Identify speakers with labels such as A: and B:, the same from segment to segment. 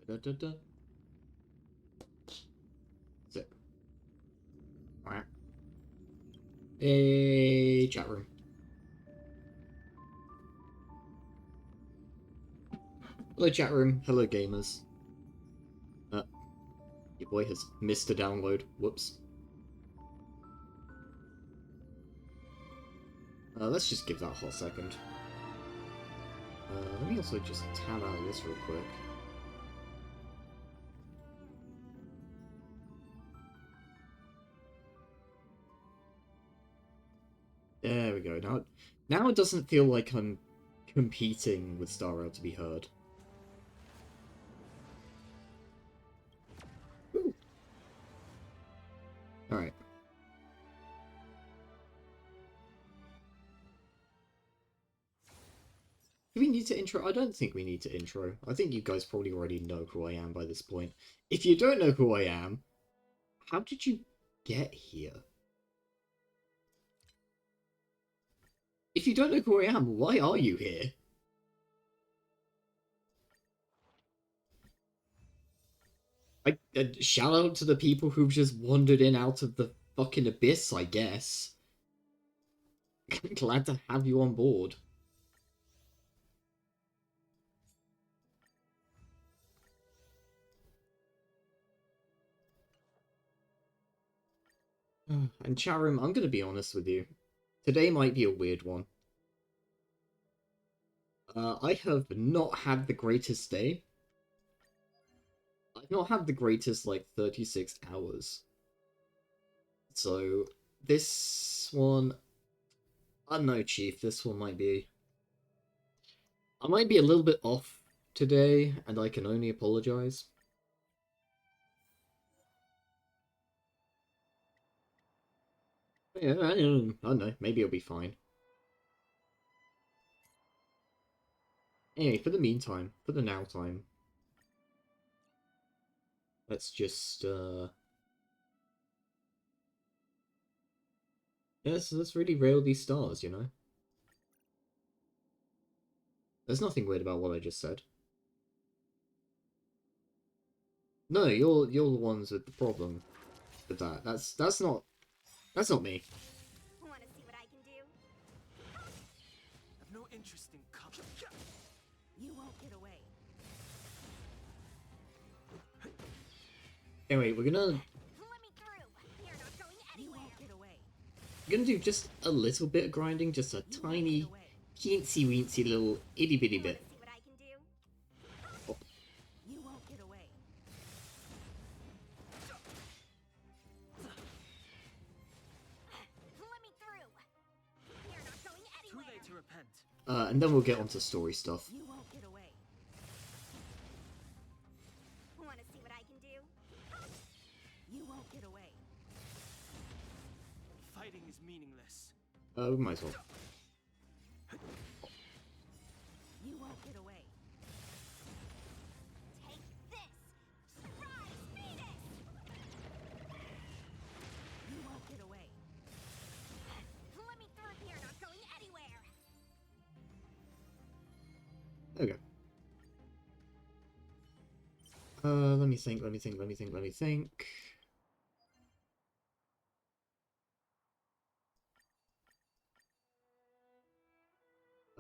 A: Da, da, da. Sick. Alright. Hey, chat room. Hello, chat room. Hello, gamers. Your boy has missed a download. Whoops. Let's just give that a hot second. Let me also just tab out of this real quick. There we go. Now it doesn't feel like I'm competing with Star Rail to be heard. Alright. Do we need to intro? I don't think we need to intro. I think you guys probably already know who I am by this point. If you don't know who I am, how did you get here? If you don't know who I am, why are you here? Shout out to the people who've just wandered in out of the fucking abyss, I guess. Glad to have you on board. And chat room, I'm gonna be honest with you. Today might be a weird one. I have not had the greatest day. I've not had the greatest, like, 36 hours. So, this one... I don't know, Chief, this one might be... I might be a little bit off today, and I can only apologize. Yeah, I don't know, maybe it'll be fine. Anyway, for the meantime, for the now time, let's just, let's really rail these stars, you know? There's nothing weird about what I just said. No, you're the ones with the problem with that. That's not me.
B: Want to see what I can do?
C: I've no interest in
B: You won't get away.
A: Anyway, we're gonna
B: Let me through. You're not going anywhere. You won't get away.
A: do just a little bit of grinding, just a tiny, teensy weensy little itty bitty bit.
B: See what I can do?
A: Oh.
B: You won't get away. Let me through. You're not going
C: Too
B: anywhere.
C: late to repent.
A: And then we'll get onto story stuff.
B: You won't get away. Want to see what I can do? You won't get away.
C: Fighting is meaningless.
A: We might as well.
B: You won't get away. Take this. Surprise Phoenix. You won't get away. Let me through. You're not going anywhere.
A: Okay. Let me think.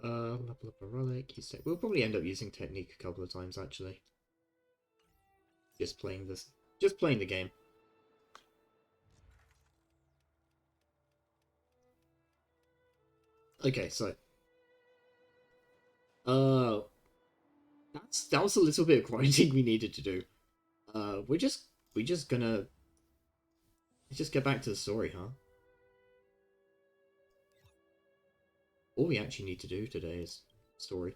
A: Level up a relic. You say we'll probably end up using technique a couple of times actually. Just playing the game. Okay, so that was a little bit of grinding we needed to do. We're just gonna let's just get back to the story, huh? All we actually need to do today is story.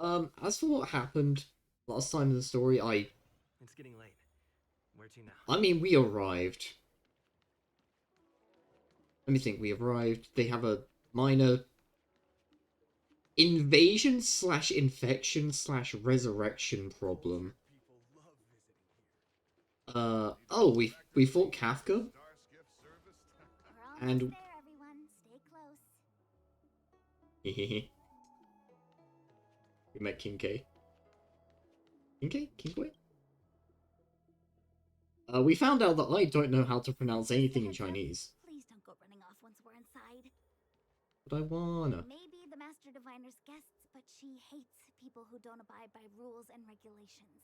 A: As for what happened last time in the story,
C: It's getting late. Where to now?
A: I mean, we arrived. Let me think, we arrived. They have a minor invasion slash infection slash resurrection problem. Oh, we fought Kafka. And
B: there, everyone. Stay close.
A: We met Qingque. Qingque? Qingque? We found out that I don't know how to pronounce anything in Chinese.
B: Please don't go running off once we're inside.
A: But I wanna.
B: Maybe the Master Diviner's guests, but she hates people who don't abide by rules and regulations.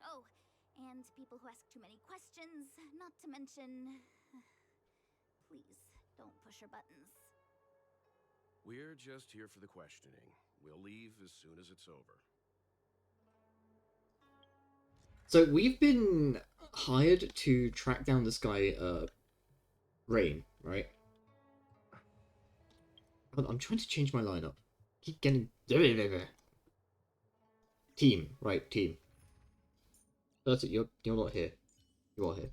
B: Oh, and people who ask too many questions, not to mention... Please, don't push her buttons.
D: We're just here for the questioning. We'll leave as soon as it's over.
A: So we've been hired to track down this guy, Rain, right? I'm trying to change my lineup. Keep getting... Team, right, team. That's it, you're not here. You are here.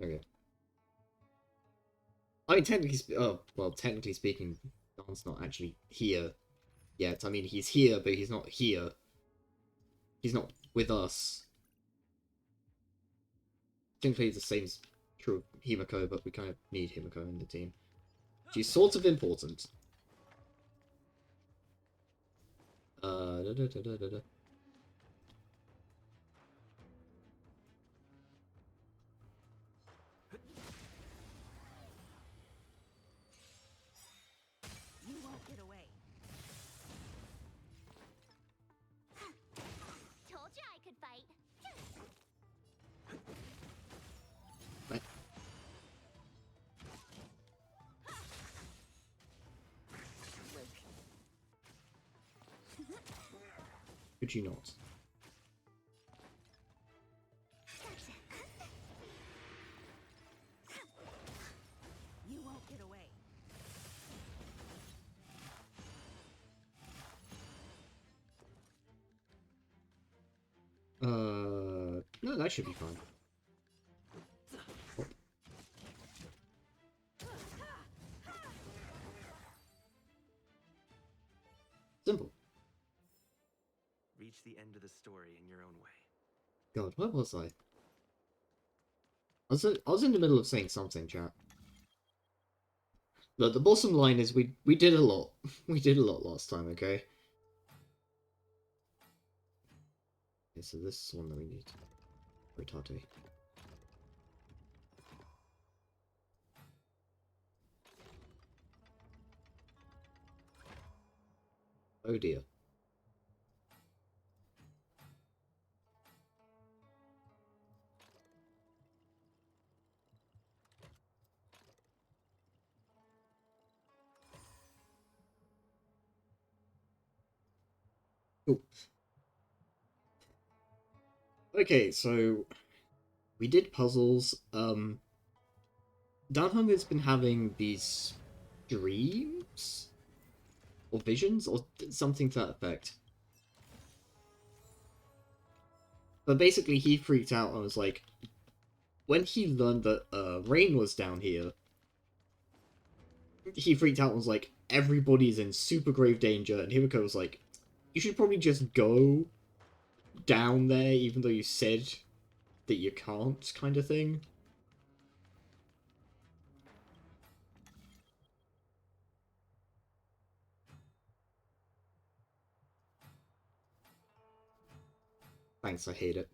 A: Okay. I mean, technically speaking, Don's not actually here yet. I mean, he's here, but he's not here. He's not with us. Technically, the same is true of Himiko, but we kind of need Himiko in the team. She's sort of important. Da, da, da, da, da, da.
B: You won't get away. Told you I could fight.
A: Right. Could you not?
B: You won't get away.
A: No, that should be fine. Oh. Simple.
C: Reach the end of the story in your own way.
A: God, where was I? I was in the middle of saying something, chat. Look, the bottom line is we did a lot. We did a lot last time, okay? Okay, so this is one that we need. Rotate. Oh dear. Cool. Okay, so we did puzzles. Downhunger's been having these dreams or visions or something to that effect. But basically, he freaked out and was like, when he learned that Rain was down here, he freaked out and was like, everybody's in super grave danger. And Himiko was like, you should probably just go down there, even though you said that you can't, kind of thing. Thanks, I hate it.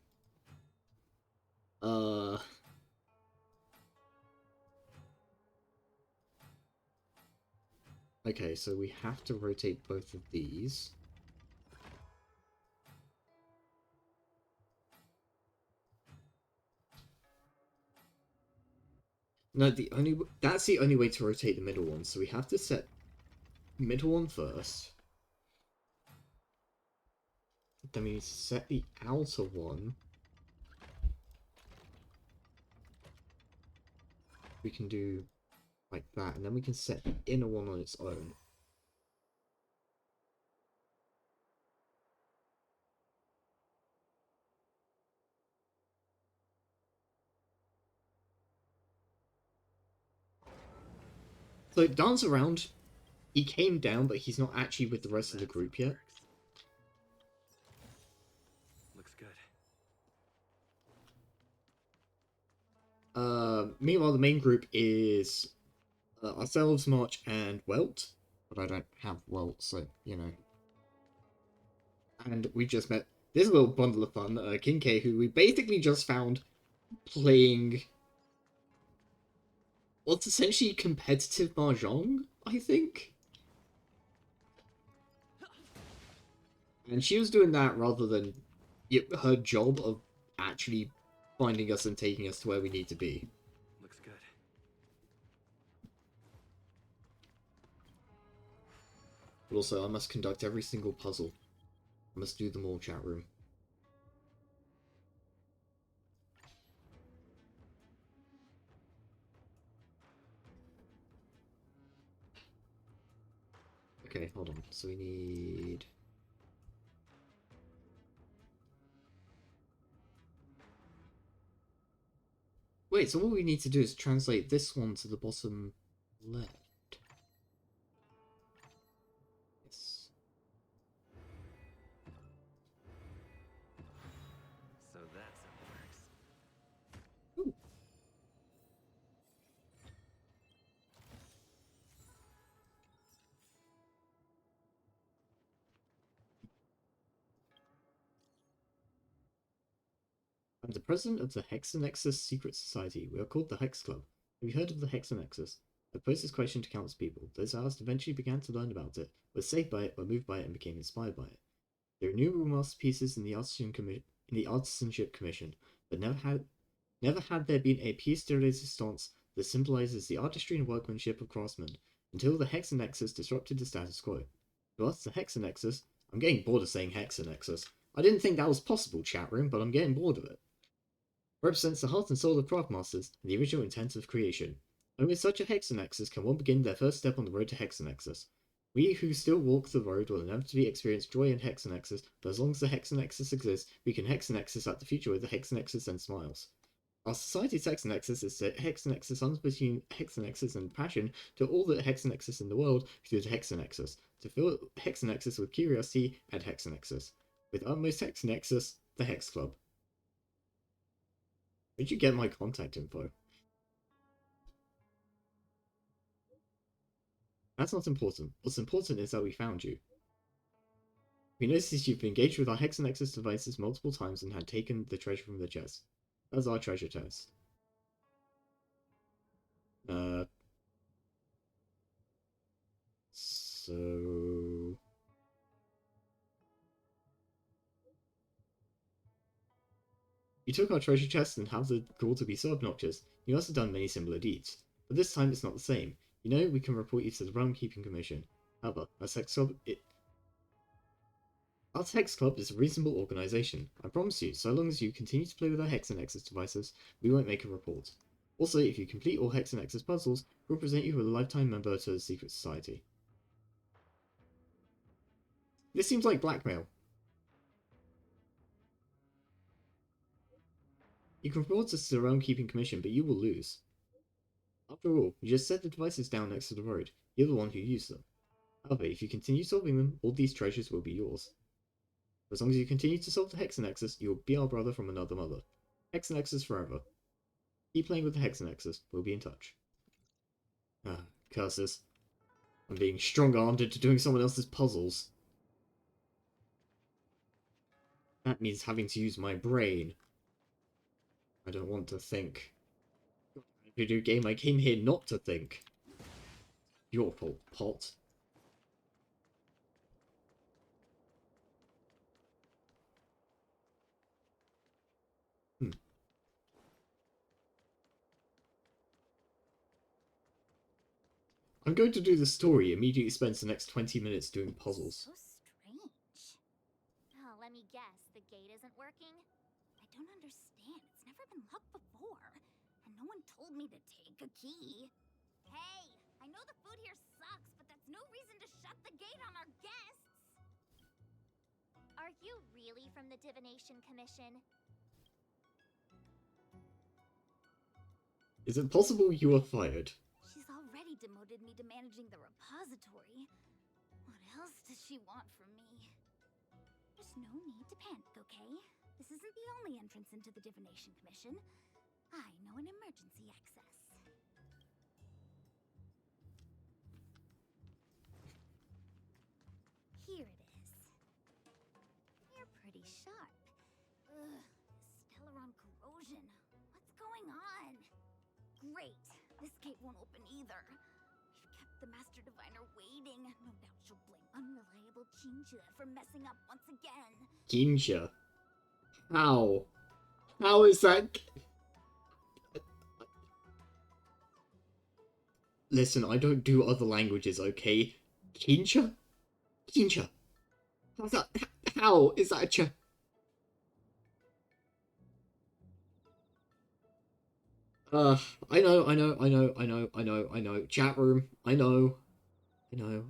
A: Okay, so we have to rotate both of these. No, that's the only way to rotate the middle one, so we have to set middle one first. Then we need to set the outer one. We can do like that, and then we can set the inner one on its own. So dance around. He came down, but he's not actually with the rest of the group yet.
C: Looks good.
A: Meanwhile, the main group is ourselves, March, and Welt. But I don't have Welt, so, you know. And we just met this little bundle of fun, Qingque, who we basically just found playing what's essentially competitive mahjong, I think. And she was doing that rather than her job of actually finding us and taking us to where we need to be.
C: Looks good.
A: But also, I must conduct every single puzzle. I must do them all, chat room. Okay, hold on. So we need... Wait, so what we need to do is translate this one to the bottom left. Yes.
C: So that's how it works.
A: Ooh. I'm the president of the Hexanexus Secret Society. We are called the Hex Club. Have you heard of the Hexanexus? I posed this question to countless people. Those I asked eventually began to learn about it, were saved by it, were moved by it, and became inspired by it. There are innumerable masterpieces in the Artisanship Commission, but never had there been a pièce de résistance that symbolizes the artistry and workmanship of craftsmen, until the Hexanexus disrupted the status quo. To us, the Hexanexus... I'm getting bored of saying Hexanexus. I didn't think that was possible, chat room, but I'm getting bored of it. Represents the heart and soul of craftmasters and the original intent of creation. Only with such a Hexanexus can one begin their first step on the road to Hexanexus. We who still walk the road will inevitably experience joy in Hexanexus, but as long as the Hexanexus exists, we can Hexanexus at the future with the Hexanexus and smiles. Our society's Hexanexus is to Hexanexus uns between Hexanexus and passion to all the Hexanexus in the world through the Hexanexus, to fill Hexanexus with curiosity and Hexanexus. With utmost Hexanexus, the Hex Club. Where'd you get my contact info? That's not important. What's important is that we found you. We noticed you've engaged with our Hexanexus devices multiple times and had taken the treasure from the chest. That's our treasure test. So... You took our treasure chest and have the gall to be so obnoxious. You must have done many similar deeds. But this time it's not the same. You know, we can report you to the Realm Keeping Commission. However, our Hex Club is a reasonable organisation. I promise you, so long as you continue to play with our Hexanexus devices, we won't make a report. Also, if you complete all Hexanexus puzzles, we'll present you with a lifetime member to the Secret Society. This seems like blackmail. You can report us to the Realm Keeping Commission, but you will lose. After all, you just set the devices down next to the road. You're the one who used them. However, if you continue solving them, all these treasures will be yours. As long as you continue to solve the Hexanexus, you'll be our brother from another mother. Hexanexus forever. Keep playing with the Hexanexus. We'll be in touch. Ah, curses. I'm being strong-armed into doing someone else's puzzles. That means having to use my brain. I don't want to think. Video game, I came here not to think. Your fault, Pot. I'm going to do the story, immediately spends the next 20 minutes doing puzzles.
B: So strange. Oh, let me guess. The gate isn't working? I don't understand. It's never been locked before. And no one told me to take a key. Hey, I know the food here sucks, but that's no reason to shut the gate on our guests. Are you really from the Divination Commission?
A: Is it possible you are fired?
B: She's already demoted me to managing the repository. What else does she want from me? There's no need to panic, okay? This isn't the only entrance into the Divination Commission. I know an emergency access. Here it is. sharp. Ugh, Stellaron corrosion. What's going on? Great. This gate won't open either. We've kept the Master Diviner waiting. No doubt she'll blame unreliable Qingque for messing up once again.
A: Qingque. How? How is that? Listen, I don't do other languages, okay? Qingque? Qingque. How's that? How is that a ch? I know. Chat room, I know,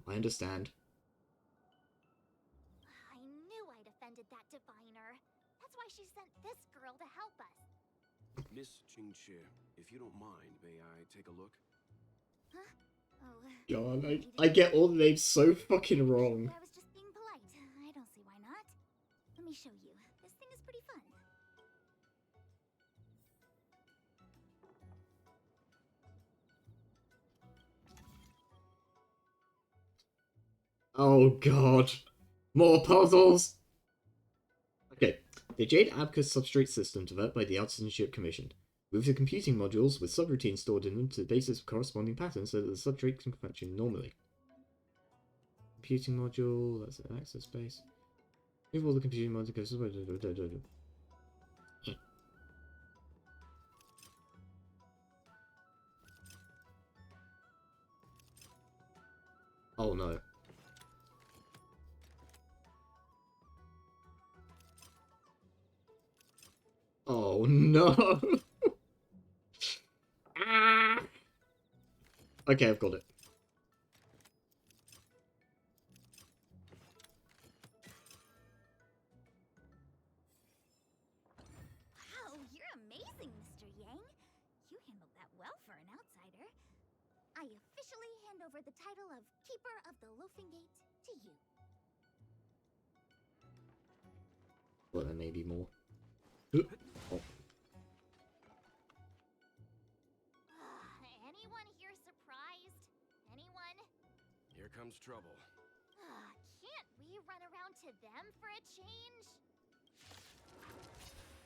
A: I understand.
B: I knew I'd offended that diviner. That's why she sent this girl to help us.
D: Miss Qingque, if you don't mind, may I take a look?
B: Huh? Oh.
A: God, I get all the names so fucking wrong.
B: I was just being polite. I don't see why not. Let me show you. This thing is pretty fun.
A: Oh god. More puzzles! Okay. The Jade Abacus substrate system developed by the Artisanship Commission. Move the computing modules with subroutines stored in them to the basis of corresponding patterns so that the substrate can function normally. Computing module, that's an access space. Move all the computing modules. Oh no. Oh no! Ah! Okay, I've got it.
B: Wow, you're amazing, Mr. Yang. You handled that well for an outsider. I officially hand over the title of Keeper of the Loafing Gate to you.
A: Well, there may be more. Oh.
B: Anyone here surprised? Anyone?
D: Here comes trouble.
B: Can't we run around to them for a change?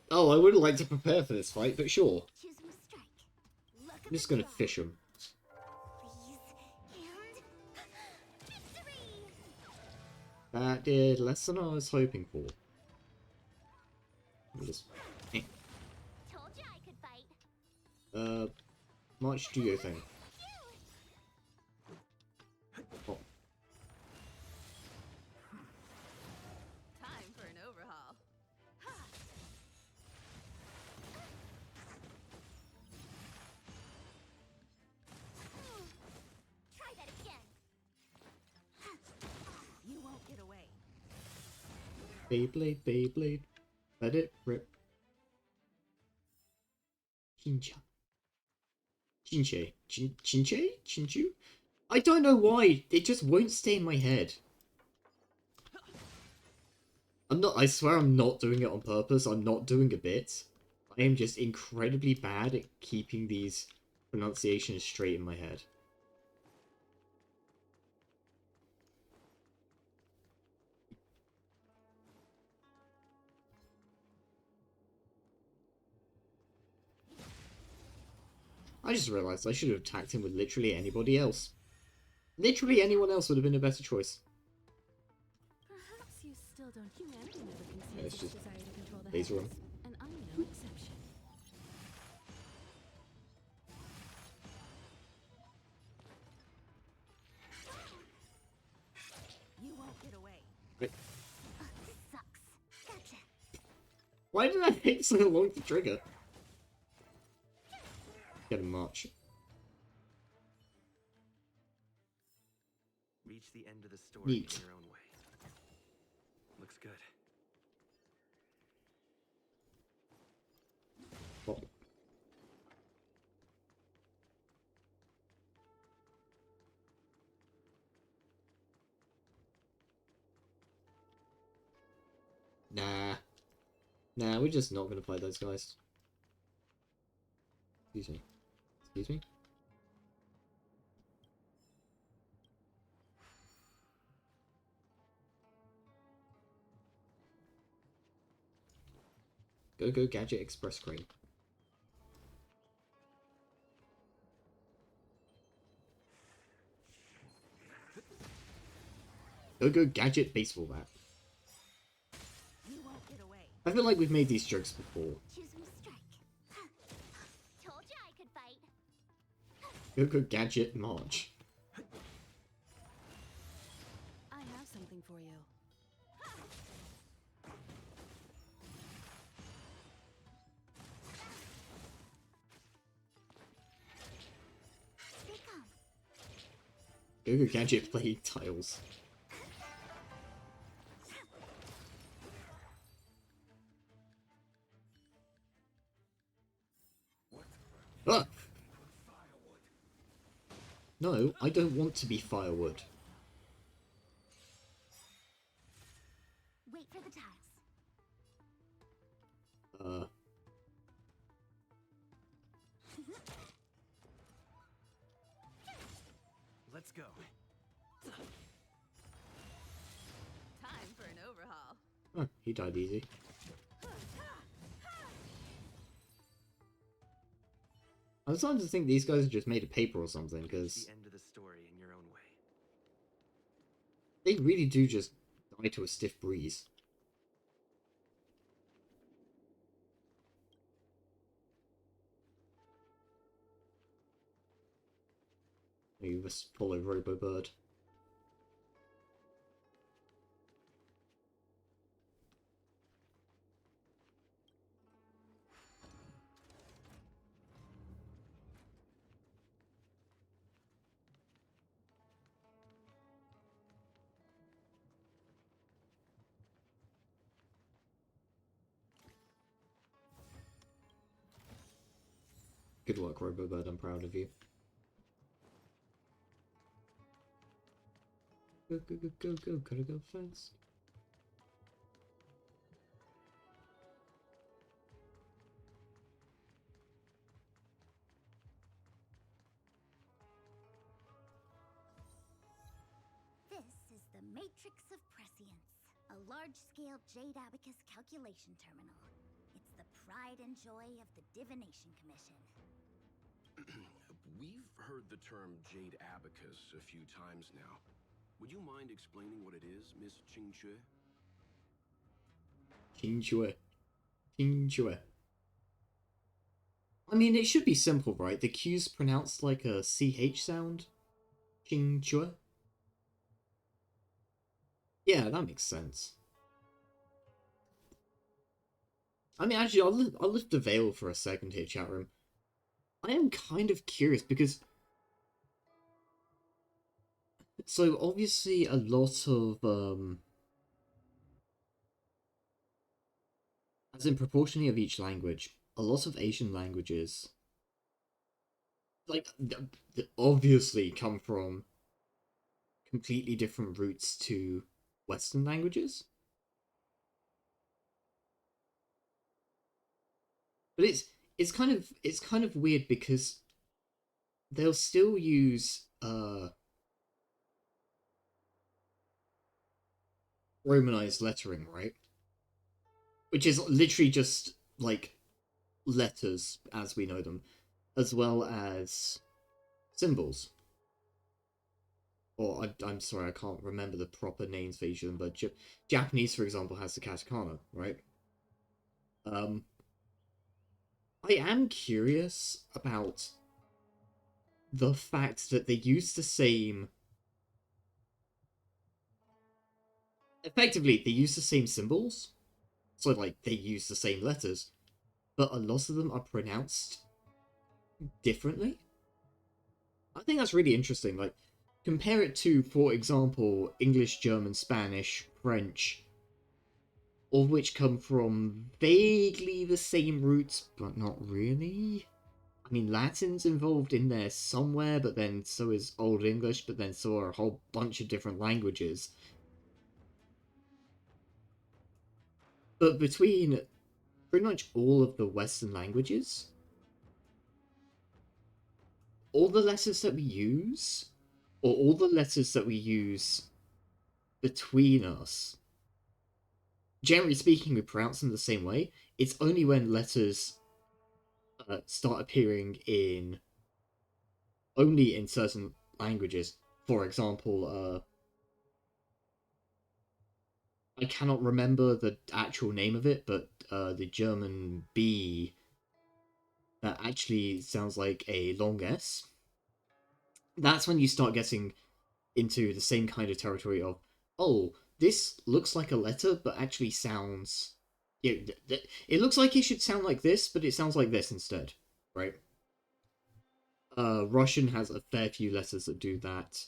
A: Oh, I would like to prepare for this fight, but sure.
B: Choosing to strike. Look at
A: I'm just
B: the
A: gonna
B: draw.
A: fish them.
B: Please. And victory!
A: That did less than I was hoping for. Let me just...
B: Told you I could fight.
A: March do your thing. Oh.
E: Time for an overhaul.
B: Try that again.
E: You won't get away.
A: Beyblade, Beyblade. Let it rip. Qingque. Qingque? I don't know why. It just won't stay in my head. I swear I'm not doing it on purpose. I'm not doing a bit. I am just incredibly bad at keeping these pronunciations straight in my head. I just realised I should have attacked him with literally anybody else. Literally anyone else would have been a better choice.
E: Perhaps you still don't. Humanity never
A: Yeah, it's
E: concedes its
A: just
E: desire to control the
A: laser
E: heavens,
A: room.
E: and I'm no exception. You won't get away.
B: This sucks. Gotcha.
A: Why did that take so long to trigger? Get a march.
C: Reach the end of the story
A: Neat.
C: in your own way. Looks good.
A: Oh. Nah. Nah, we're just not gonna play those guys. Excuse me. Excuse me? Go Gadget Express Crane. Go Gadget Baseball Bat.
B: You won't get away.
A: I feel like we've made these jokes before.
B: Choose me strike. Told you I could fight.
A: Go Gadget March.
E: I have something for you.
B: Stay calm.
A: Go Gadget Playing Tiles. Ah! No, I don't want to be firewood.
B: Wait for the tiles.
C: Let's go.
E: Time for an overhaul.
A: Oh, he died easy. I'm starting to think these guys are just made of paper or something, because
C: The end of the story in your own way.
A: they really do just die to a stiff breeze. You must follow Robo Bird. Good work, Robo Bird. I'm proud of you. Go, go, go, go, go. Gotta go fast.
B: This is the Matrix of Prescience, a large-scale Jade Abacus calculation terminal. It's the pride and joy of the Divination Commission.
D: We've heard the term Jade Abacus a few times now. Would you mind explaining what it is, Miss Qingque?
A: Qingque. Qingque. I mean, it should be simple, right? The Q's pronounced like a CH sound. Qingque. Yeah, that makes sense. I mean, actually, I'll lift the veil for a second here, chat room. I am kind of curious because... So, obviously, a lot of, as in proportionally of each language, a lot of Asian languages, like, obviously come from completely different roots to Western languages. But it's kind of weird because they'll still use Romanized lettering, right? Which is literally just like letters as we know them, as well as symbols. Or I'm sorry, I can't remember the proper names for each of them, but Japanese, for example, has the katakana, right? I am curious about the fact that they use the same... Effectively, they use the same symbols. So, like, they use the same letters. But a lot of them are pronounced differently. I think that's really interesting. Like, compare it to, for example, English, German, Spanish, French, all of which come from vaguely the same roots, but not really. I mean, Latin's involved in there somewhere, but then so is Old English, but then so are a whole bunch of different languages. But between pretty much all of the Western languages, all the letters that we use, or all the letters that we use between us, generally speaking, we pronounce them the same way. it's only when letters start appearing only in certain languages. For example, I cannot remember the actual name of it, but the German B that actually sounds like a long S. That's when you start getting into the same kind of territory of, oh, this looks like a letter, but actually sounds. It looks like it should sound like this, but it sounds like this instead, right? Russian has a fair few letters that do that,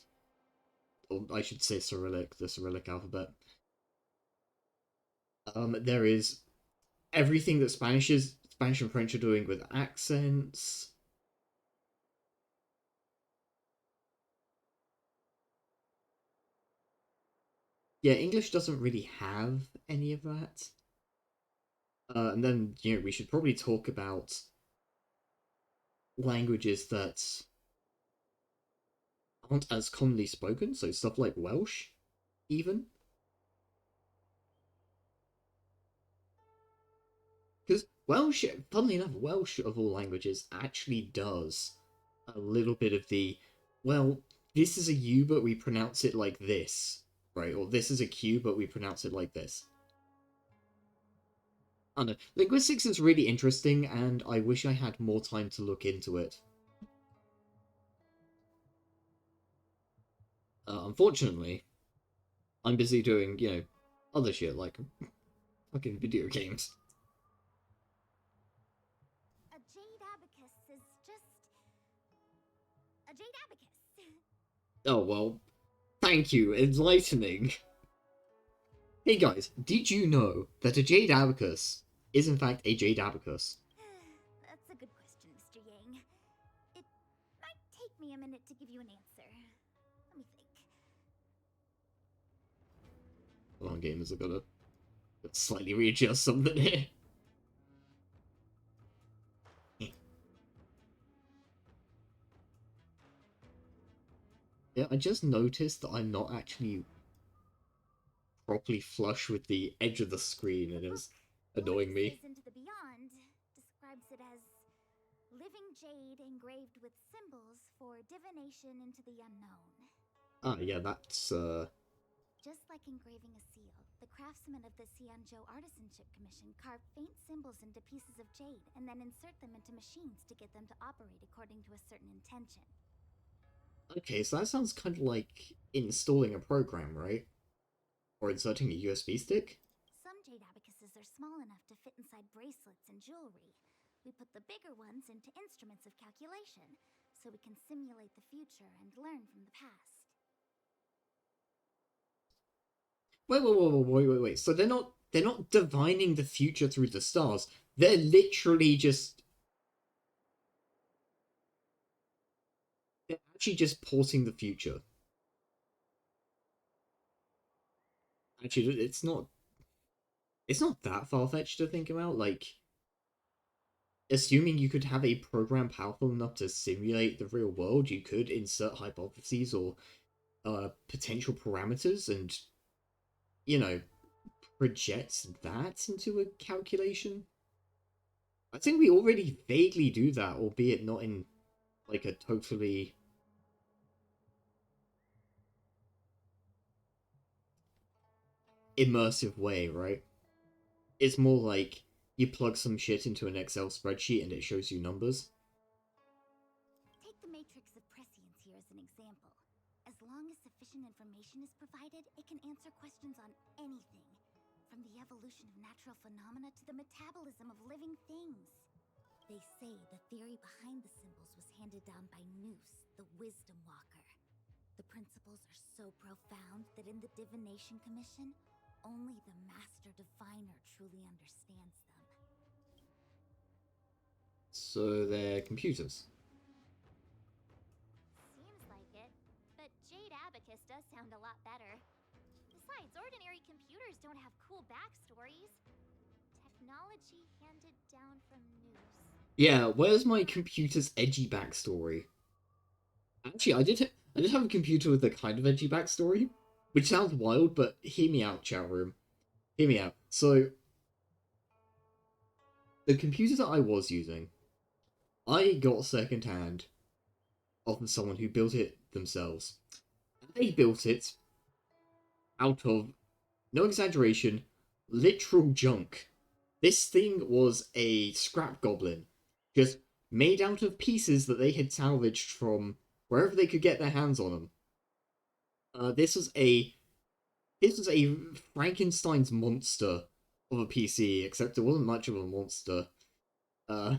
A: or I should say Cyrillic, the Cyrillic alphabet. There is everything that Spanish and French are doing with accents. Yeah, English doesn't really have any of that. And then, we should probably talk about languages that aren't as commonly spoken, so stuff like Welsh, even. Because Welsh, funnily enough, Welsh of all languages actually does a little bit of well, this is a U, but we pronounce it like this, right? Or this is a Q, but we pronounce it like this. I don't know. Linguistics is really interesting, and I wish I had more time to look into it. Unfortunately, I'm busy doing, other shit like fucking video games.
B: A jade abacus is just a jade abacus.
A: Oh, well, thank you, enlightening. Hey guys, did you know that a jade abacus is in fact a jade abacus?
B: That's a good question, Mr. Yang. It might take me a minute to give you an answer. Let me think.
A: Hold on, gamers, I've got to slightly readjust something here. Yeah, I just noticed that I'm not actually properly flush with the edge of the screen, and it's annoying me.
B: Into the Beyond describes it as living jade engraved with symbols for divination into the unknown.
A: Ah, yeah, that's,
B: Just like engraving a seal, the craftsmen of the Xianzhou Artisanship Commission carve faint symbols into pieces of jade and then insert them into machines to get them to operate according to a certain intention.
A: Okay, so that sounds kind of like installing a program, right? Or inserting a USB stick?
B: Some jade abacuses are small enough to fit inside bracelets and jewelry. We put the bigger ones into instruments of calculation, so we can simulate the future and learn from the past.
A: Wait. So they're not divining the future through the stars. They're literally just they're actually just porting the future. Actually, it's not that far-fetched to think about, like assuming you could have a program powerful enough to simulate the real world, you could insert hypotheses or potential parameters and project that into a calculation. I think we already vaguely do that, albeit not in like a totally immersive way, right? It's more like you plug some shit into an Excel spreadsheet and it shows you numbers.
B: Take the matrix of prescience here as an example. As long as sufficient information is provided, it can answer questions on anything, from the evolution of natural phenomena to the metabolism of living things. They say the theory behind the symbols was handed down by Noose, the Wisdom Walker. The principles are so profound that in the Divination Commission, only the Master Diviner truly understands them.
A: So they're computers.
B: Seems like it, but Jade Abacus does sound a lot better. Besides, ordinary computers don't have cool backstories. Technology handed down from Noose.
A: Yeah, where's my computer's edgy backstory? Actually, I did have a computer with a kind of edgy backstory, which sounds wild, but hear me out, chat room. Hear me out. So, The computer that I was using, I got secondhand of someone who built it themselves. They built it out of, no exaggeration, literal junk. This thing was a scrap goblin, just made out of pieces that they had salvaged from wherever they could get their hands on them. This was a Frankenstein's monster of a PC, except it wasn't much of a monster. Uh,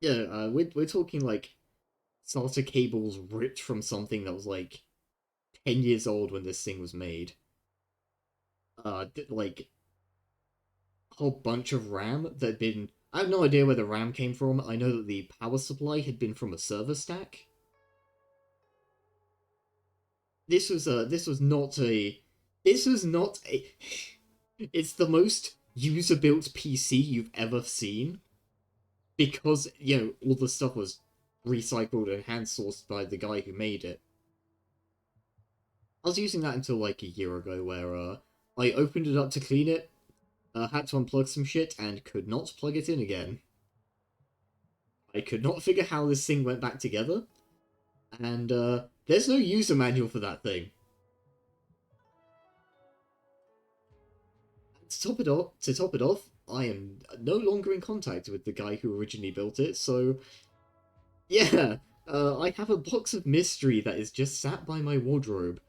A: yeah, we're talking like SATA cables ripped from something that was like 10 years old when this thing was made. Like a whole bunch of RAM that had been. I have no idea where the RAM came from. I know that the power supply had been from a server stack. This was not a. It's the most user built PC you've ever seen because all the stuff was recycled and hand sourced by the guy who made it. I was using that until like a year ago, where I opened it up to clean it, had to unplug some shit, and could not plug it in again. I could not figure how this thing went back together, and there's no user manual for that thing. To top it off, I am no longer in contact with the guy who originally built it, so yeah, I have a box of mystery that is just sat by my wardrobe.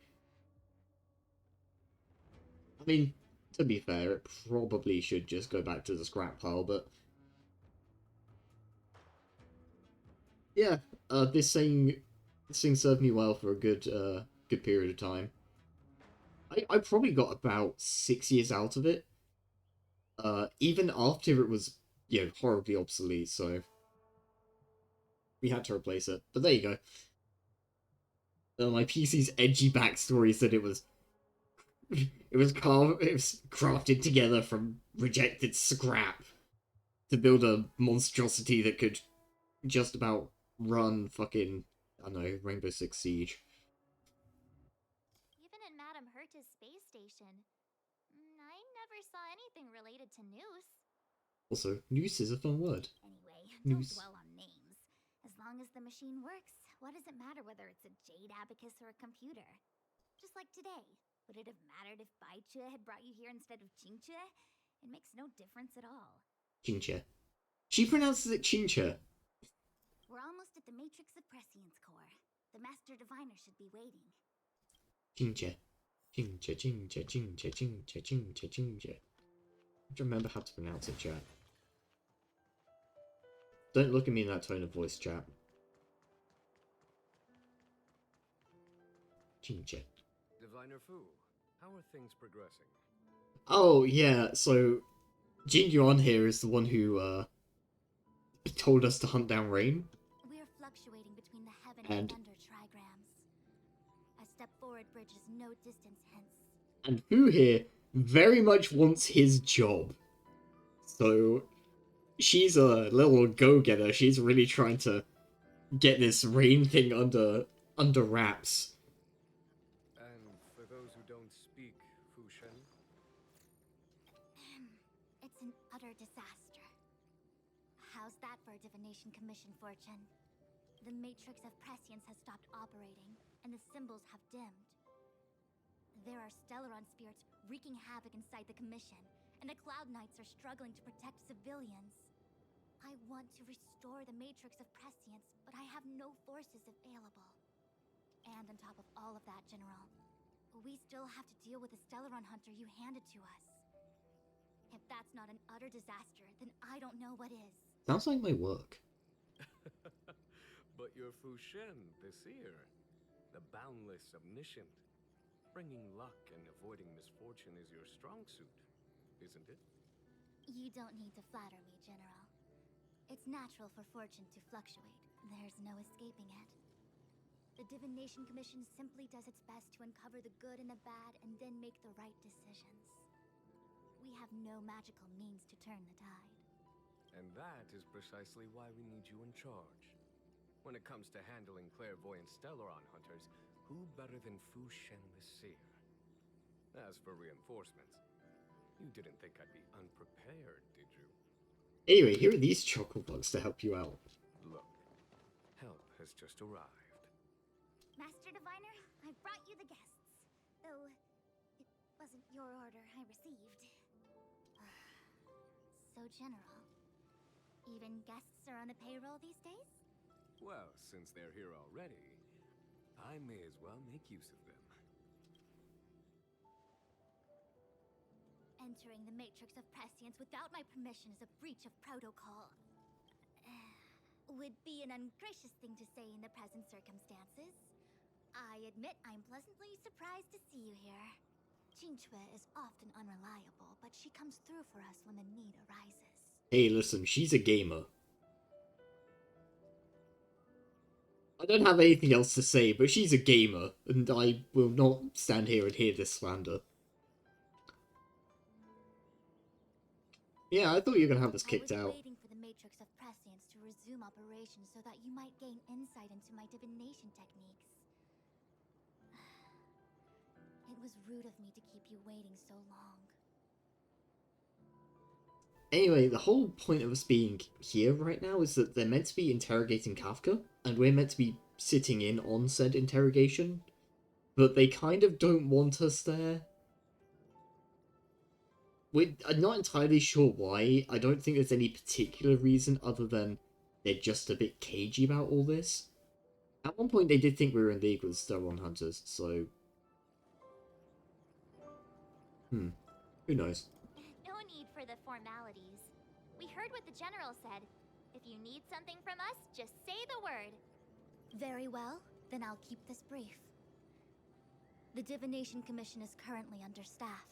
A: I mean, to be fair, it probably should just go back to the scrap pile, but yeah, this thing served me well for a good period of time. I probably got about 6 years out of it, even after it was horribly obsolete, so we had to replace it. But there you go. My PC's edgy backstory is that it was crafted together from rejected scrap to build a monstrosity that could just about run fucking, I don't know, Rainbow Six Siege.
B: Even in Madame Herta's space station, I never saw anything related to Noose.
A: Also, noose is a fun word.
B: Anyway,
A: Noose.
B: don't dwell on names. As long as the machine works, what does it matter whether it's a jade abacus or a computer? Just like today. Would it have mattered if Baichue had brought you here instead of Qingque? It makes no difference at all.
A: Qingque. She pronounces it Qingque.
B: We're almost at the Matrix of Prescience core. The Master Diviner should be waiting.
A: Qingque. Qingque, Qingque, Qingque, Qingque, Qingque, Qingque. I have to remember how to pronounce it, chat. Don't look at me in that tone of voice, chat. Qingque.
D: Diviner Fu, how are things progressing?
A: Oh, yeah, so Jin Yuan here is the one who, told us to hunt down Rain.
B: We're fluctuating between the heaven
A: And-
B: and thunder trigrams. A step forward bridges no distance hence.
A: And Fu here very much wants his job. So she's a little go-getter. She's really trying to get this Rain thing under wraps.
D: And for those who don't speak Fushen,
B: It's an utter disaster. How's that for a divination commission, Fortune? The Matrix of Prescience has stopped operating, and the symbols have dimmed. There are Stellaron spirits wreaking havoc inside the commission, and the Cloud Knights are struggling to protect civilians. I want to restore the Matrix of Prescience, but I have no forces available. And on top of all of that, General, we still have to deal with the Stellaron hunter you handed to us. If that's not an utter disaster, then I don't know what is.
A: Sounds like my work.
D: but you're Fushen, the seer, the boundless, omniscient. Bringing luck and avoiding misfortune is your strong suit, isn't it?
B: You don't need to flatter me, General. It's natural for fortune to fluctuate. There's no escaping it. The Divination Commission simply does its best to uncover the good and the bad and then make the right decisions. We have no magical means to turn the tide.
D: And that is precisely why we need you in charge. When it comes to handling clairvoyant Stellaron hunters, who better than Fushen the Seer? As for reinforcements, You didn't think I'd be unprepared, did you?
A: Anyway, here are these chocolate bugs to help you out.
D: Look, help has just arrived.
B: Master Diviner, I've brought you the guests. Though, it wasn't your order I received. So general. Even guests are on the payroll these days?
D: Well, since they're here already, I may as well make use of them.
B: Entering the Matrix of Prescience without my permission is a breach of protocol. Would be an ungracious thing to say in the present circumstances. I admit I'm pleasantly surprised to see you here. Qingque is often unreliable, but she comes through for us when the need arises.
A: Hey, listen, she's a gamer. I don't have anything else to say, but she's a gamer, and I will not stand here and hear this slander. Yeah, I thought you were gonna have this kicked
B: I was
A: out.
B: waiting for the Matrix of Prescience to resume operations so that you might gain insight into my divination techniques. It was rude of me to keep you waiting so long.
A: Anyway, the whole point of us being here right now is that they're meant to be interrogating Kafka, and we're meant to be sitting in on said interrogation, but they kind of don't want us there. I'm not entirely sure why. I don't think there's any particular reason other than they're just a bit cagey about all this. At one point, they did think we were in league with Stellon Hunters, so... Who knows?
B: No need for the formalities. We heard what the General said. If you need something from us, just say the word. Very well, then I'll keep this brief. The Divination Commission is currently understaffed.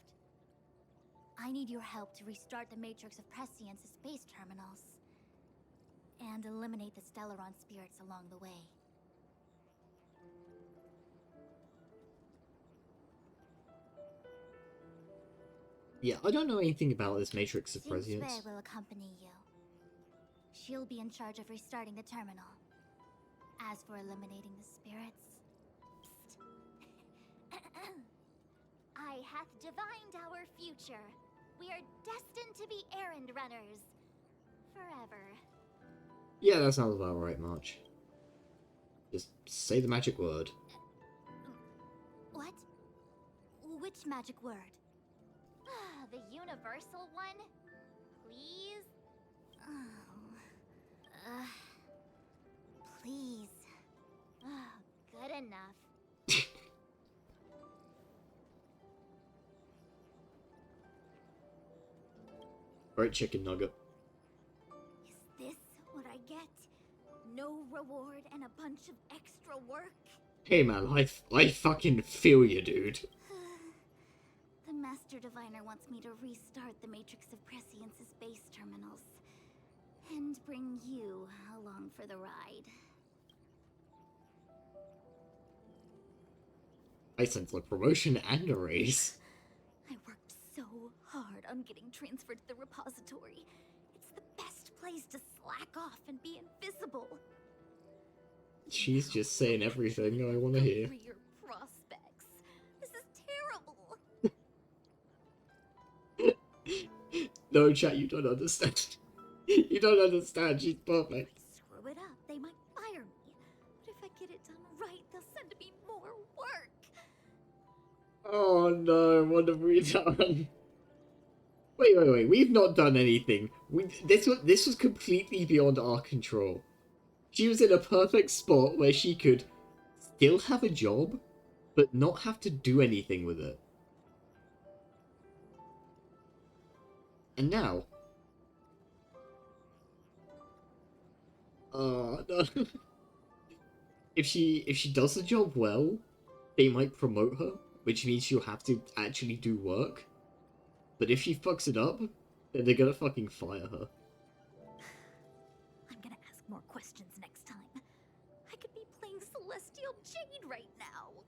B: I need your help to restart the Matrix of Prescience's space terminals. And eliminate the Stellaron spirits along the way.
A: Yeah, I don't know anything about this Matrix of
B: Qingque
A: Prescience.
B: will accompany you. She'll be in charge of restarting the terminal. As for eliminating the spirits... I hath divined our future. We are destined to be errand runners. Forever.
A: Yeah, that sounds about right, March. Just say the magic word.
B: What? Which magic word? The universal one? Please? Please. Good enough.
A: Right, chicken nugget.
B: Is this what I get? No reward and a bunch of extra work?
A: Hey man, I fucking feel you, dude.
B: The Master Diviner wants me to restart the Matrix of Prescience's base terminals. And bring you along for the ride.
A: I sense a promotion and a raise.
B: I worked so hard on getting transferred to the repository. It's the best place to slack off and be invisible.
A: She's just saying everything I want to hear.
B: Career prospects. This is terrible.
A: No, chat, you don't understand. You don't understand, she's perfect.
B: If I screw it up, they might fire me. But if I get it done right, they'll send me more work.
A: Oh no, what have we done? Wait, we've not done anything. This was completely beyond our control. She was in a perfect spot where she could still have a job, but not have to do anything with it. And now... no. If she does the job well, they might promote her, which means she'll have to actually do work. But if she fucks it up, then they're gonna fucking fire her.
B: I'm gonna ask more questions next time. I could be playing Celestial Jade right now.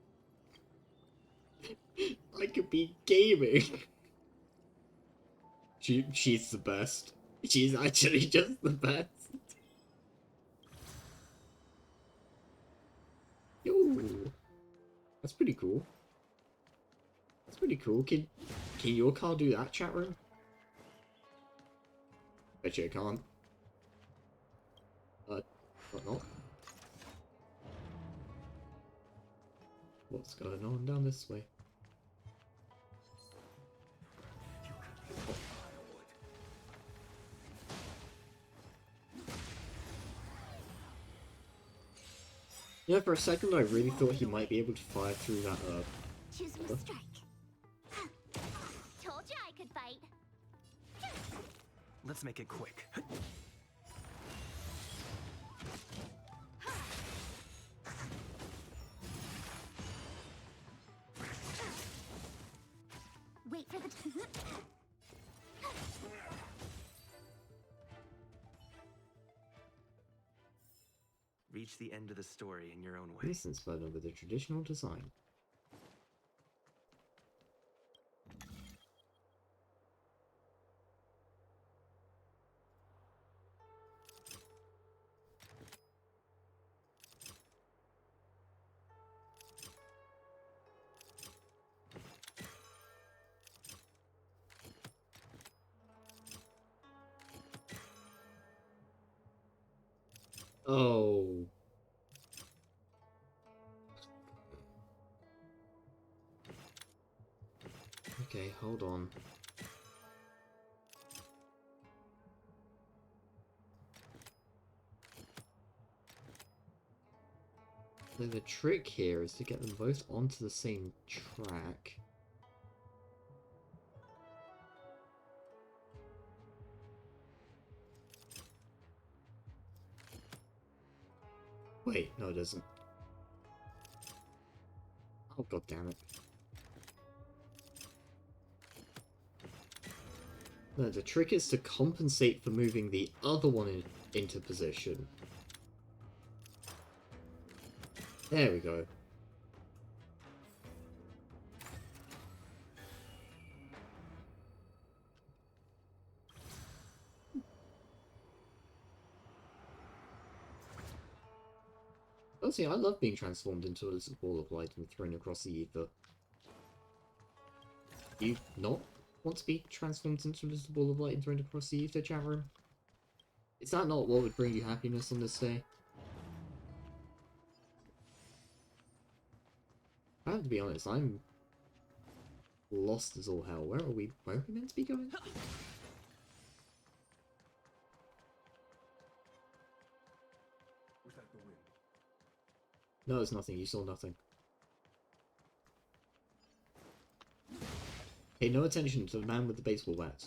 A: I could be gaming. She's the best. She's actually just the best. Ooh. That's pretty cool. That's pretty cool. Can Can your car do that, chat room? Bet you it can't. What not? What's going on down this way? Yeah, for a second I really thought he might be able to fire through that,
B: Choose your strike. Told you I could fight.
C: Let's make it quick.
B: Wait for the
C: Reach the end of the story in your own way.
A: This inspired with a traditional design. Oh. Okay, hold on. So the trick here is to get them both onto the same track. Wait, no it doesn't. Oh god damn it. No, the trick is to compensate for moving the other one into position. There we go. Honestly, I love being transformed into a little ball of light and thrown across the ether. Do you not want to be transformed into a little ball of light and thrown across the ether, chat room? Is that not what would bring you happiness on this day? I have to be honest, I'm lost as all hell. Where are we meant to be going?
D: Was that the wind?
A: No, it's nothing. You saw nothing. Pay no attention to the man with the baseball bat.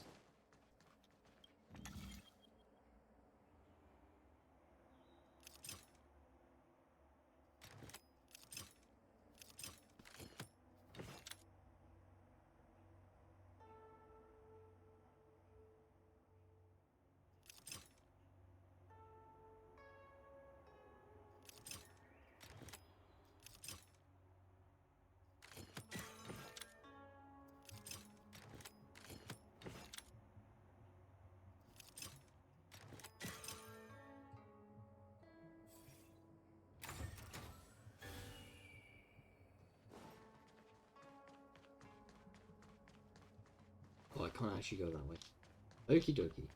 A: Oh, I can't actually go that way. Okie dokie.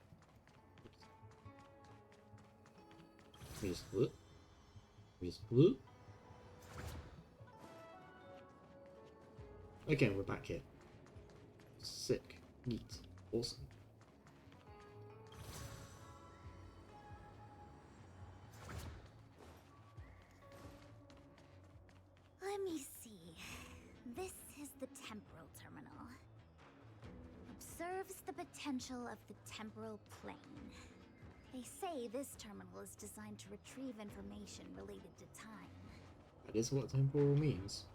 A: We just whoop. We just whoop. Okay, we're back here. Sick. Neat. Awesome.
B: Let me see. This is the temporal terminal. Observes the potential of the temporal plane. They say this terminal is designed to retrieve information related to time.
A: That is what temporal means.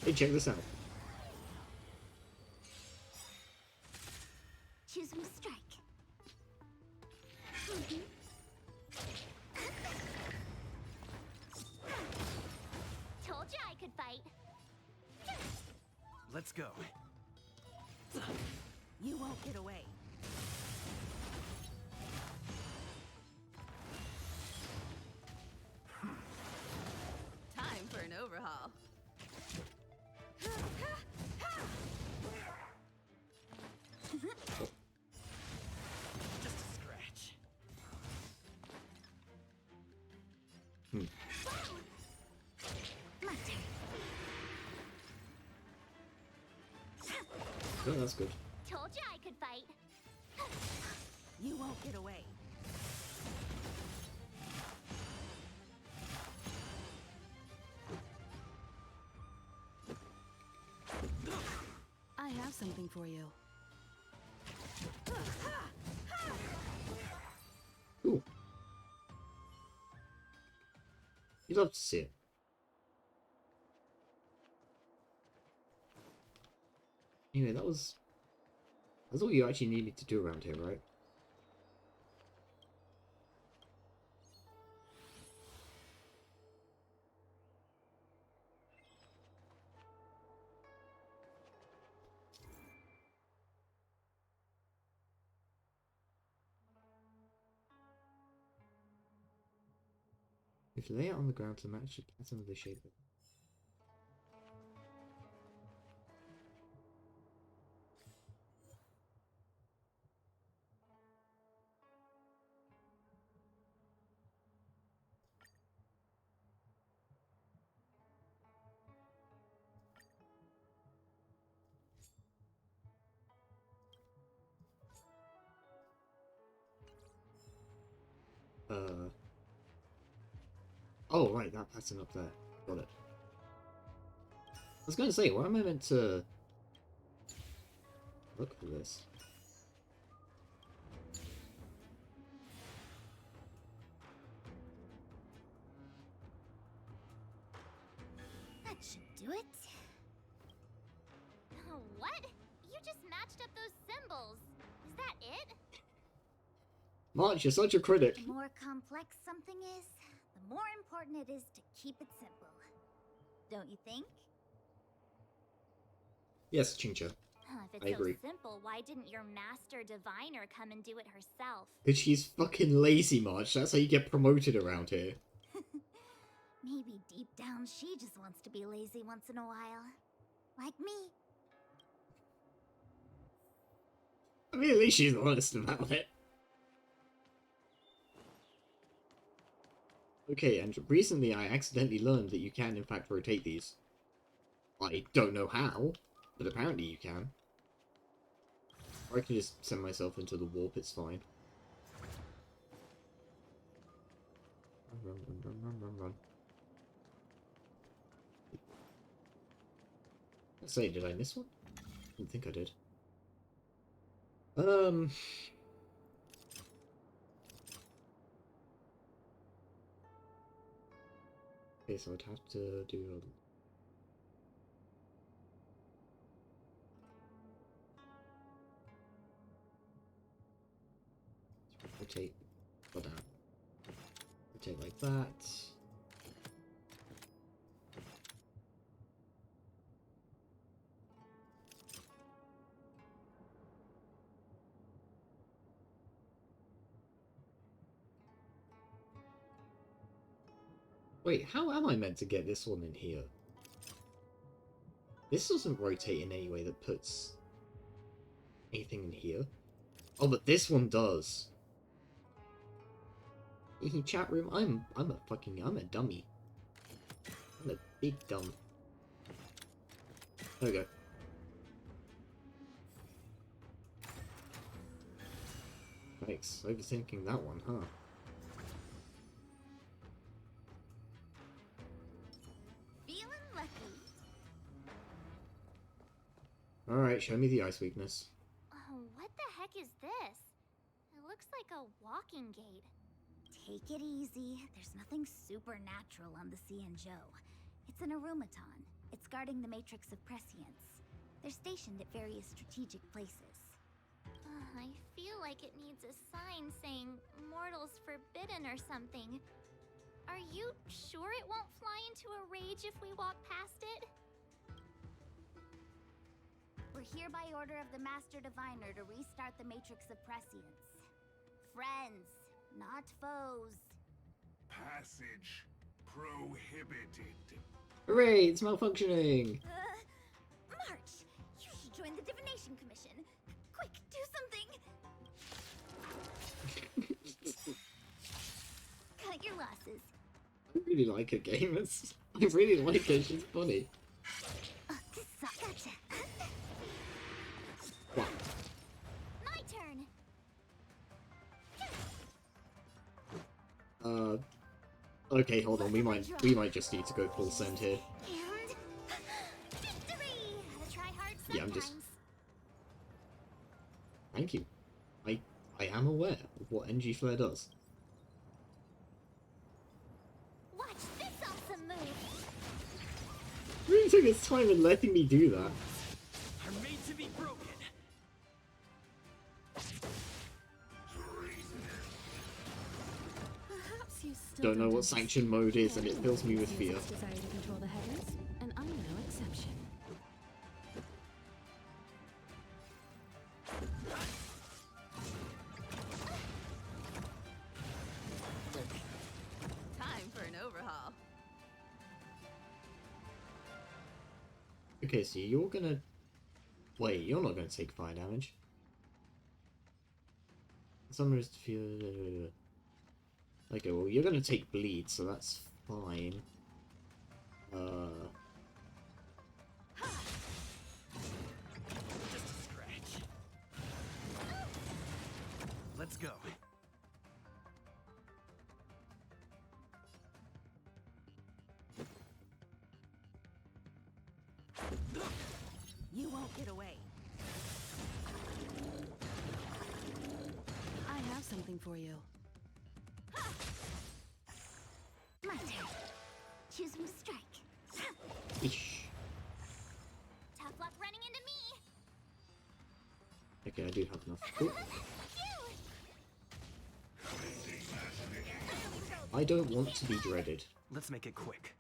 A: Hey, check this out.
B: Choose your strike. Told you I could fight.
C: Let's go.
E: You won't get away. Time for an overhaul.
A: Hmm.
B: My turn.
A: Oh, that's good.
B: Told you I could fight.
E: You won't get away. I have something for you.
A: Cool. You'd love to see it. Anyway, that's all you actually need me to do around here, right? If you lay it on the ground to match the pattern of the shape. Oh, right, that pattern up there. Got it. I was going to say, why am I meant to look for this?
B: That should do it. What? You just matched up those symbols. Is that it?
A: March, you're such a critic.
B: The more complex something is, the more important it is to keep it simple. Don't you think?
A: Yes, Qingque.
B: If
A: I
B: it's so
A: agree.
B: simple, why didn't your master diviner come and do it herself?
A: Because she's fucking lazy, March. That's how you get promoted around here.
B: Maybe deep down she just wants to be lazy once in a while. Like me.
A: I mean, at least she's honest about it. Okay, and recently I accidentally learned that you can in fact rotate these. I don't know how, but apparently you can. Or I can just send myself into the warp, it's fine. Run, run, run, run, run, run. Let's say, did I miss one? I don't think I did. Okay, so I'd have to do rotate, go down. Rotate like that. Wait, how am I meant to get this one in here? This doesn't rotate in any way that puts anything in here. Oh, but this one does. Chat room, I'm a dummy. I'm a big dumb. There we go. Thanks. Overthinking that one, huh?
B: Feeling lucky.
A: Alright, show me the ice weakness.
B: What the heck is this? It looks like a walking gate. Take it easy. There's nothing supernatural on the Xianzhou. It's an arumaton. It's guarding the matrix of prescience. They're stationed at various strategic places. I feel like it needs a sign saying mortals forbidden or something. Are you sure it won't fly into a rage if we walk past it? We're here by order of the Master Diviner to restart the Matrix of Prescience. Friends, not foes.
F: Passage prohibited.
A: Hooray, it's malfunctioning!
B: March, you should join the Divination Commission. Quick, do something! Cut your losses.
A: really like her game. I really like her. She's funny.
B: Gotcha.
A: What?
B: My turn.
A: Okay, hold on. We might just need to go full send here.
B: And victory. Gotta try hard
A: Yeah, I'm just-
B: sometimes.
A: Thank you. I am aware of what NG Flare does.
B: Watch this awesome move.
A: Really took its time in letting me do that.
C: Are made to be broken.
E: Perhaps you still
A: Don't know what
E: understand.
A: sanction mode is, and it fills me with
E: Use
A: fear.
E: its desire to control the heavens, and I'm no exception. Time for an overhaul.
A: Okay, so you're gonna... Wait, you're not gonna take fire damage. Summoner is defeated... Okay, well, you're gonna take bleed, so that's fine.
C: Just a scratch. Let's go.
E: You won't get away. I have something for you.
B: My turn. Choose from strike.
A: Eesh.
B: Tough luck running into me.
A: Okay, I do have enough. Cool. I don't want to be dreaded.
C: Let's make it quick.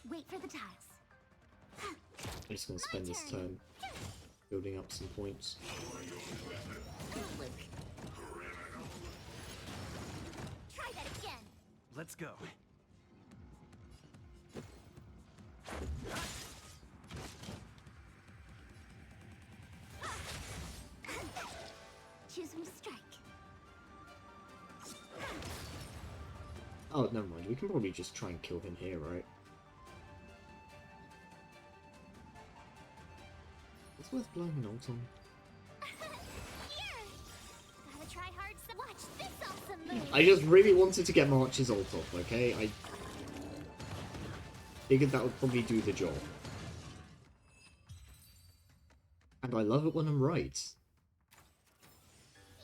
B: Wait for the tiles.
A: I'm just gonna spend this turn building up some points.
B: Luke. Try that again.
C: Let's go.
B: Choose from strike.
A: Oh, never mind. We can probably just try and kill him here, right? It's worth blowing an ult on.
B: Here. Gotta try hard. Watch this awesome move.
A: I just really wanted to get March's ult off, okay? I figured that would probably do the job. And I love it when I'm right.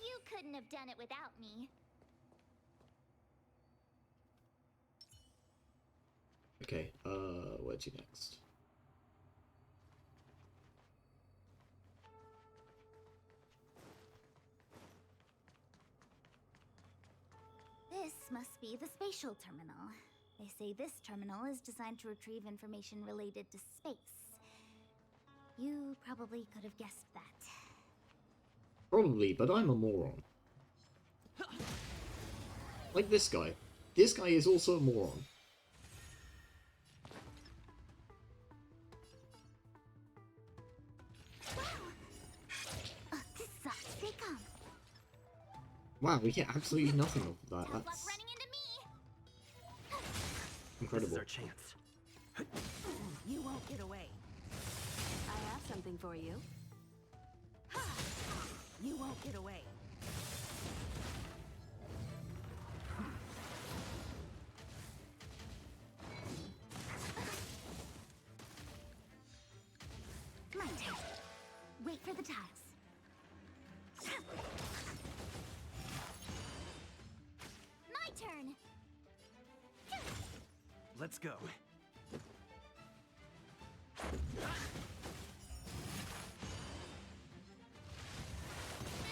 B: You couldn't have done it without me.
A: Okay, where to next?
B: This must be the spatial terminal. They say this terminal is designed to retrieve information related to space. You probably could have guessed that.
A: Probably, but I'm a moron. Like this guy. This guy is also a moron.
B: This sucks. They come.
A: Wow, we get absolutely nothing off of that.
B: Tough luck
A: That's
B: running into me.
C: This
A: incredible.
C: is our chance.
E: You won't get away. I have something for you. You won't get away.
B: My turn. Wait for the tiles. My turn.
C: Let's go.
B: There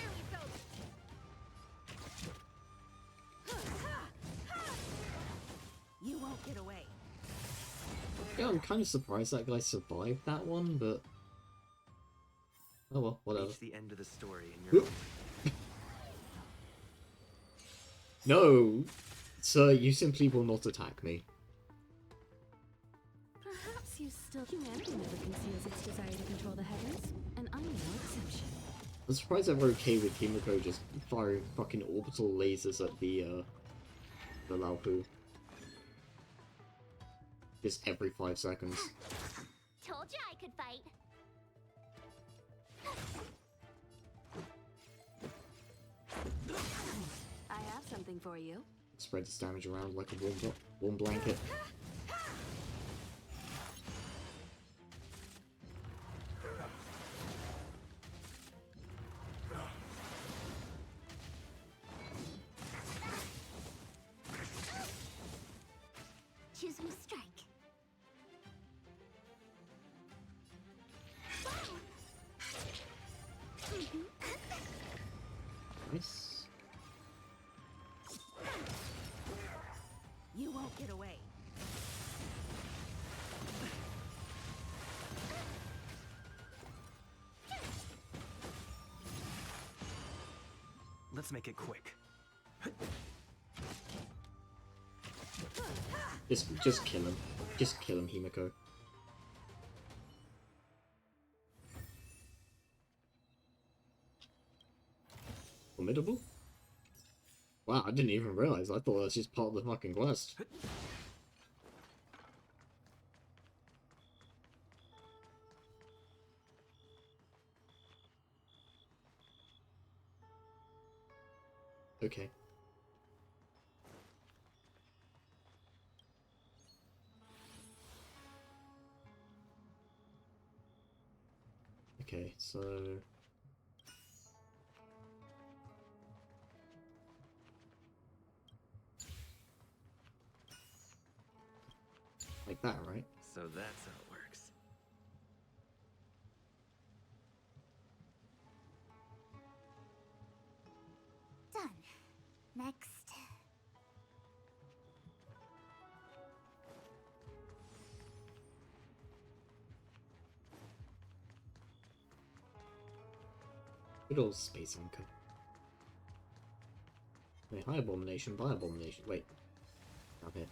B: we go.
E: You won't get away.
A: Yeah, I'm kind of surprised that guy survived that one, but... Oh well, whatever.
C: Reach the end of the story in your
A: Whoop. No! Sir, you simply will not attack me.
E: Perhaps you still... Humanity never conceals its desire to control the heavens, and I'm no exception.
A: I'm surprised they're okay with Himiko just firing fucking orbital lasers at the The Laopu. Just every 5 seconds.
B: Told you I could fight.
E: I have something for you.
A: Spreads its damage around like a warm blanket.
B: Choose me strike.
A: Nice.
E: You won't get away.
C: Let's make it quick.
A: Just kill him. Just kill him, Himiko. Formidable? Wow, I didn't even realize. I thought that was just part of the fucking quest. Okay. Okay, so... like that, right?
C: So that's how it works.
B: Done. Next.
A: Good old space anchor. Wait, high abomination, by abomination. Wait. Not here.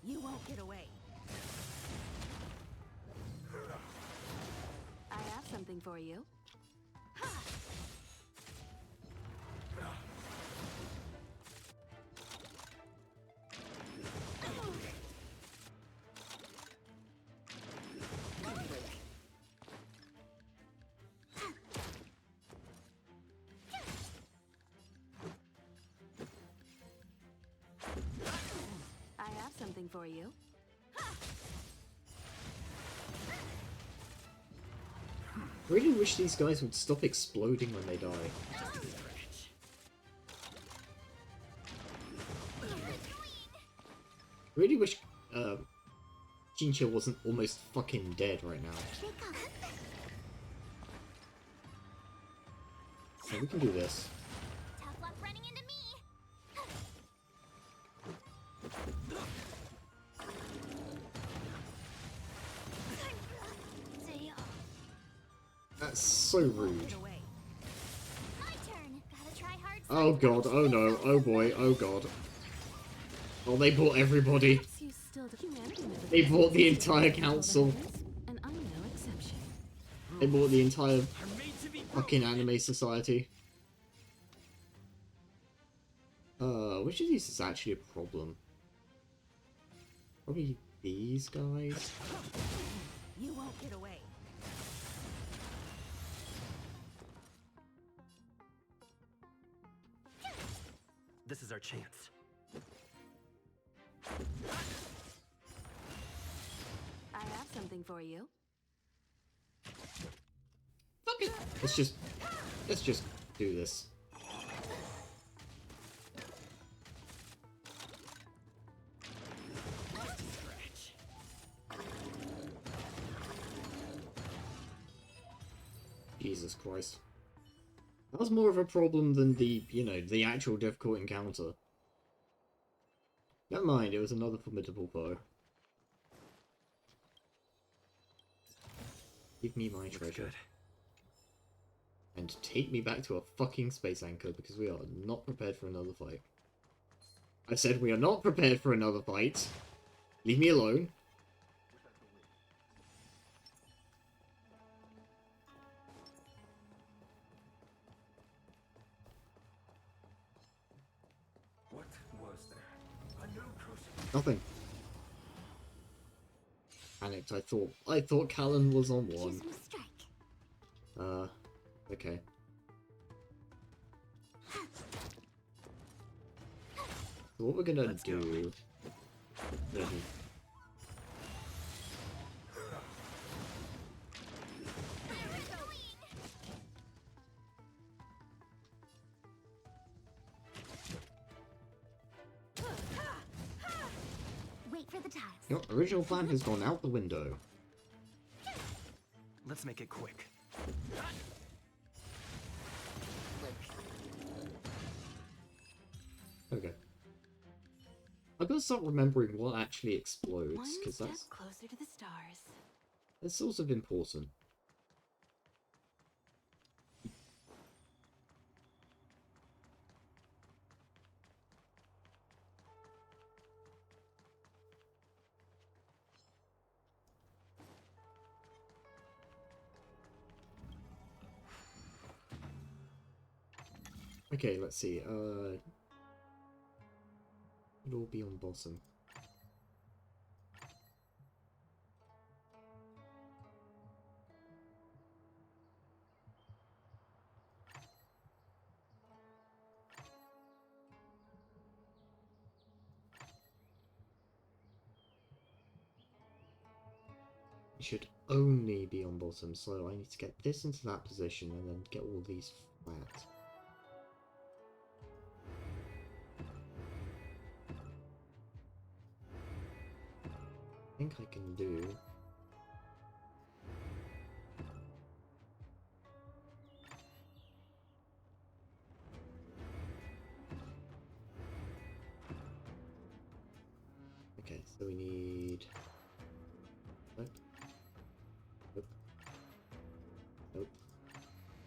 E: You won't get away. I have something for you. I have something for you.
A: Really wish these guys would stop exploding when they die. Really wish Qingque wasn't almost fucking dead right now. So we can do this.
B: Tough luck running into me.
A: That's so rude.
E: Get away.
B: My turn. Gotta try hard.
A: Oh god, oh no, oh boy, oh god. Oh, they brought everybody.
E: Perhaps you still humanity never
A: They brought the
E: conceals
A: entire
E: its control the
A: council.
E: heavens, and I'm no exception.
A: They brought the entire
C: I'm made to be
A: fucking anime society. Which of these is actually a problem? Probably these guys.
E: You won't get away.
C: This is our chance.
E: I have something for you.
A: Fuck it. Let's just do this. Jesus Christ. That was more of a problem than the, you know, the actual difficult encounter. Never mind, it was another formidable foe. Give me my
C: Looks
A: treasure.
C: good.
A: And take me back to a fucking space anchor, because we are not prepared for another fight. I said we are not prepared for another fight. Leave me alone.
F: What was that? A new crucifix.
A: Nothing. Panicked, I thought Callan was on one.
B: Choose me strike.
A: Okay. So what we're gonna
C: Let's go.
A: do...
B: Wait for the tiles.
A: Your original plan has gone out the window.
C: Let's make it quick.
A: Okay. I've got to start remembering what actually explodes,
E: One
A: because
E: step
A: that's
E: closer to the stars.
A: sort of important. Okay, let's see. It'll all be on bottom. It should only be on bottom, so I need to get this into that position and then get all these flat. I think I can do... Okay, so we need... Nope. Nope. Nope.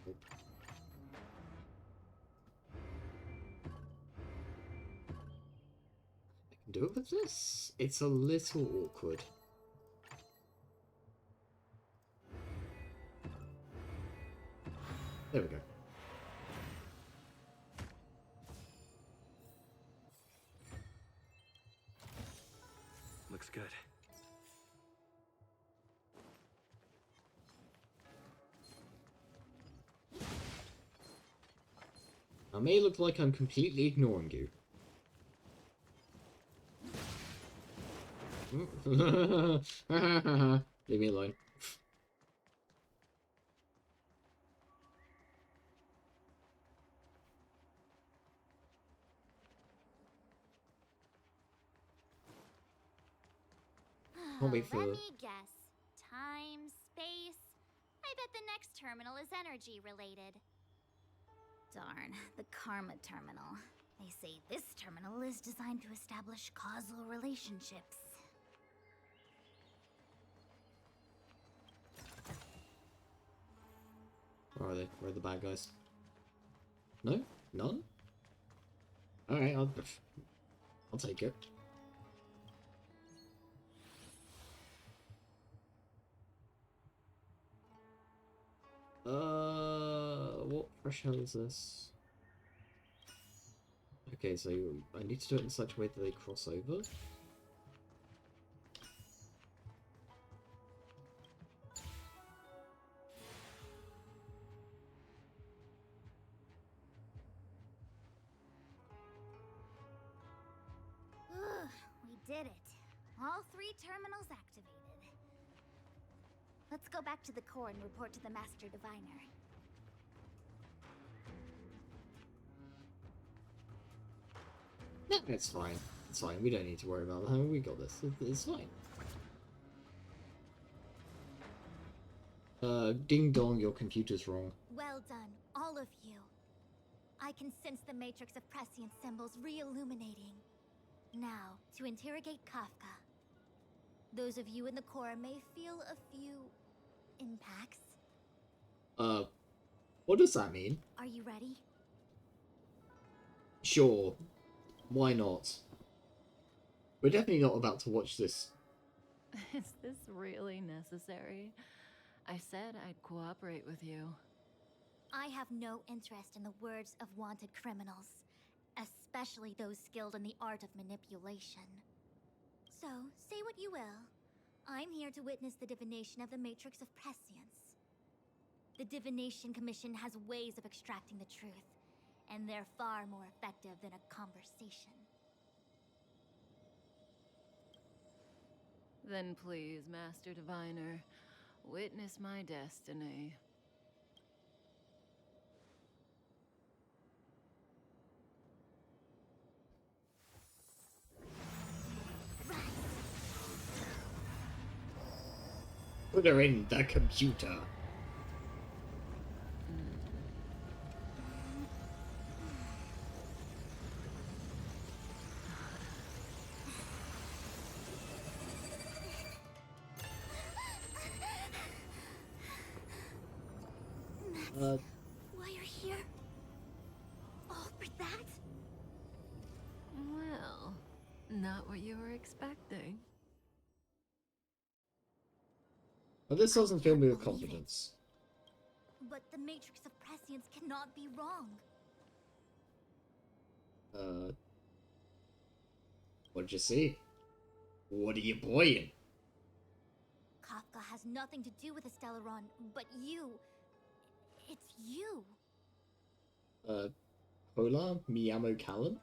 A: Nope. I can do it with this? It's a little awkward. There we go.
C: Looks good.
A: I may look like I'm completely ignoring you. Leave me alone. Can't wait for-
B: Let me guess. Time, space. I bet the next terminal is energy related. Darn, the Karma Terminal. They say this terminal is designed to establish causal relationships.
A: Where are they? Where are the bad guys? No? None? Alright, I'll take it. What fresh hell is this? Okay, so I need to do it in such a way that they cross over.
B: We did it. All 3 terminals activated. Let's go back to the core and report to the Master Diviner.
A: No, it's fine. It's fine. We don't need to worry about that. We got this. It's fine. Ding dong, your computer's wrong.
B: Well done, all of you. I can sense the matrix of prescient symbols re-illuminating. Now, to interrogate Kafka. Those of you in the core may feel a few impacts.
A: What does that mean?
B: Are you ready?
A: Sure. Why not? We're definitely not about to watch this.
G: Is this really necessary? I said I'd cooperate with you.
B: I have no interest in the words of wanted criminals, especially those skilled in the art of manipulation. So, say what you will. I'm here to witness the divination of the Matrix of Prescience. The Divination Commission has ways of extracting the truth, and they're far more effective than a conversation.
G: Then please, Master Diviner, witness my destiny.
A: Put her in the computer.
B: Why you're here? All for that?
G: Well, not what you were expecting.
A: Well, this doesn't fill me with
B: Can't believe it.
A: confidence.
B: But the Matrix of Prescience cannot be wrong.
A: What'd you see? What are you boying?
B: Kafka has nothing to do with Estellaron, but you. It's you.
A: Hola, Miyamo Callan?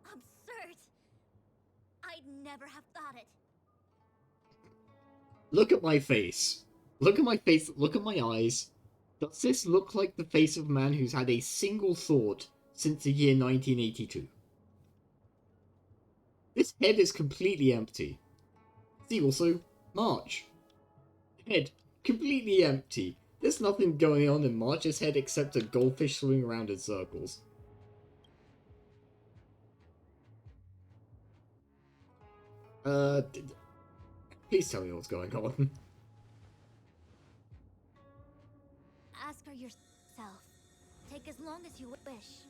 B: Absurd. I'd never have thought it.
A: Look at my face. Look at my face, look at my eyes. Does this look like the face of a man who's had a single thought since the year 1982? This head is completely empty. See also, March. Head, completely empty. There's nothing going on in March's head except a goldfish swimming around in circles. Please tell me what's going on.
B: Ask her yourself. Take as long as you wish.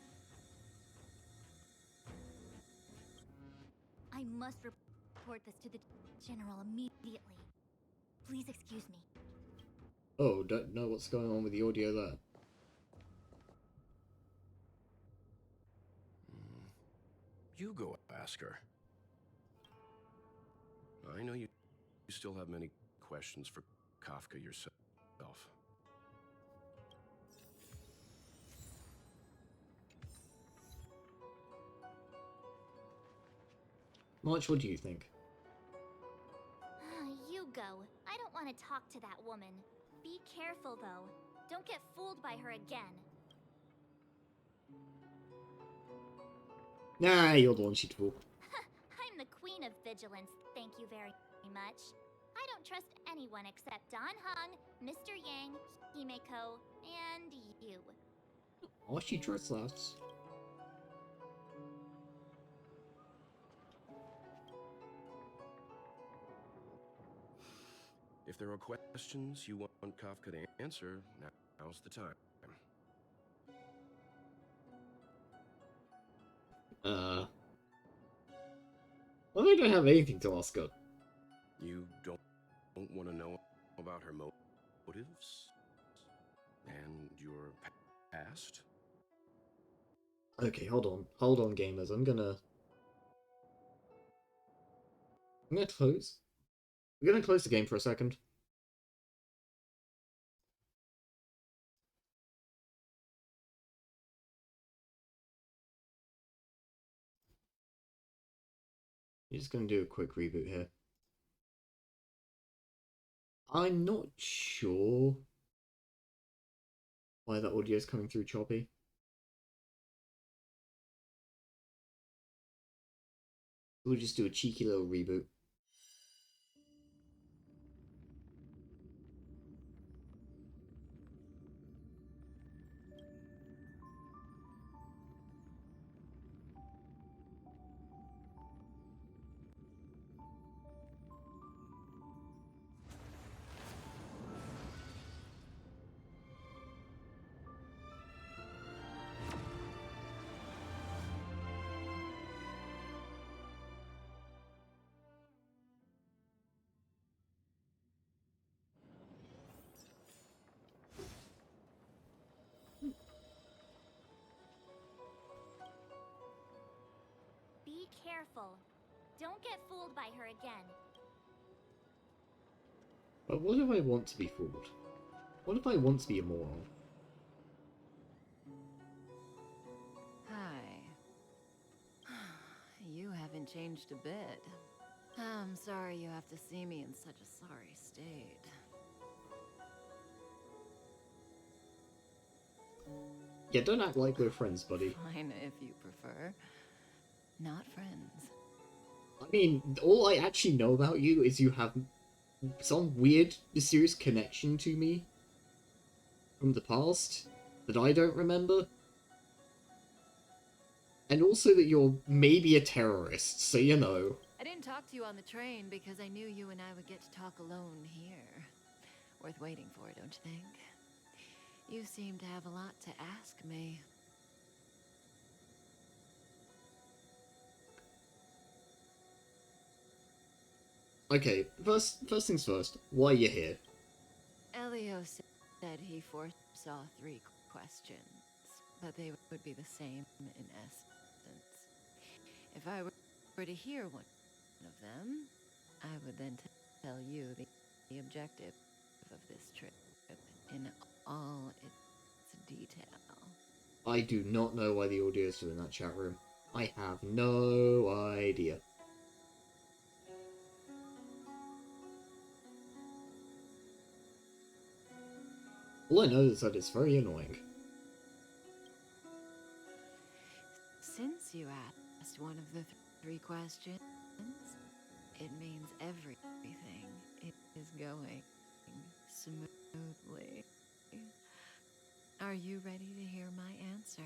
B: I must report this to the General immediately. Please excuse me.
A: Oh, don't know what's going on with the audio there.
H: You go ask her. I know you still have many questions for Kafka yourself.
A: March, what do you think?
B: You go. I don't want to talk to that woman. Be careful, though. Don't get fooled by her again.
A: Nah, you're the one she'd fool.
B: I'm the queen of vigilance, thank you very much. I don't trust anyone except Don Hung, Mr. Yang, Himeko, and you.
A: Oh, she trusts us.
H: If there are questions you want Kafka to answer, now's the time.
A: Well, I don't have anything to ask her.
H: You don't want to know about her motives and your past?
A: Okay, hold on, gamers. I'm gonna close. I'm gonna close the game for a second. I'm just gonna do a quick reboot here. I'm not sure why that audio is coming through choppy. We'll just do a cheeky little reboot.
B: careful. Don't get fooled by her again.
A: But what if I want to be fooled? What if I want to be a moron?
G: Hi. You haven't changed a bit. I'm sorry you have to see me in such a sorry state.
A: Yeah, don't act like we're friends, buddy.
G: Fine if you prefer. Not friends.
A: I mean, all I actually know about you is you have some weird, mysterious connection to me from the past that I don't remember. And also that you're maybe a terrorist, so you know.
G: I didn't talk to you on the train because I knew you and I would get to talk alone here. Worth waiting for, don't you think? You seem to have a lot to ask me.
A: Okay, first things first, why are you here?
G: Elio said he foresaw 3 questions, but they would be the same in essence. If I were to hear one of them, I would then tell you the objective of this trip in all its detail.
A: I do not know why the audio is still in that chat room. I have no idea. All I know is that it's very annoying.
G: Since you asked one of the 3 questions, it means everything is going smoothly. Are you ready to hear my answer?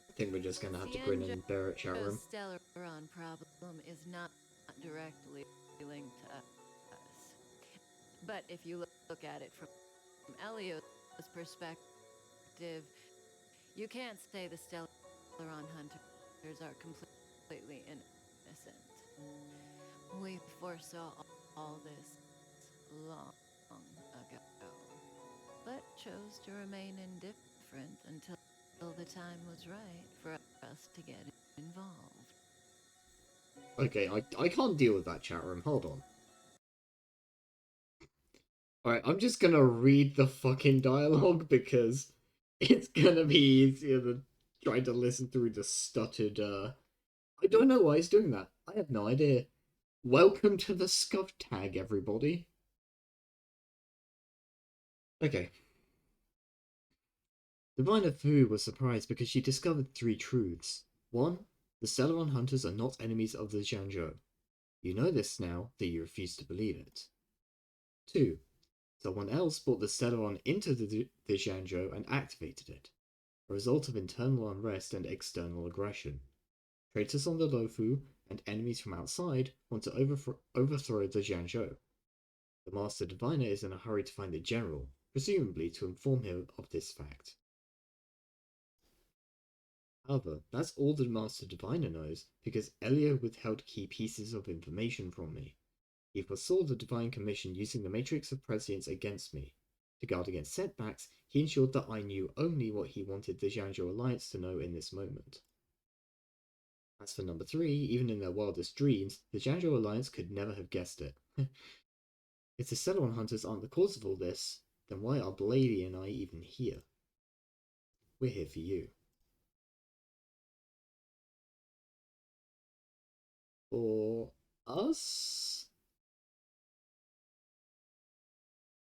A: I think we're just gonna have to grin and bear it, chat room.
G: The Stellaron problem is not directly linked to us. But if you look at it from Elio's perspective, you can't say the Stellaron hunters are completely innocent. We foresaw all this long ago, but chose to remain indifferent until the time was right for us to get involved.
A: Okay, I can't deal with that, chat room. Hold on. Alright, I'm just gonna read the fucking dialogue because it's gonna be easier than trying to listen through the stuttered, I don't know why he's doing that. I have no idea. Welcome to the scuff tag, everybody. Okay. Divina Fu was surprised because she discovered 3 truths. 1. The Stellaron hunters are not enemies of the Zhangzhou. You know this now, that you refuse to believe it. 2. Someone else brought the Stellaron into the Zhangzhou and activated it, a result of internal unrest and external aggression. Traitors on the Luofu and enemies from outside want to overthrow the Zhangzhou. The Master Diviner is in a hurry to find the general, presumably to inform him of this fact. However, that's all the Master Diviner knows, because Elio withheld key pieces of information from me. He foresaw the Divine Commission using the Matrix of Prescience against me. To guard against setbacks, he ensured that I knew only what he wanted the Zhangzhou Alliance to know in this moment. As for number 3, even in their wildest dreams, the Zhangzhou Alliance could never have guessed it. If the Stellaron hunters aren't the cause of all this, then why are Blady and I even here? We're here for you. For us?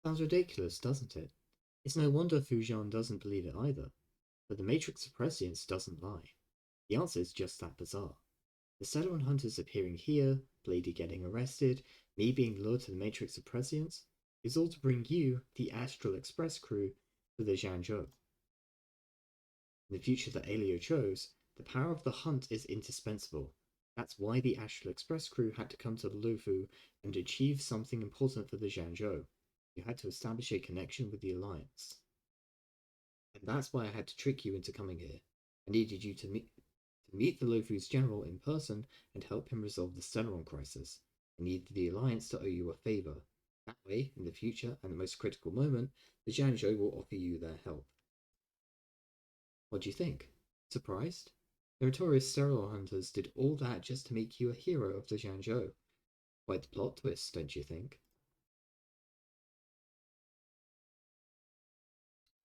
A: Sounds ridiculous, doesn't it? It's no wonder Fujian doesn't believe it either. But the Matrix of Prescience doesn't lie. The answer is just that bizarre. The Stellaron hunters appearing here, Blady getting arrested, me being lured to the Matrix of Prescience, is all to bring you, the Astral Express crew, to the Zhangzhou. In the future that Elio chose, the power of the hunt is indispensable. That's why the Astral Express crew had to come to the Luofu and achieve something important for the Zhangzhou. You had to establish a connection with the Alliance. And that's why I had to trick you into coming here. I needed you to meet the Luofu's general in person and help him resolve the Stellaron crisis. I needed the Alliance to owe you a favor. That way, in the future and the most critical moment, the Jianzhou will offer you their help. What do you think? Surprised? The notorious sterile hunters did all that just to make you a hero of the Jianzhou. Quite the plot twist, don't you think?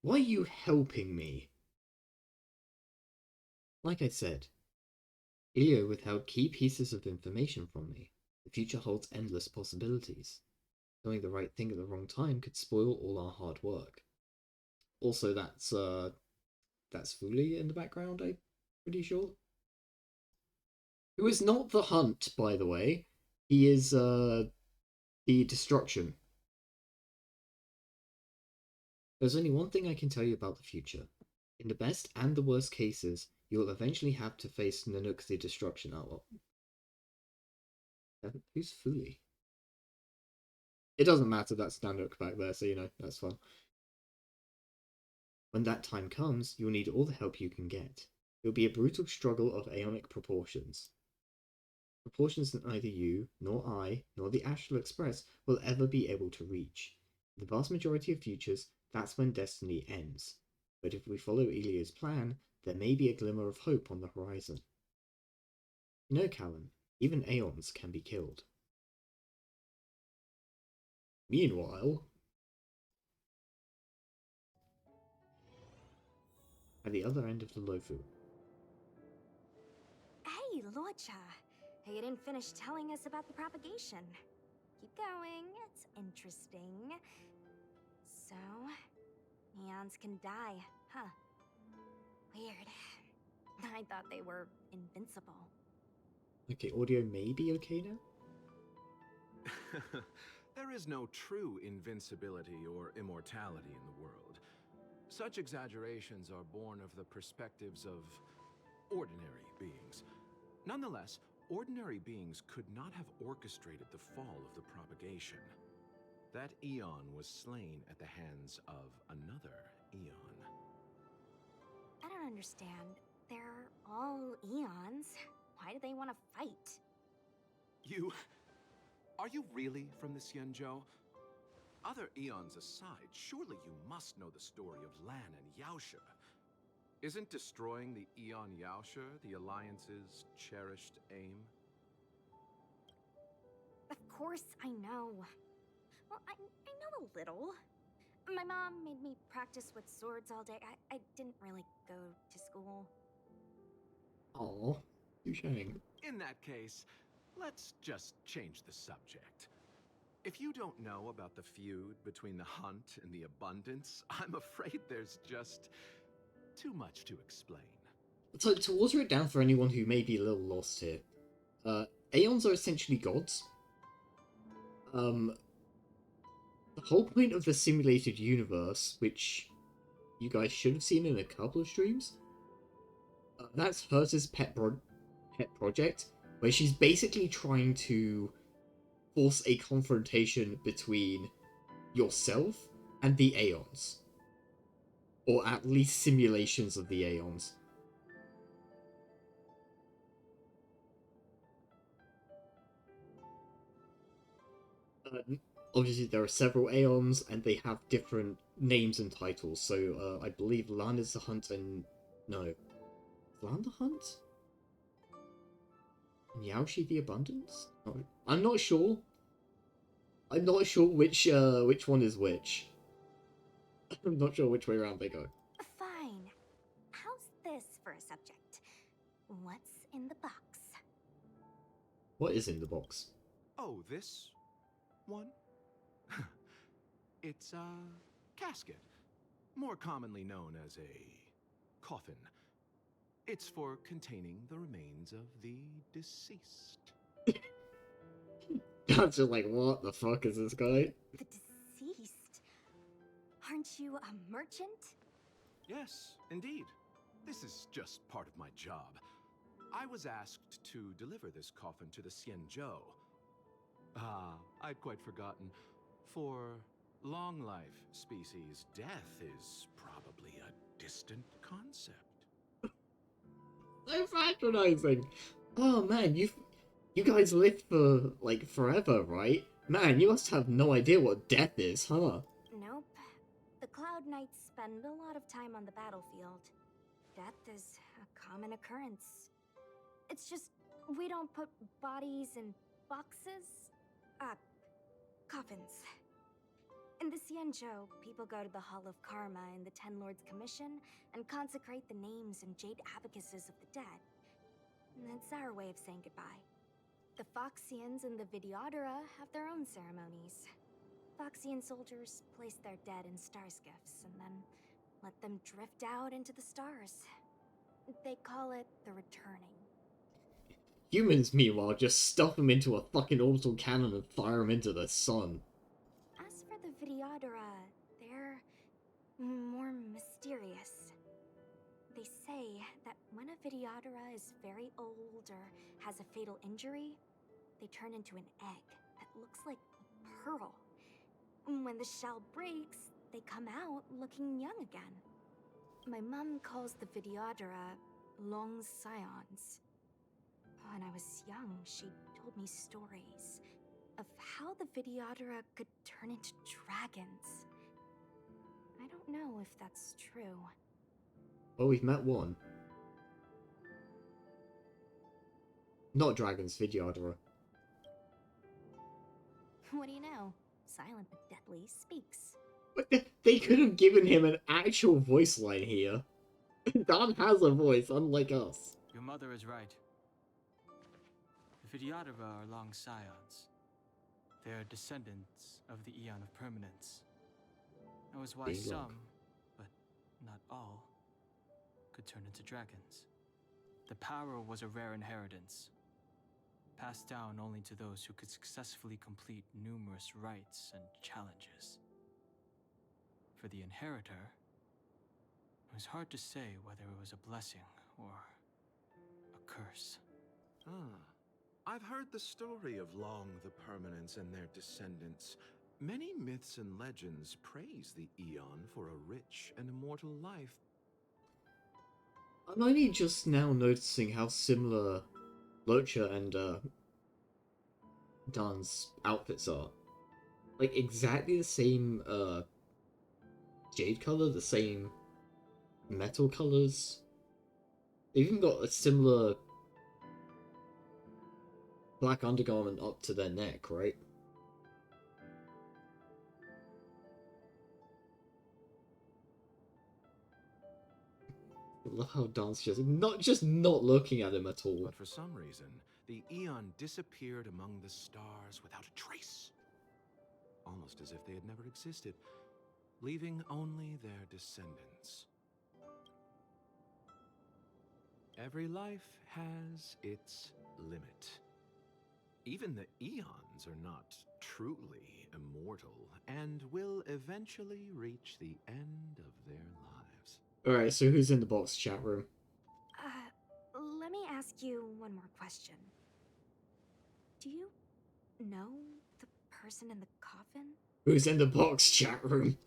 A: Why are you helping me? Like I said, Ilio withheld key pieces of information from me. The future holds endless possibilities. Doing the right thing at the wrong time could spoil all our hard work. Also, that's Fuli in the background, I'm pretty sure. Who is not the Hunt, by the way. He is, the Destruction. There's only one thing I can tell you about the future. In the best and the worst cases, you will eventually have to face Nanook the Destruction. Oh, well. Who's Fuli? It doesn't matter, that's Nanook back there, so you know, that's fun. When that time comes, you'll need all the help you can get. It'll be a brutal struggle of aeonic proportions. Proportions that neither you, nor I, nor the Astral Express will ever be able to reach. In the vast majority of futures, that's when destiny ends. But if we follow Ilio's plan, there may be a glimmer of hope on the horizon. You know, Callan, even Aeons can be killed. Meanwhile, at the other end of the Lofu.
I: Hey, Luocha. You didn't finish telling us about the propagation. Keep going, it's interesting. So, neons can die, huh? Weird. I thought they were invincible.
A: Okay, audio may be okay now?
D: There is no true invincibility or immortality in the world. Such exaggerations are born of the perspectives of ordinary beings. Nonetheless, ordinary beings could not have orchestrated the fall of the propagation. That eon was slain at the hands of another eon.
I: I don't understand. They're all eons. Why do they want to fight?
D: Are you really from the Xianzhou? Other eons aside, surely you must know the story of Lan and Yaoshe. Isn't destroying the Eon Yaoshe the Alliance's cherished aim?
I: Of course I know. Well, I know a little. My mom made me practice with swords all day. I didn't really go to school.
A: Aw, touching.
D: In that case, let's just change the subject. If you don't know about the feud between the Hunt and the Abundance, I'm afraid there's just too much to explain.
A: So, to water it down for anyone who may be a little lost here, Aeons are essentially gods. The whole point of the simulated universe, which you guys should have seen in a couple of streams, that's Herta's pet project, where she's basically trying to force a confrontation between yourself and the Aeons. Or at least simulations of the Aeons. Obviously, there are several Aeons, and they have different names and titles. So, I believe Lan is the Hunt and... No. Is Lan the Hunt? And Yaoshi the Abundance? No, I'm not sure. I'm not sure which one is which. I'm not sure which way around they go.
I: Fine. How's this for a subject? What's in the box?
A: What is in the box?
D: Oh, this one? It's a casket, more commonly known as a coffin. It's for containing the remains of the deceased.
A: I'm just like, what the fuck is this guy?
I: The deceased? Aren't you a merchant?
D: Yes, indeed. This is just part of my job. I was asked to deliver this coffin to the Xianzhou. Ah, I'd quite forgotten. For long-life species, death is probably a distant concept.
A: So patronizing. Oh man, you guys live for like forever, right? Man, you must have no idea what death is, huh?
I: Nope. The Cloud Knights spend a lot of time on the battlefield. Death is a common occurrence. It's just we don't put bodies in boxes. Coffins. In the Xianzhou, people go to the Hall of Karma in the Ten Lords Commission and consecrate the names and jade abacuses of the dead. It's our way of saying goodbye. The Foxians and the Videodora have their own ceremonies. Foxian soldiers place their dead in star skiffs and then let them drift out into the stars. They call it the returning.
A: Humans, meanwhile, just stuff them into a fucking orbital cannon and fire them into the sun.
I: As for the Videodora, they're more mysterious. They say that when a Videodora is very old or has a fatal injury, they turn into an egg that looks like a pearl. When the shell breaks, they come out looking young again. My mom calls the Videodora long scions. When I was young, she told me stories of how the Videodora could turn into dragons. I don't know if that's true.
A: Well, we've met one. Not dragons, Videodora.
I: What do you know? Silent but deadly speaks.
A: But they could have given him an actual voice line here. Dan has a voice, unlike us.
F: Your mother is right. The Videodora are long scions. They are descendants of the Eon of Permanence. That was why
A: Being long.
F: some, but not all, could turn into dragons. The power was a rare inheritance, passed down only to those who could successfully complete numerous rites and challenges. For the inheritor, it was hard to say whether it was a blessing or a curse.
D: I've heard the story of Long the Permanence and their descendants. Many myths and legends praise the Eon for a rich and immortal life.
A: I'm only just now noticing how similar Locha and Dan's outfits are. Like, exactly the same jade color, the same metal colors. They've even got a similar black undergarment up to their neck, right? I love how Dan's just not looking at him at all.
D: But for some reason, the Eon disappeared among the stars without a trace. Almost as if they had never existed, leaving only their descendants. Every life has its limit. Even the Eons are not truly immortal and will eventually reach the end of their lives.
A: Alright, so who's in the box chat room?
I: Let me ask you one more question. Do you know the person in the coffin?
A: Who's in the box chat room?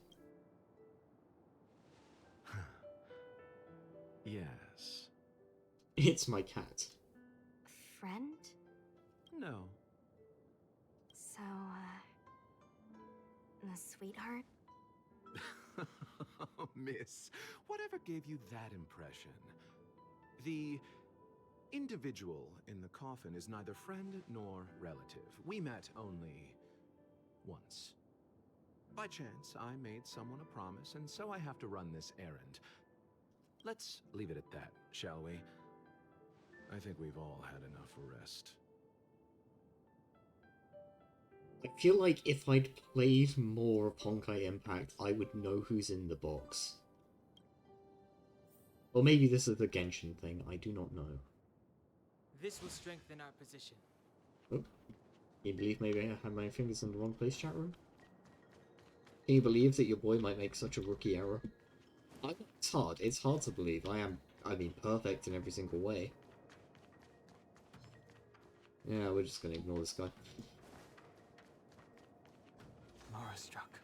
D: Yes.
A: It's my cat.
I: Friend?
D: No.
I: So, a sweetheart?
D: Miss, whatever gave you that impression? The individual in the coffin is neither friend nor relative. We met only once. By chance, I made someone a promise, and so I have to run this errand. Let's leave it at that, shall we? I think we've all had enough rest.
A: I feel like if I'd played more of Honkai Impact, I would know who's in the box. Or maybe this is a Genshin thing, I do not know.
J: This will strengthen our position.
A: Oh. Can you believe maybe I had my fingers in the wrong place, chat room? Can you believe that your boy might make such a rookie error? It's hard to believe. I mean, perfect in every single way. Yeah, we're just gonna ignore this guy.
F: Mara struck.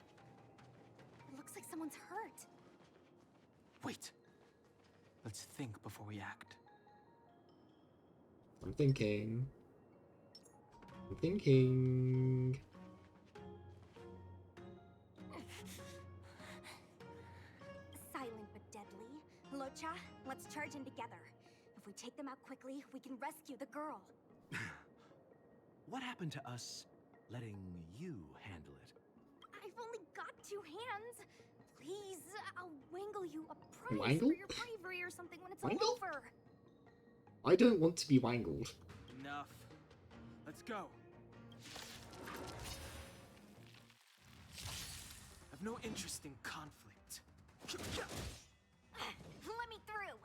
I: It looks like someone's hurt.
F: Wait. Let's think before we act.
A: I'm thinking.
I: Locha, let's charge in together. If we take them out quickly, we can rescue the girl.
D: What happened to us letting you handle it?
I: I've only got 2 hands. Please, I'll wangle you a prize
A: Wangle?
I: for your bravery or something when it's all
A: Wangle?
I: over.
A: I don't want to be wangled.
F: Enough. Let's go. I've no interest in conflict.
I: Let me through.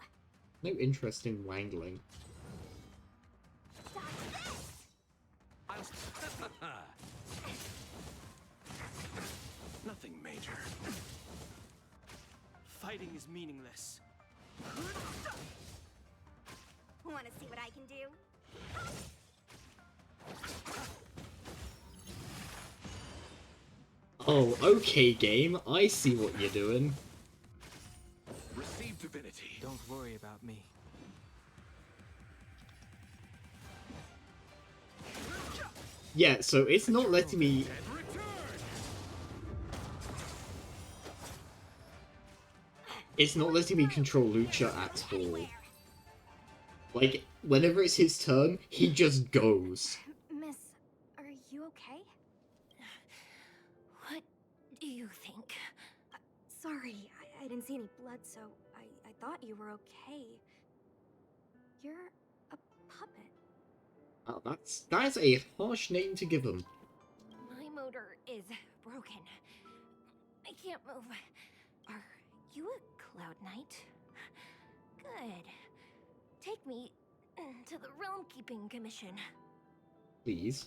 A: No interest in wangling.
I: Dodge this.
H: Nothing major.
F: Fighting is meaningless.
I: Want to see what I can do?
A: Oh, okay, game. I see what you're doing.
H: Receive divinity.
F: Don't worry about me.
A: Yeah, so it's not letting me... It's not letting me control Lucha at all. Like, whenever it's his turn, he just goes.
I: Miss, are you okay?
K: What do you think?
I: Sorry, I didn't see any blood, so I thought you were okay. You're a puppet.
A: Oh, that's a harsh name to give him.
K: My motor is broken. I can't move. Are you a Cloud Knight? Good. Take me to the Realm Keeping Commission.
A: Please.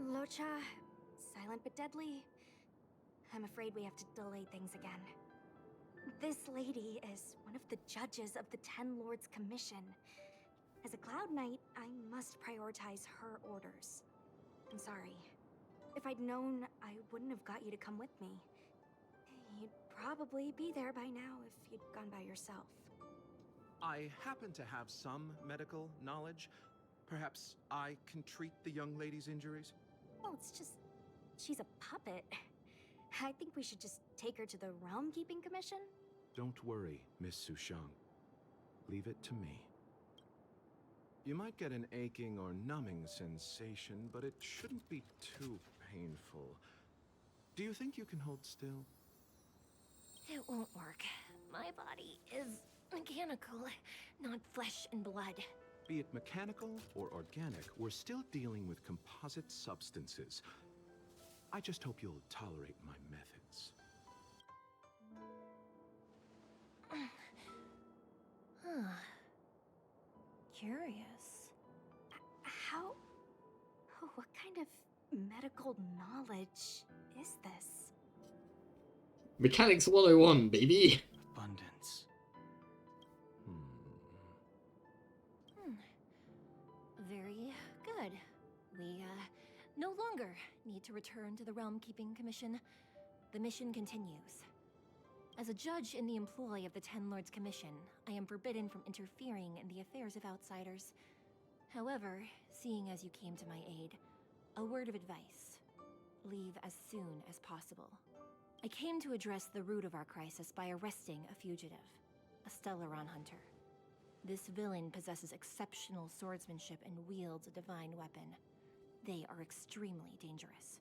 I: Locha, silent but deadly. I'm afraid we have to delay things again. This lady is one of the judges of the Ten Lords Commission. As a Cloud Knight, I must prioritize her orders. I'm sorry. If I'd known, I wouldn't have got you to come with me. You'd probably be there by now if you'd gone by yourself.
D: I happen to have some medical knowledge. Perhaps I can treat the young lady's injuries?
I: Well, it's just... she's a puppet. I think we should just take her to the Realm Keeping Commission.
D: Don't worry, Miss Sushang. Leave it to me. You might get an aching or numbing sensation, but it shouldn't be too painful. Do you think you can hold still?
K: It won't work. My body is mechanical, not flesh and blood.
D: Be it mechanical or organic, we're still dealing with composite substances. I just hope you'll tolerate my methods.
K: Huh. Curious.
I: How... oh, what kind of medical knowledge is this?
A: Mechanics 101, baby!
F: Abundance.
K: Very good. We, no longer need to return to the Realm Keeping Commission. The mission continues. As a judge in the employ of the Ten Lords Commission, I am forbidden from interfering in the affairs of outsiders. However, seeing as you came to my aid, a word of advice. Leave as soon as possible. I came to address the root of our crisis by arresting a fugitive, a Stellaron hunter. This villain possesses exceptional swordsmanship and wields a divine weapon. They are extremely dangerous.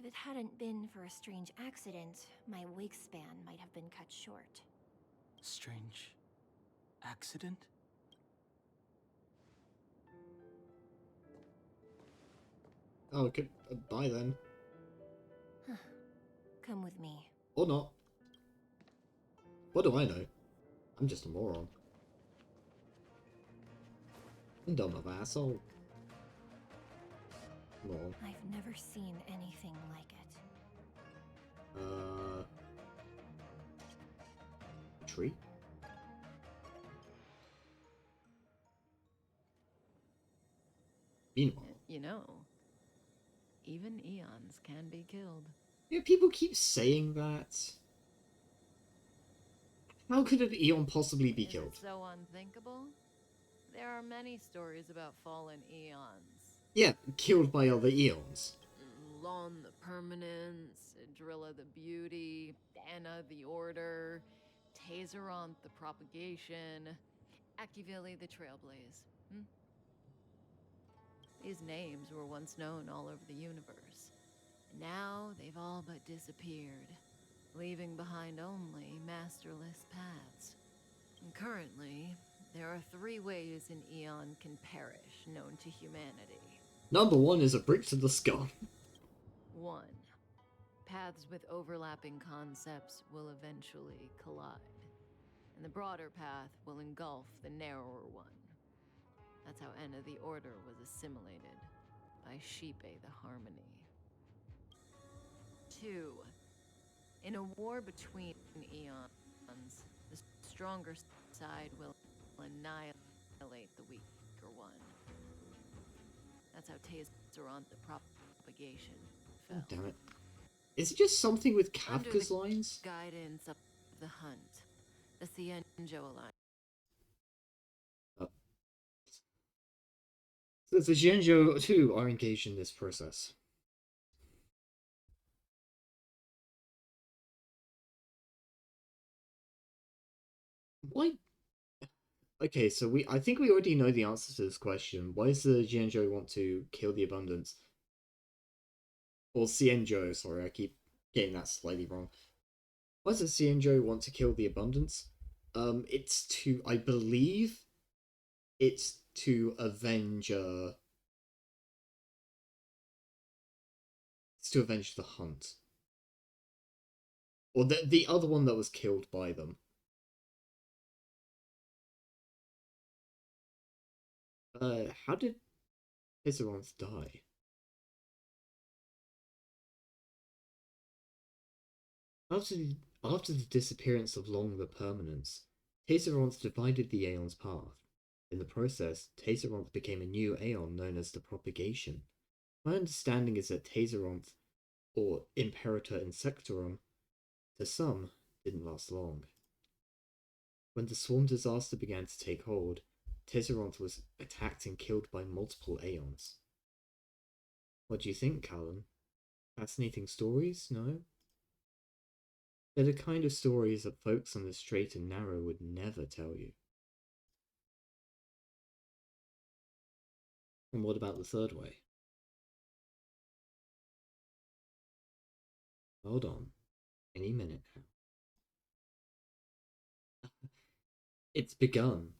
K: If it hadn't been for a strange accident, my wakespan might have been cut short.
F: Strange accident?
A: Oh, okay, bye then.
K: Come with me.
A: Or not. What do I know? I'm just a moron. Dumb of asshole. Moron.
K: I've never seen anything like it.
A: Tree? Meanwhile.
G: You know, even eons can be killed.
A: Yeah, people keep saying that. How could an Eon possibly be
G: Is
A: killed?
G: it so unthinkable? There are many stories about fallen eons.
A: Yeah, killed by other Eons.
G: Lon the permanence, Idrilla the beauty, Anna the order, Tazeronth the propagation, Akivili the trailblaze. These names were once known all over the universe. Now they've all but disappeared, leaving behind only masterless paths. And currently, there are 3 ways an Eon can perish known to humanity.
A: Number 1 is a brick to the skull.
G: 1. Paths with overlapping concepts will eventually collide, and the broader path will engulf the narrower one. That's how Enna the Order was assimilated by Qingque the Harmony. 2. In a war between eons, the stronger side will annihilate the weaker one. That's how Tazeronth the propagation fell.
A: Oh, damn it. Is it just something with
G: Under
A: Kafka's
G: the
A: lines?
G: guidance of the hunt, the Qingque Alliance.
A: So the Zhenjiao too are engaged in this process. Why? Okay, so I think we already know the answer to this question. Why does the Zhenjiao want to kill the abundance? Or Xianzhou, sorry, I keep getting that slightly wrong. Why does the Xianzhou want to kill the abundance? It's to, I believe, it's to avenge, it's to avenge the hunt. Or the other one that was killed by them. How did Tazeronth die? After the disappearance of Long the Permanence, Tazeronth divided the Aeon's path. In the process, Tazeronth became a new Aeon known as the Propagation. My understanding is that Tazeronth, or Imperator Insectorum, to some, didn't last long. When the Swarm disaster began to take hold, Tazeronth was attacked and killed by multiple Aeons. What do you think, Callum? Fascinating stories, no? They're the kind of stories that folks on the straight and narrow would never tell you. And what about the third way? Hold on. Any minute now. It's begun.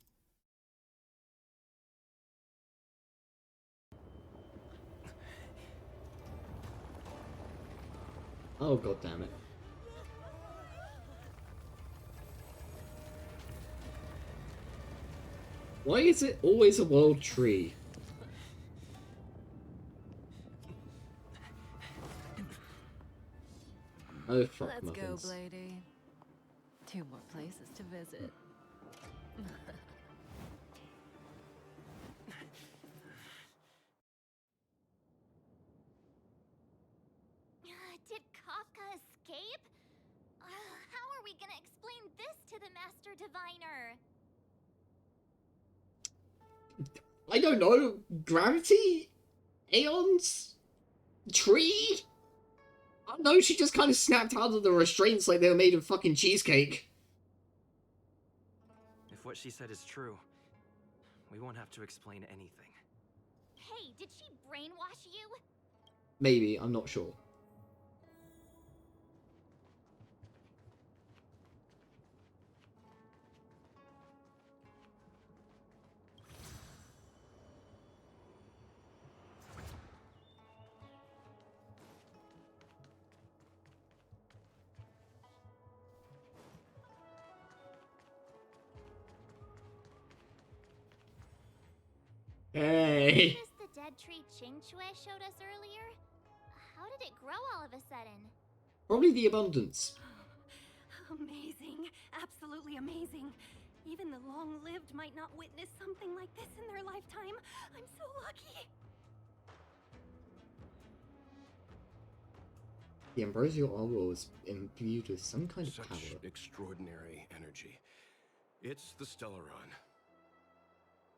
A: Oh, god damn it. Why is it always a world tree? Oh, fuck.
G: Let's
A: muffins.
G: go, Blady. 2 more places to visit.
B: Did Kafka escape? How are we gonna explain this to the Master Diviner?
A: I don't know. Gravity? Aeons? Tree? I don't know, she just kind of snapped out of the restraints like they were made of fucking cheesecake.
C: If what she said is true, we won't have to explain anything.
B: Hey, did she brainwash you?
A: Maybe, I'm not sure. Hey!
B: Noticed the dead tree Qingque showed us earlier? How did it grow all of a sudden?
A: Probably the abundance.
K: Amazing. Absolutely amazing. Even the long-lived might not witness something like this in their lifetime. I'm so lucky.
A: The ambrosial arbor was imbued with some kind of
H: Such
A: power.
H: extraordinary energy. It's the Stellaron.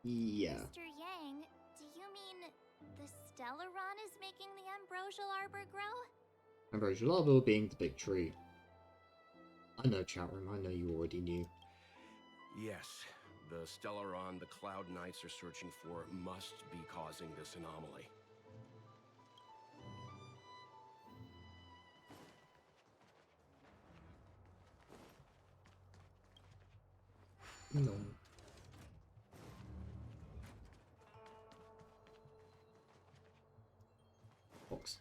A: Yeah.
B: Mr. Yang, do you mean the Stellaron is making the ambrosial arbor grow?
A: Ambrosial Arbor being the big tree. I know, chat room, I know you already knew.
H: Yes, the Stellaron the Cloud Knights are searching for must be causing this anomaly.
A: No. Box.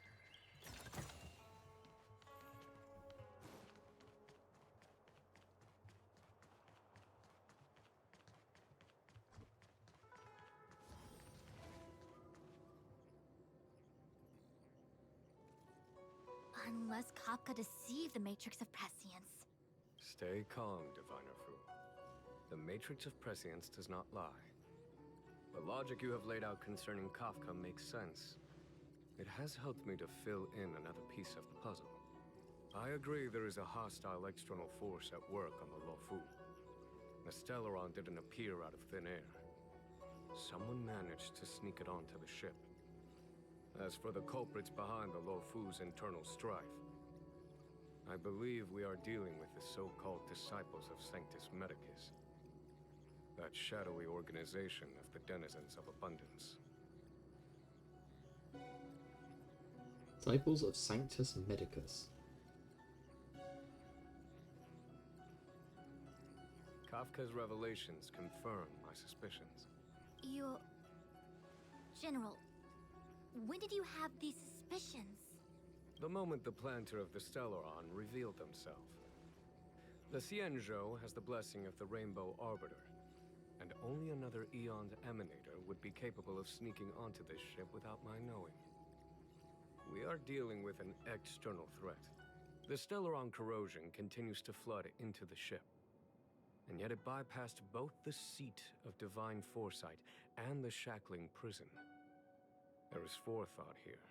B: Unless Qingque deceived the Matrix of Prescience.
L: Stay calm, Diviner Fu. The Matrix of Prescience does not lie. The logic you have laid out concerning Kafka makes sense. It has helped me to fill in another piece of the puzzle. I agree there is a hostile external force at work on the Luofu. The Stellaron didn't appear out of thin air. Someone managed to sneak it onto the ship. As for the culprits behind the Luofu's internal strife, I believe we are dealing with the so-called disciples of Sanctus Medicus. That shadowy organization of the denizens of abundance.
A: Disciples of Sanctus Medicus.
L: Kafka's revelations confirm my suspicions.
B: You... General, when did you have these suspicions?
L: The moment the planter of the Stellaron revealed himself. The Xianzhou has the blessing of the Rainbow Arbiter, and only another Eon's Emanator would be capable of sneaking onto this ship without my knowing. We are dealing with an external threat. The Stellaron corrosion continues to flood into the ship, and yet it bypassed both the seat of divine foresight and the shackling prison. There is forethought here.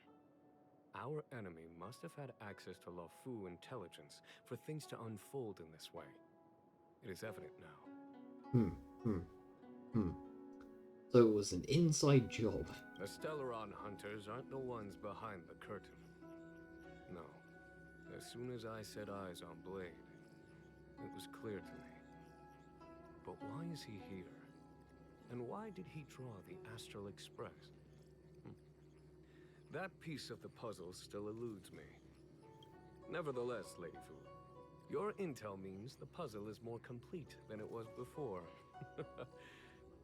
L: Our enemy must have had access to Luofu intelligence for things to unfold in this way. It is evident now.
A: So it was an inside job.
L: The Stellaron hunters aren't the ones behind the curtain. No. As soon as I set eyes on Blade, it was clear to me. But why is he here? And why did he draw the Astral Express? That piece of the puzzle still eludes me. Nevertheless, Lady Fu, your intel means the puzzle is more complete than it was before.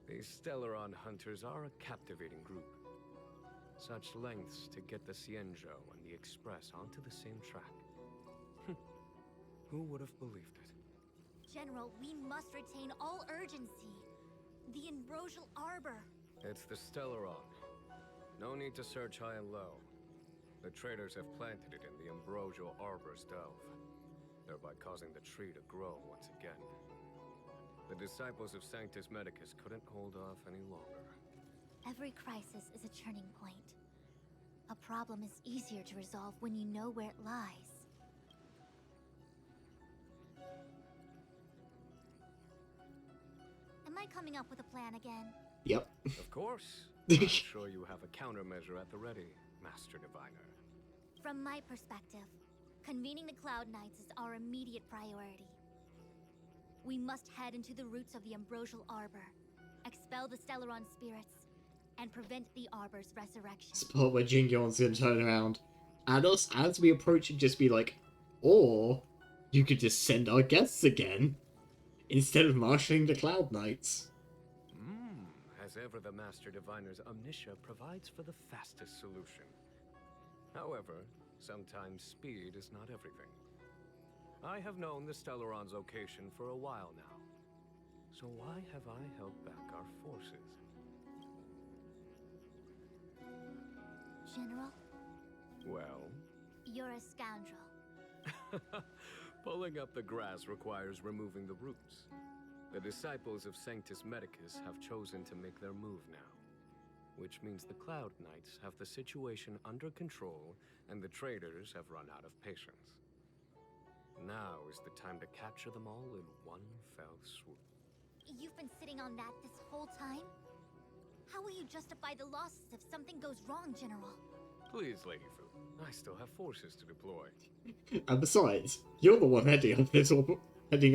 L: These Stellaron hunters are a captivating group. Such lengths to get the Xianzhou and the Express onto the same track. Who would have believed it?
B: General, we must retain all urgency. The Ambrosial Arbor.
L: It's the Stellaron. No need to search high and low. The traders have planted it in the Ambrosial Arbor's delve, thereby causing the tree to grow once again. The disciples of Sanctus Medicus couldn't hold off any longer.
B: Every crisis is a turning point. A problem is easier to resolve when you know where it lies. Am I coming up with a plan again?
A: Yep.
L: Of course. I'm sure you have a countermeasure at the ready, Master Diviner.
B: From my perspective, convening the Cloud Knights is our immediate priority. We must head into the roots of the Ambrosial Arbor, expel the Stellaron spirits, and prevent the Arbor's resurrection.
A: Spot where Qingque's gonna turn around at us as we approach and just be like, or you could just send our guests again instead of marshalling the Cloud Knights.
L: As ever, the Master Diviner's omniscia provides for the fastest solution. However, sometimes speed is not everything. I have known the Stellaron's location for a while now. So why have I held back our forces?
B: General?
L: Well?
B: You're a scoundrel.
L: Pulling up the grass requires removing the roots. The disciples of Sanctus Medicus have chosen to make their move now, which means the Cloud Knights have the situation under control and the traders have run out of patience. Now is the time to capture them all in one fell swoop.
B: You've been sitting on that this whole time?
K: How will you justify the losses if something goes wrong, General?
L: Please, Lady Fu. I still have forces to deploy.
A: And besides, you're the one heading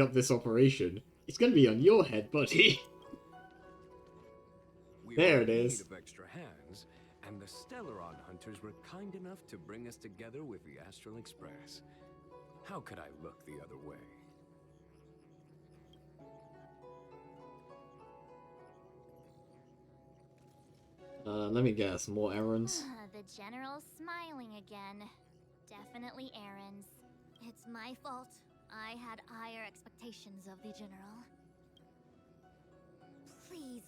A: up this operation. It's gonna be on your head, buddy. There it is.
L: Of extra hands, and the Stellaron hunters were kind enough to bring us together with the Astral Express. How could I look the other way?
A: Let me guess, more errands?
B: The General's smiling again. Definitely errands.
K: It's my fault. I had higher expectations of the General. Please,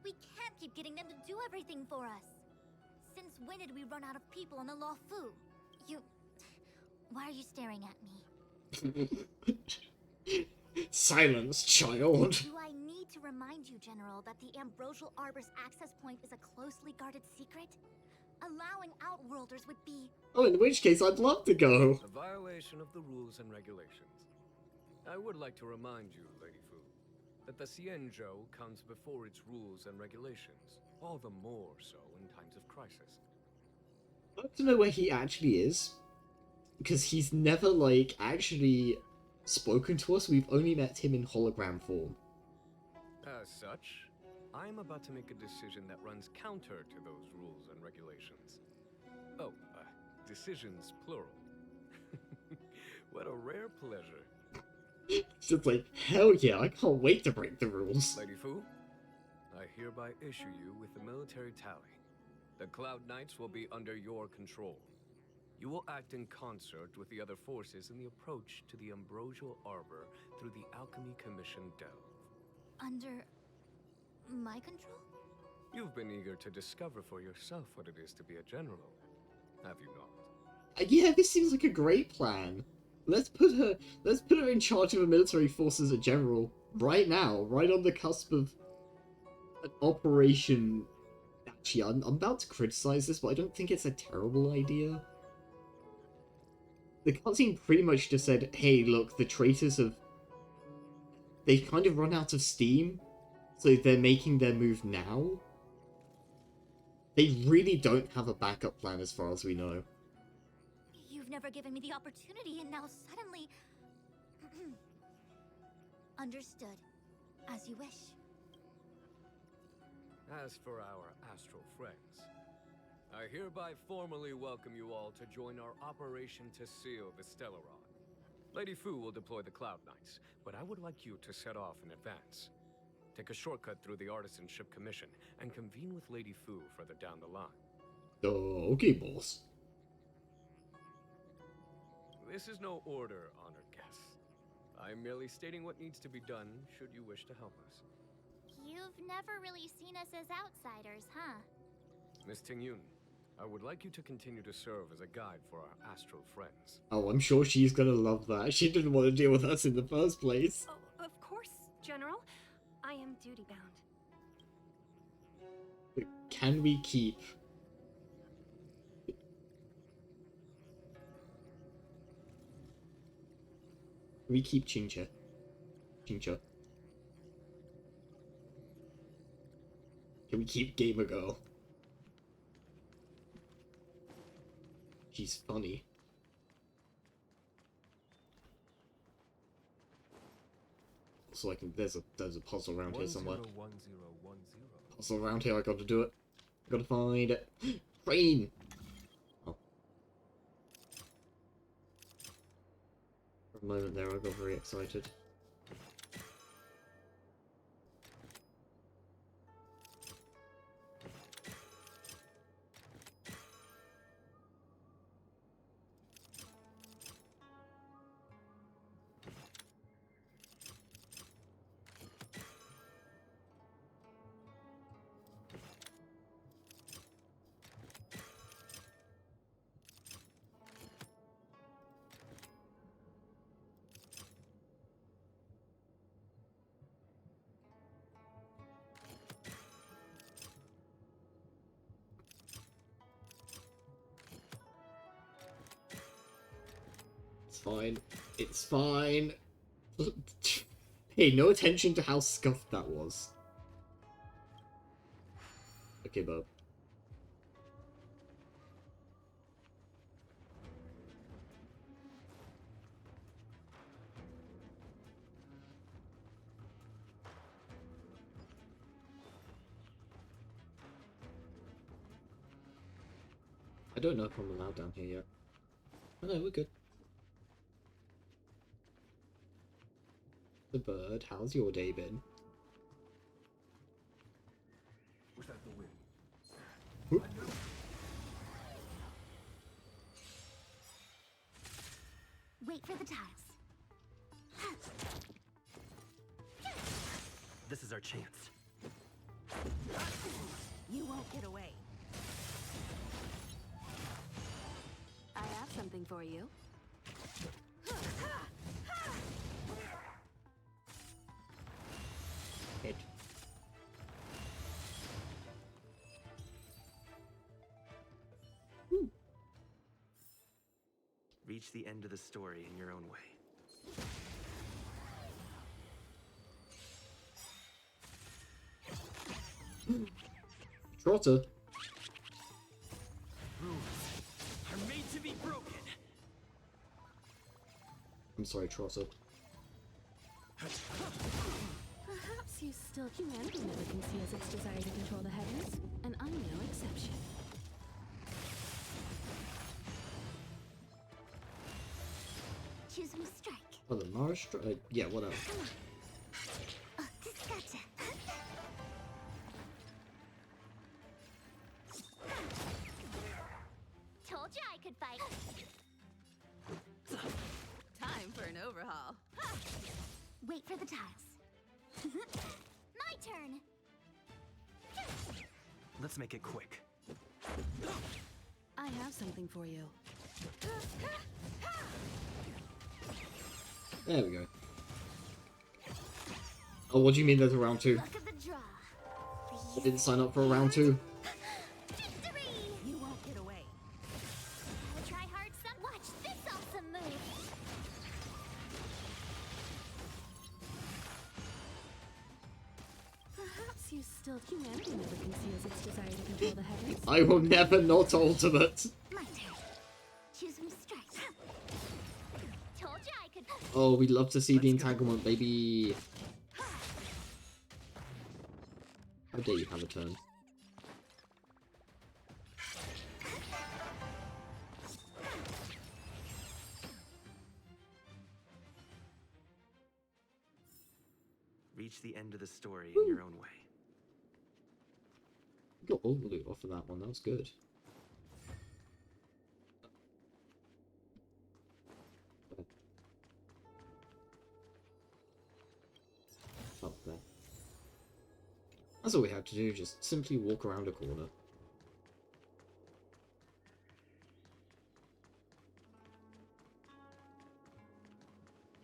K: we can't keep getting them to do everything for us. Since when did we run out of people on the Law Fu? Why are you staring at me?
A: Silence, child.
K: Do I need to remind you, General, that the Ambrosial Arbor's access point is a closely guarded secret? Allowing Outworlders would be...
A: Oh, in which case I'd love to go.
L: A violation of the rules and regulations. I would like to remind you, Lady Fu, that the Xianzhou comes before its rules and regulations, all the more so in times of crisis.
A: I'd like to know where he actually is, because he's never, like, actually spoken to us. We've only met him in hologram form.
L: As such, I'm about to make a decision that runs counter to those rules and regulations. Oh, decisions plural. What a rare pleasure.
A: It's just like, hell yeah, I can't wait to break the rules.
L: Lady Fu, I hereby issue you with the military tally. The Cloud Knights will be under your control. You will act in concert with the other forces in the approach to the Ambrosial Arbor through the Alchemy Commission Delve.
K: Under... my control?
L: You've been eager to discover for yourself what it is to be a general, have you not?
A: Yeah, this seems like a great plan. Let's put her in charge of the military force as a general right now, right on the cusp of an operation. Actually, I'm about to criticize this, but I don't think it's a terrible idea. The cutscene pretty much just said, hey, look, the traitors have... they've kind of run out of steam, so they're making their move now. They really don't have a backup plan as far as we know.
K: You've never given me the opportunity, and now suddenly... Understood. As you wish.
L: As for our astral friends, I hereby formally welcome you all to join our operation to seal the Stellaron. Lady Fu will deploy the Cloud Knights, but I would like you to set off in advance. Take a shortcut through the Artisanship Commission and convene with Lady Fu further down the line.
A: Okay, boss.
L: This is no order, honored guests. I'm merely stating what needs to be done should you wish to help us.
B: You've never really seen us as outsiders, huh?
L: Miss Tingyun, I would like you to continue to serve as a guide for our astral friends.
A: Oh, I'm sure she's gonna love that. She didn't want to deal with us in the first place.
E: Oh, of course, General. I am duty-bound.
A: Can we keep... Qingque? Qingque. Can we keep Gamer Girl? She's funny. So I can... there's a puzzle around here somewhere.
L: 101010.
A: Puzzle around here, I gotta do it. I gotta find it. Train! Oh. For a moment there, I got very excited. It's fine. It's fine. Hey, no attention to how scuffed that was. Okay, Bob. I don't know if I'm allowed down here yet. Oh no, we're good. The bird, how's your day been?
D: Was that the wind?
A: Whoop.
B: Wait for the tiles.
C: This is our chance.
K: You won't get away. I have something for you.
A: Head.
C: Reach the end of the story in your own way.
A: Trotter.
J: Rules are made to be broken.
A: I'm sorry, Trotter.
E: Perhaps you still humanity never conceals its desire to control the heavens, and I'm no exception.
B: Choose me strike.
A: Oh, the Mars yeah, whatever.
B: Oh, this gotcha. Told you I could fight.
G: Time for an overhaul.
B: Wait for the tiles. My turn.
C: Let's make it quick.
E: I have something for you.
A: There we go. Oh, what do you mean there's a round 2?
B: Luck of the draw.
A: I didn't sign up for a round 2.
B: Victory!
K: You won't get away.
B: Gotta try hard some. Watch this awesome move.
E: Perhaps you still humanity never conceals its desire to control the heavens.
A: I will never not ultimate.
B: My turn. Choose me strike. Told you I could.
A: Oh, we'd love to see the entanglement, baby. How dare you have a turn?
C: Reach the end of the story in your own way.
A: Got all the loot off of that one, that was good. Up there. That's all we had to do, just simply walk around a corner.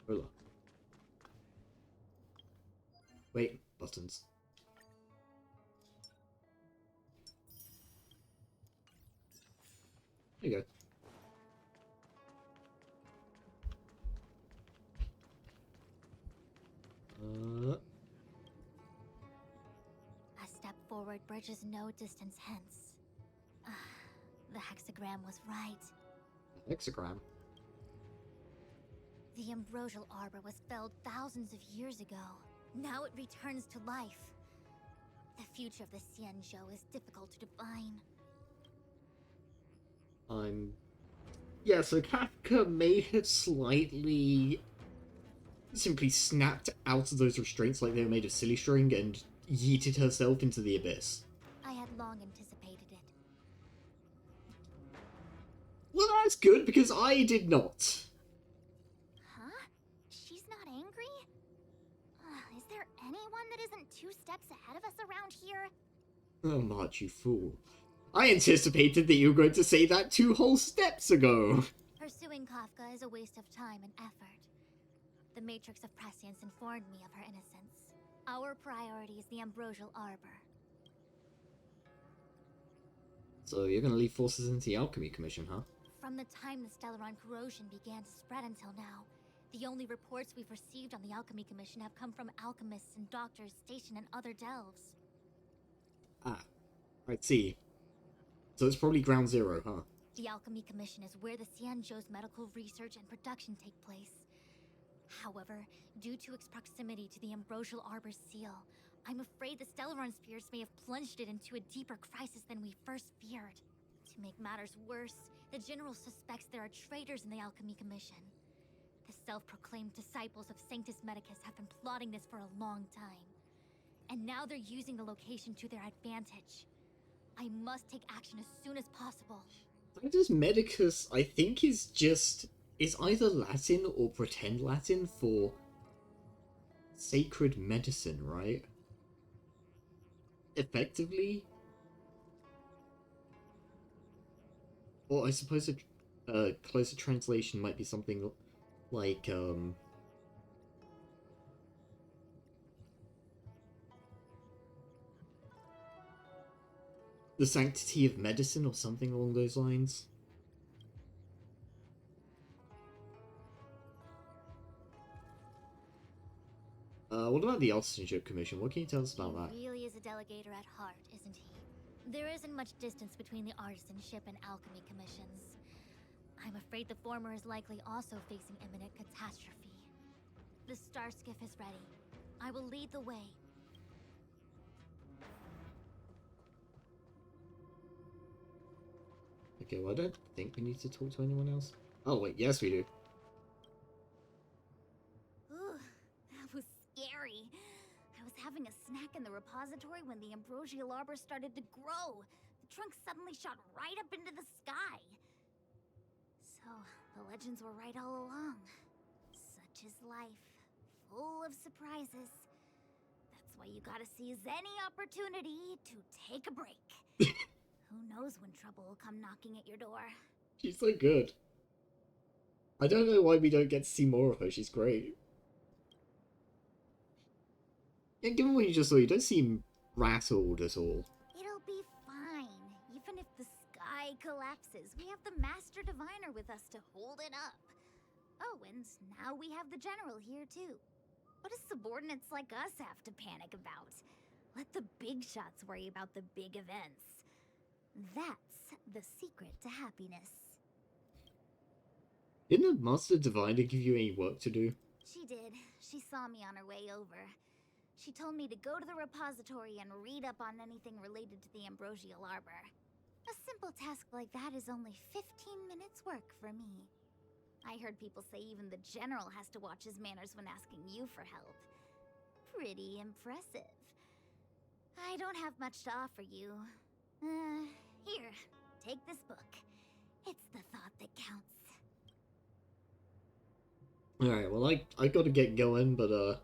A: Hola. Wait, buttons. There you go.
B: A step forward bridges no distance hence. The hexagram was right.
A: Hexagram.
B: The ambrosial arbor was felled thousands of years ago. Now it returns to life. The future of the Xianzhou is difficult to define.
A: Yeah, so Kafka may have slightly simply snapped out of those restraints like they were made of silly string and yeeted herself into the abyss.
B: I had long anticipated it.
A: Well, that's good, because I did not.
B: Huh? She's not angry? Is there anyone that isn't 2 steps ahead of us around here?
A: Oh, March, you fool. I anticipated that you were going to say that 2 whole steps ago.
B: Pursuing Kafka is a waste of time and effort. The Matrix of Prescience informed me of her innocence. Our priority is the ambrosial arbor.
A: So you're gonna leave forces into the Alchemy Commission, huh?
B: From the time the Stellaron corrosion began to spread until now, the only reports we've received on the Alchemy Commission have come from alchemists and doctors stationed in other delves.
A: Ah. I see. So it's probably ground zero, huh?
K: The Alchemy Commission is where the Xianzhou's medical research and production take place. However, due to its proximity to the Ambrosial Arbor's seal, I'm afraid the Stellaron spheres may have plunged it into a deeper crisis than we first feared. To make matters worse, the General suspects there are traitors in the Alchemy Commission. The self-proclaimed disciples of Sanctus Medicus have been plotting this for a long time. And now they're using the location to their advantage. I must take action as soon as possible.
A: Sanctus Medicus, I think, is either Latin or pretend Latin for sacred medicine, right? Effectively? Or I suppose a closer translation might be something like, the sanctity of medicine or something along those lines. What about the Artisanship Commission? What can you tell us about that?
K: He really is a delegator at heart, isn't he? There isn't much distance between the Artisanship and Alchemy Commissions. I'm afraid the former is likely also facing imminent catastrophe. The Star Skiff is ready. I will lead the way.
A: Okay, well, I don't think we need to talk to anyone else. Oh, wait, yes we do.
B: Ooh, that was scary. I was having a snack in the repository when the Ambrosial Arbor started to grow. The trunk suddenly shot right up into the sky. So, the legends were right all along. Such is life, full of surprises. That's why you gotta seize any opportunity to take a break. Who knows when trouble will come knocking at your door?
A: She's so good. I don't know why we don't get to see more of her. She's great. Yeah, given what you just saw, you don't seem rattled at all.
B: It'll be fine. Even if the sky collapses, we have the Master Diviner with us to hold it up. Oh, and now we have the General here too. What do subordinates like us have to panic about? Let the big shots worry about the big events. That's the secret to happiness.
A: Didn't the Master Diviner give you any work to do?
B: She did. She saw me on her way over. She told me to go to the repository and read up on anything related to the Ambrosial Arbor. A simple task like that is only 15 minutes work for me. I heard people say even the General has to watch his manners when asking you for help. Pretty impressive. I don't have much to offer you. Here, take this book. It's the thought that counts.
A: Alright, well, I gotta get going, but,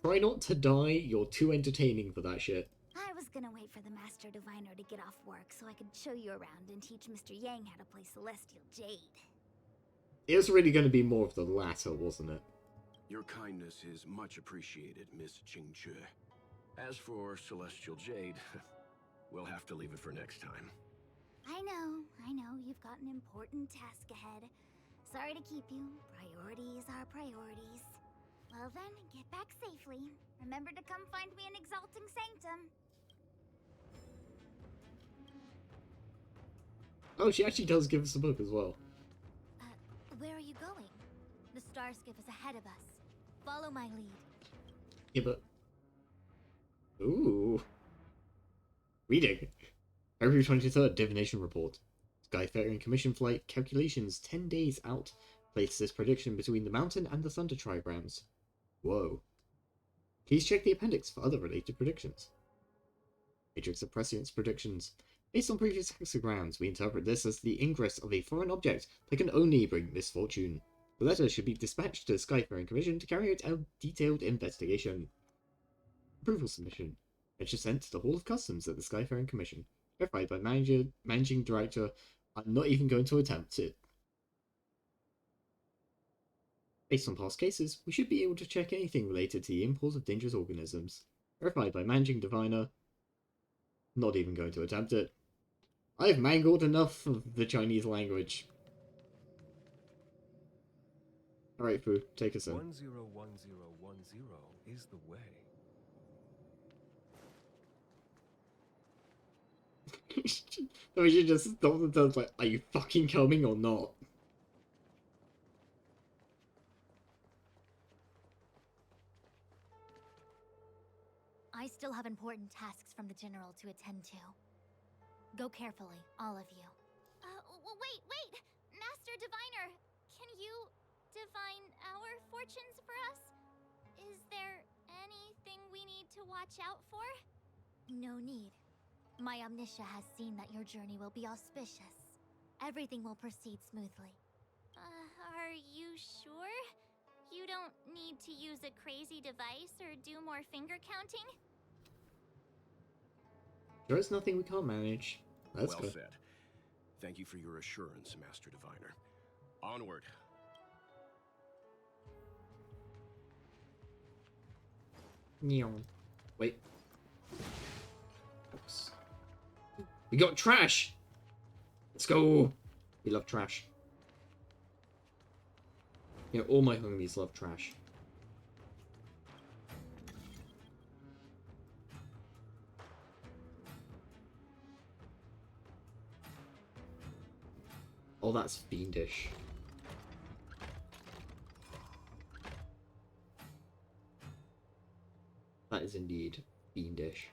A: try not to die. You're too entertaining for that shit.
B: I was gonna wait for the Master Diviner to get off work so I could show you around and teach Mr. Yang how to play Celestial Jade.
A: It was really gonna be more of the latter, wasn't it?
H: Your kindness is much appreciated, Miss Qingque. As for Celestial Jade, we'll have to leave it for next time.
B: I know. You've got an important task ahead. Sorry to keep you. Priorities are priorities. Well then, get back safely. Remember to come find me in Exalting Sanctum.
A: Oh, she actually does give us a book as well.
K: Where are you going? The Star Skiff is ahead of us. Follow my lead.
A: Yeah, but... Ooh. Reading. February 23rd, Divination Report. Skyfaring Commission flight calculations 10 days out place this prediction between the Mountain and the Thunder Trigrams. Whoa. Please check the appendix for other related predictions. Matrix of Prescience predictions. Based on previous hexagrams, we interpret this as the ingress of a foreign object that can only bring misfortune. The letter should be dispatched to the Skyfaring Commission to carry out a detailed investigation. Approval submission. Ledger sent to the Hall of Customs at the Skyfaring Commission. Verified by Managing Director. I'm not even going to attempt it. Based on past cases, we should be able to check anything related to the import of dangerous organisms. Verified by Managing Diviner. Not even going to attempt it. I've mangled enough of the Chinese language. Alright, Fu, take us in.
L: 101010 is the way.
A: We should just stop the turns like, are you fucking coming or not?
K: I still have important tasks from the General to attend to. Go carefully, all of you.
B: Wait! Master Diviner, can you divine our fortunes for us? Is there anything we need to watch out for?
K: No need. My Omniscia has seen that your journey will be auspicious. Everything will proceed smoothly.
B: Are you sure? You don't need to use a crazy device or do more finger counting?
A: There is nothing we can't manage. Let's
H: Well
A: go.
H: said. Thank you for your assurance, Master Diviner. Onward.
A: Neon. Wait. Oops. We got trash! Let's go! We love trash. You know, all my homies love trash. Oh, that's fiendish. That is indeed fiendish.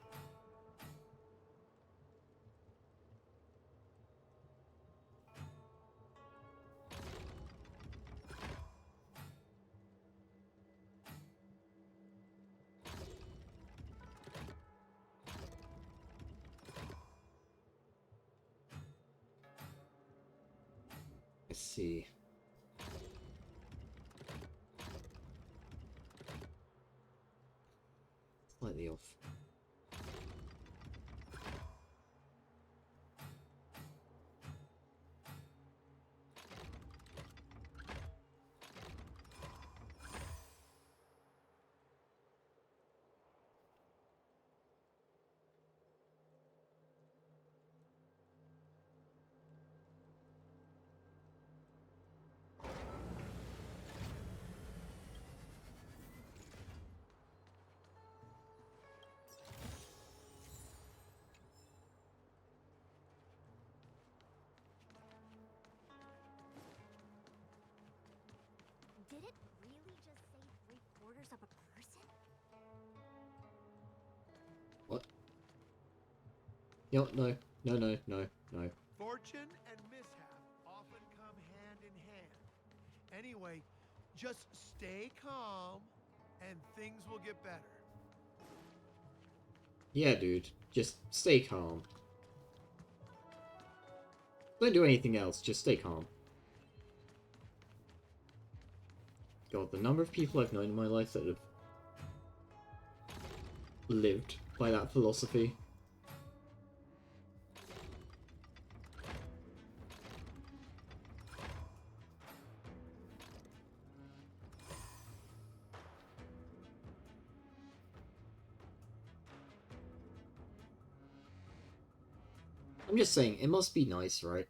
A: Let's see. Slightly off.
K: Did it really just say 3/4 of a person?
A: What? No. No.
M: Fortune and mishap often come hand in hand. Anyway, just stay calm and things will get better.
A: Yeah, dude. Just stay calm. Don't do anything else, just stay calm. God, the number of people I've known in my life that have lived by that philosophy. I'm just saying, it must be nice, right?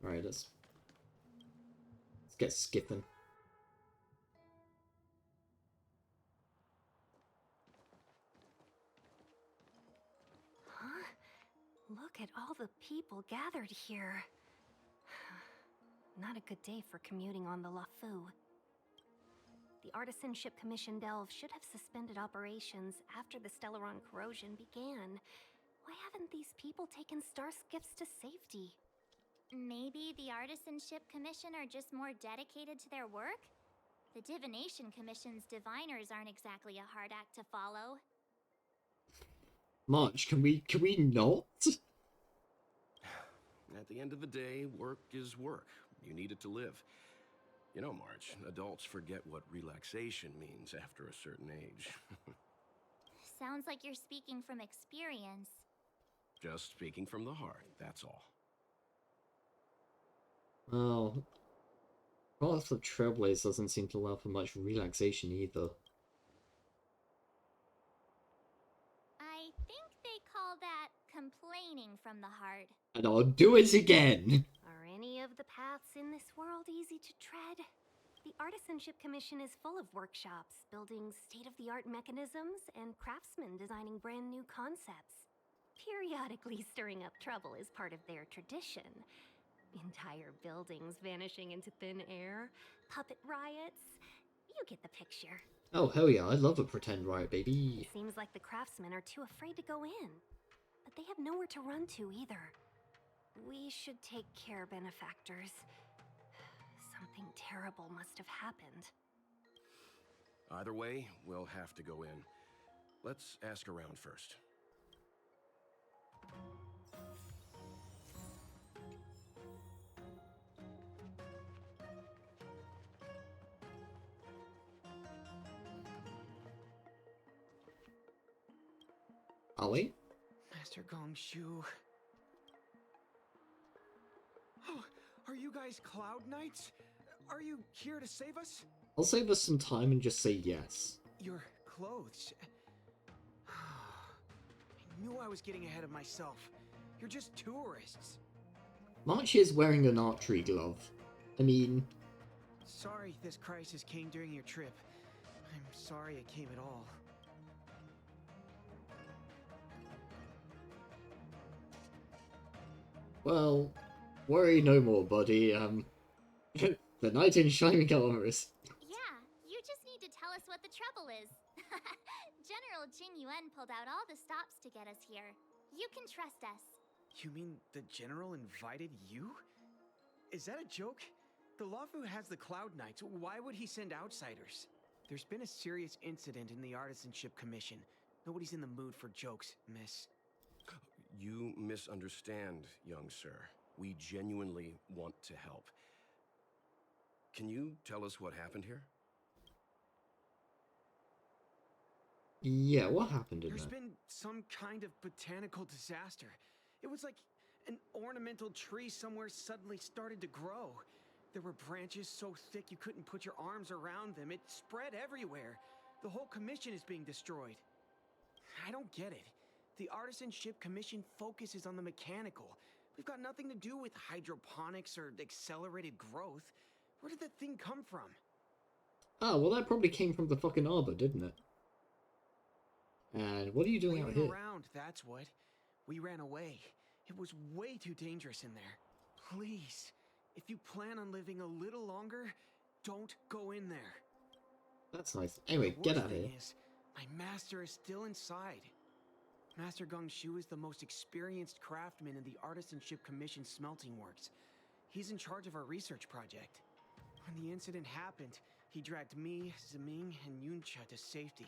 A: Alright, let's get skipping.
I: Huh? Look at all the people gathered here. Not a good day for commuting on the LaFu. The Artisanship Commission Delve should have suspended operations after the Stellaron corrosion began. Why haven't these people taken star skiffs to safety?
B: Maybe the Artisanship Commission are just more dedicated to their work? The Divination Commission's diviners aren't exactly a hard act to follow.
A: March, can we not?
H: At the end of the day, work is work. You need it to live. You know, March, adults forget what relaxation means after a certain age.
B: Sounds like you're speaking from experience.
H: Just speaking from the heart, that's all.
A: Well, Path of Trailblaze doesn't seem to allow for much relaxation either.
B: I think they call that from the heart.
A: And I'll do it again!
N: Are any of the paths in this world easy to tread? The Artisanship Commission is full of workshops, building state-of-the-art mechanisms, and craftsmen designing brand new concepts. Periodically stirring up trouble is part of their tradition. Entire buildings vanishing into thin air, puppet riots. You get the picture.
A: Oh, hell yeah, I love a pretend riot, baby.
N: It seems like the craftsmen are too afraid to go in. But they have nowhere to run to either. We should take care, benefactors. Something terrible must have happened.
H: Either way, we'll have to go in. Let's ask around first.
A: Are we?
J: Master Gongshu. Oh, are you guys Cloud Knights? Are you here to save us?
A: I'll save us some time and just say yes.
J: Your clothes. I knew I was getting ahead of myself. You're just tourists.
A: March is wearing an archery glove. I mean...
J: Sorry this crisis came during your trip. I'm sorry it came at all.
A: Well, worry no more, buddy. The knight in shining armors.
B: Yeah, you just need to tell us what the trouble is. General Qingque pulled out all the stops to get us here. You can trust us.
J: You mean the general invited you? Is that a joke? The Luofu has the Cloud Knights. Why would he send outsiders? There's been a serious incident in the Artisanship Commission. Nobody's in the mood for jokes, miss.
H: You misunderstand, young sir. We genuinely want to help. Can you tell us what happened here?
A: Yeah, what happened in
J: There's
A: there?
J: been some kind of botanical disaster. It was like an ornamental tree somewhere suddenly started to grow. There were branches so thick you couldn't put your arms around them. It spread everywhere. The whole commission is being destroyed. I don't get it. The Artisanship Commission focuses on the mechanical. We've got nothing to do with hydroponics or accelerated growth. Where did that thing come from?
A: Ah, well that probably came from the fucking arbor, didn't it? And what are you doing out
J: Waiting
A: here?
J: around, that's what. We ran away. It was way too dangerous in there. Please, if you plan on living a little longer, don't go in there.
A: That's nice. Anyway,
J: The
A: get
J: worst
A: out of
J: thing
A: here.
J: is, my master is still inside. Master Gongshu is the most experienced craftsman in the Artisanship Commission smelting works. He's in charge of our research project. When the incident happened, he dragged me, Zeming, and Yuncha to safety.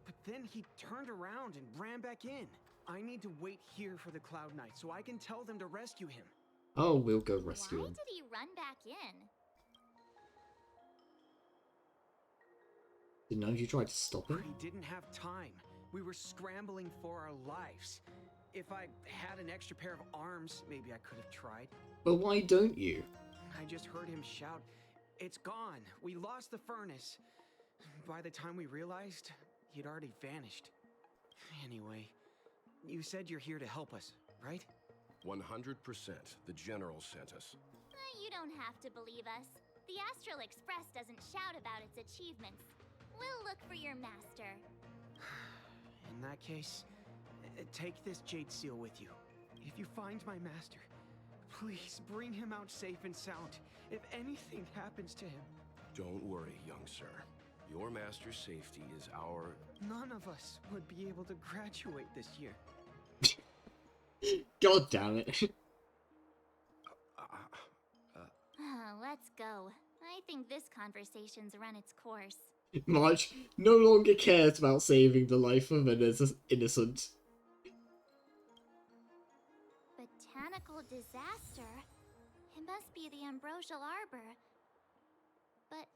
J: But then he turned around and ran back in. I need to wait here for the Cloud Knight so I can tell them to rescue him.
A: Oh, we'll go rescue
B: Why
A: him.
B: did he run back in?
A: Did none of you try to stop him?
J: We didn't have time. We were scrambling for our lives. If I had an extra pair of arms, maybe I could have tried.
A: But why don't you?
J: I just heard him shout, "It's gone! We lost the furnace!" By the time we realized, he'd already vanished. Anyway, you said you're here to help us, right?
H: 100%. The general sent us.
B: You don't have to believe us. The Astral Express doesn't shout about its achievements. We'll look for your master.
J: In that case, take this jade seal with you. If you find my master, please bring him out safe and sound. If anything happens to him...
H: Don't worry, young sir. Your master's safety is our...
J: None of us would be able to graduate this year.
A: God damn it.
B: Let's go. I think this conversation's run its course.
A: March no longer cares about saving the life of an innocent.
B: Botanical disaster? It must be the ambrosial arbor. But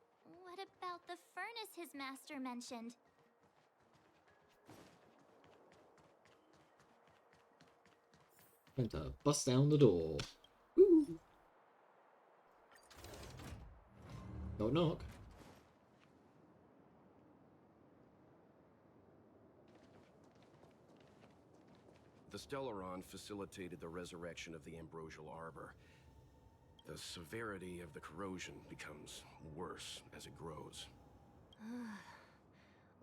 B: what about the furnace his master mentioned?
A: Going to bust down the door. Woo. Knock knock.
H: the Stellaron facilitated the resurrection of the Ambrosial Arbor. The severity of the corrosion becomes worse as it grows.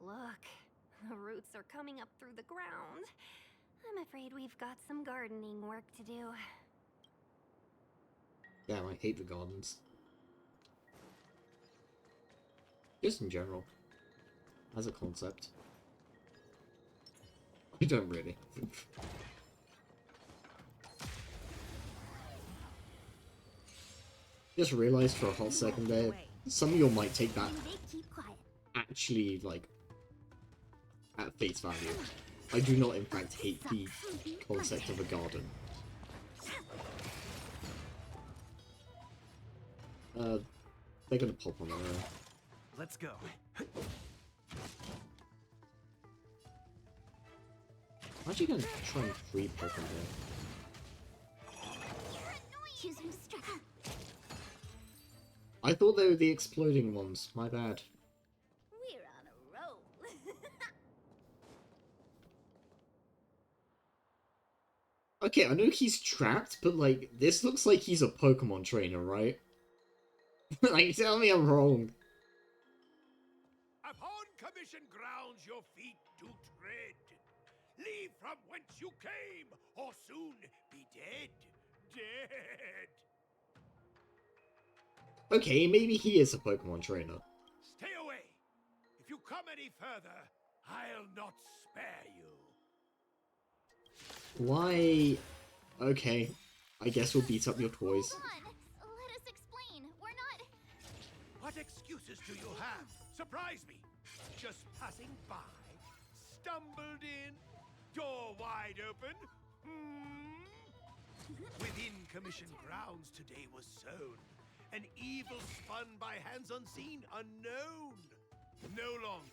N: Look, the roots are coming up through the ground. I'm afraid we've got some gardening work to do.
A: Damn, I hate the gardens. Just in general. As a concept. I don't really. Just realized for a hot second there, some of you might take that actually, like, at face value. I do not, in fact, hate the concept of a garden. They're gonna pop on their own.
C: Let's go.
A: I'm actually gonna try and free pop in here. I thought they were the exploding ones. My bad.
B: We're on a roll.
A: Okay, I know he's trapped, but like, this looks like he's a Pokemon trainer, right? Like, tell me I'm wrong.
M: Upon commission grounds your feet do tread. Leave from whence you came, or soon be dead. Dead.
A: Okay, maybe he is a Pokemon trainer.
M: Stay away. If you come any further, I'll not spare you.
A: Why? Okay, I guess we'll beat up your toys.
B: Hold on. Let us explain. We're not...
M: What excuses do you have? Surprise me. Just passing by. Stumbled in. Door wide open. Within commission grounds today was sown. An evil spun by hands unseen, unknown. No longer.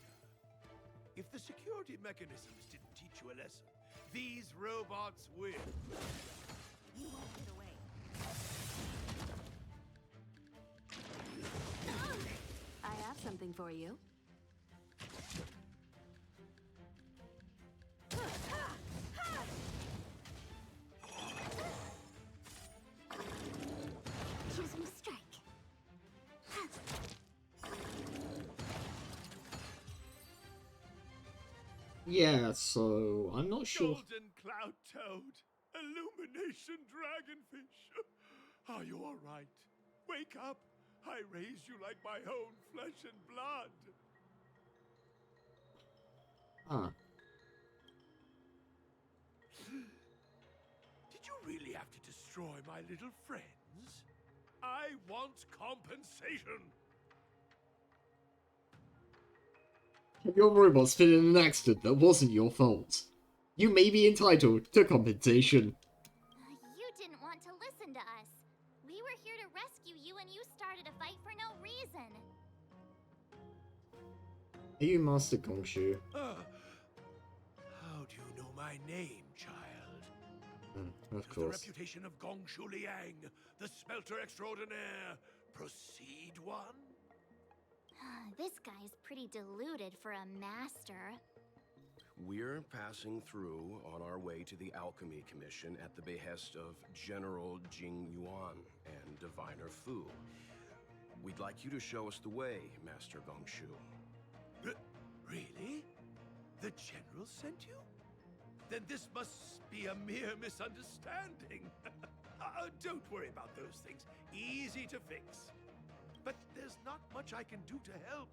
M: If the security mechanisms didn't teach you a lesson, these robots will. You won't get away.
E: I have something for you.
B: Choose me strike.
A: Yeah, so I'm not sure.
M: Golden cloud toad, illumination dragonfish. Are you all right? Wake up. I raised you like my own flesh and blood.
A: Ah,
M: Did you really have to destroy my little friends? I want compensation.
A: your robots been in an accident that wasn't your fault. You may be entitled to compensation.
B: You didn't want to listen to us. We were here to rescue you and you started a fight for no reason.
A: Are you Master Gongshu?
M: How do you know my name, child?
A: Of
M: Does the
A: course.
M: reputation of Gongshu Liang, the smelter extraordinaire, proceed one?
B: This guy's pretty deluded for a master.
H: We're passing through on our way to the Alchemy Commission at the behest of General Jing Yuan and Diviner Fu. We'd like you to show us the way, Master Gongshu.
M: Really? The General sent you? Then this must be a mere misunderstanding. Don't worry about those things. Easy to fix. But there's not much I can do to help.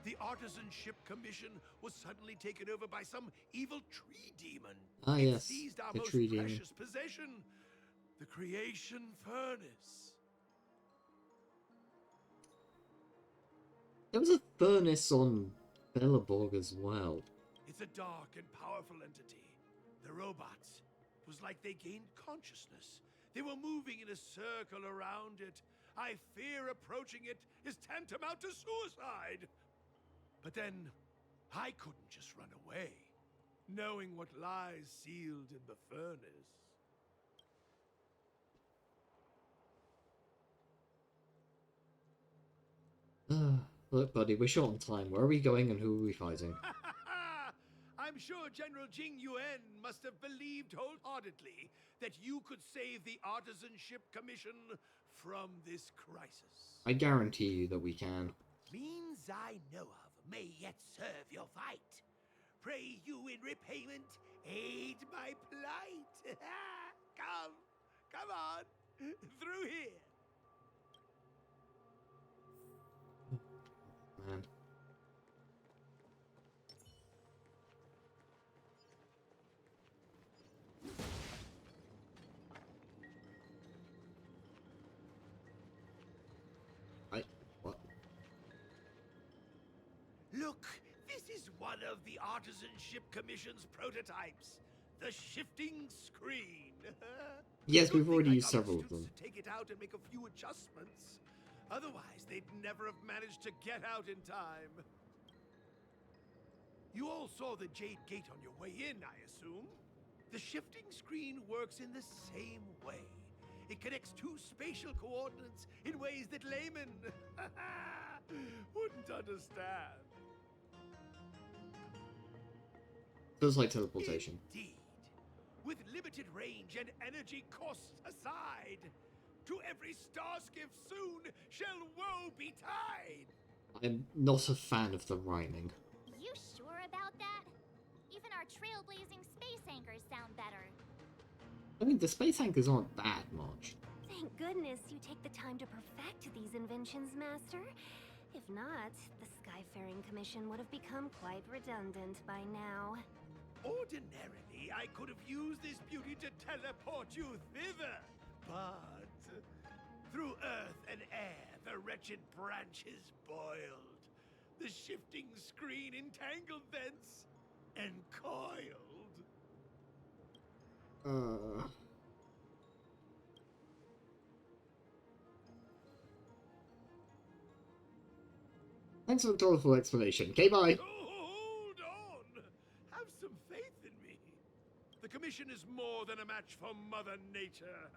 M: The Artisanship Commission was suddenly taken over by some evil tree demon.
A: Ah,
M: It
A: yes,
M: seized our
A: the
M: most
A: tree demon.
M: precious possession, the Creation Furnace.
A: There was a furnace on Bellaborg as well.
M: It's a dark and powerful entity. The robots. It was like they gained consciousness. They were moving in a circle around it. I fear approaching it is tantamount to suicide. But then, I couldn't just run away, knowing what lies sealed in the furnace.
A: Look, buddy, we're short on time. Where are we going and who are we fighting?
M: I'm sure General Qingque must have believed wholeheartedly that you could save the Artisanship Commission from this crisis.
A: I guarantee you that we can.
M: Means I know of may yet serve your fight. Pray you in repayment aid my plight. Come on, through here.
A: Man. What?
M: Look, this is one of the Artisanship Commission's prototypes. The shifting screen.
A: Yes, we've
M: Good
A: already
M: thing I
A: used
M: got
A: several
M: the
A: of them.
M: students to take it out and make a few adjustments. Otherwise, they'd never have managed to get out in time. You all saw the Jade Gate on your way in, I assume? The shifting screen works in the same way. It connects two spatial coordinates in ways that laymen wouldn't understand.
A: Feels like teleportation.
M: Indeed. With limited range and energy costs aside, to every star skiff soon shall woe betide.
A: I'm not a fan of the rhyming.
B: You sure about that? Even our trailblazing space anchors sound better.
A: I mean, the space anchors aren't that much.
N: Thank goodness you take the time to perfect these inventions, Master. If not, the Skyfaring Commission would have become quite redundant by now.
M: Ordinarily, I could have used this beauty to teleport you thither, but through earth and air, the wretched branches boiled. The shifting screen entangled thence and coiled.
A: Thanks for the colorful explanation. Okay, bye.
M: Hold on! Have some faith in me. The Commission is more than a match for Mother Nature.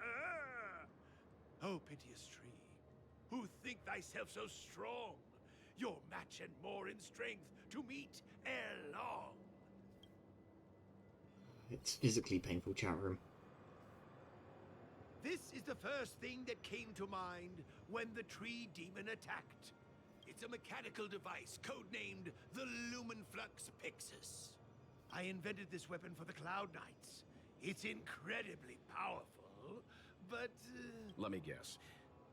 M: Oh, piteous tree, who think thyself so strong, your match and more in strength to meet ere long.
A: It's physically painful, chat room.
M: This is the first thing that came to mind when the tree demon attacked. It's a mechanical device codenamed the Lumenflux Pixis. I invented this weapon for the Cloud Knights. It's incredibly powerful, but...
H: Let me guess.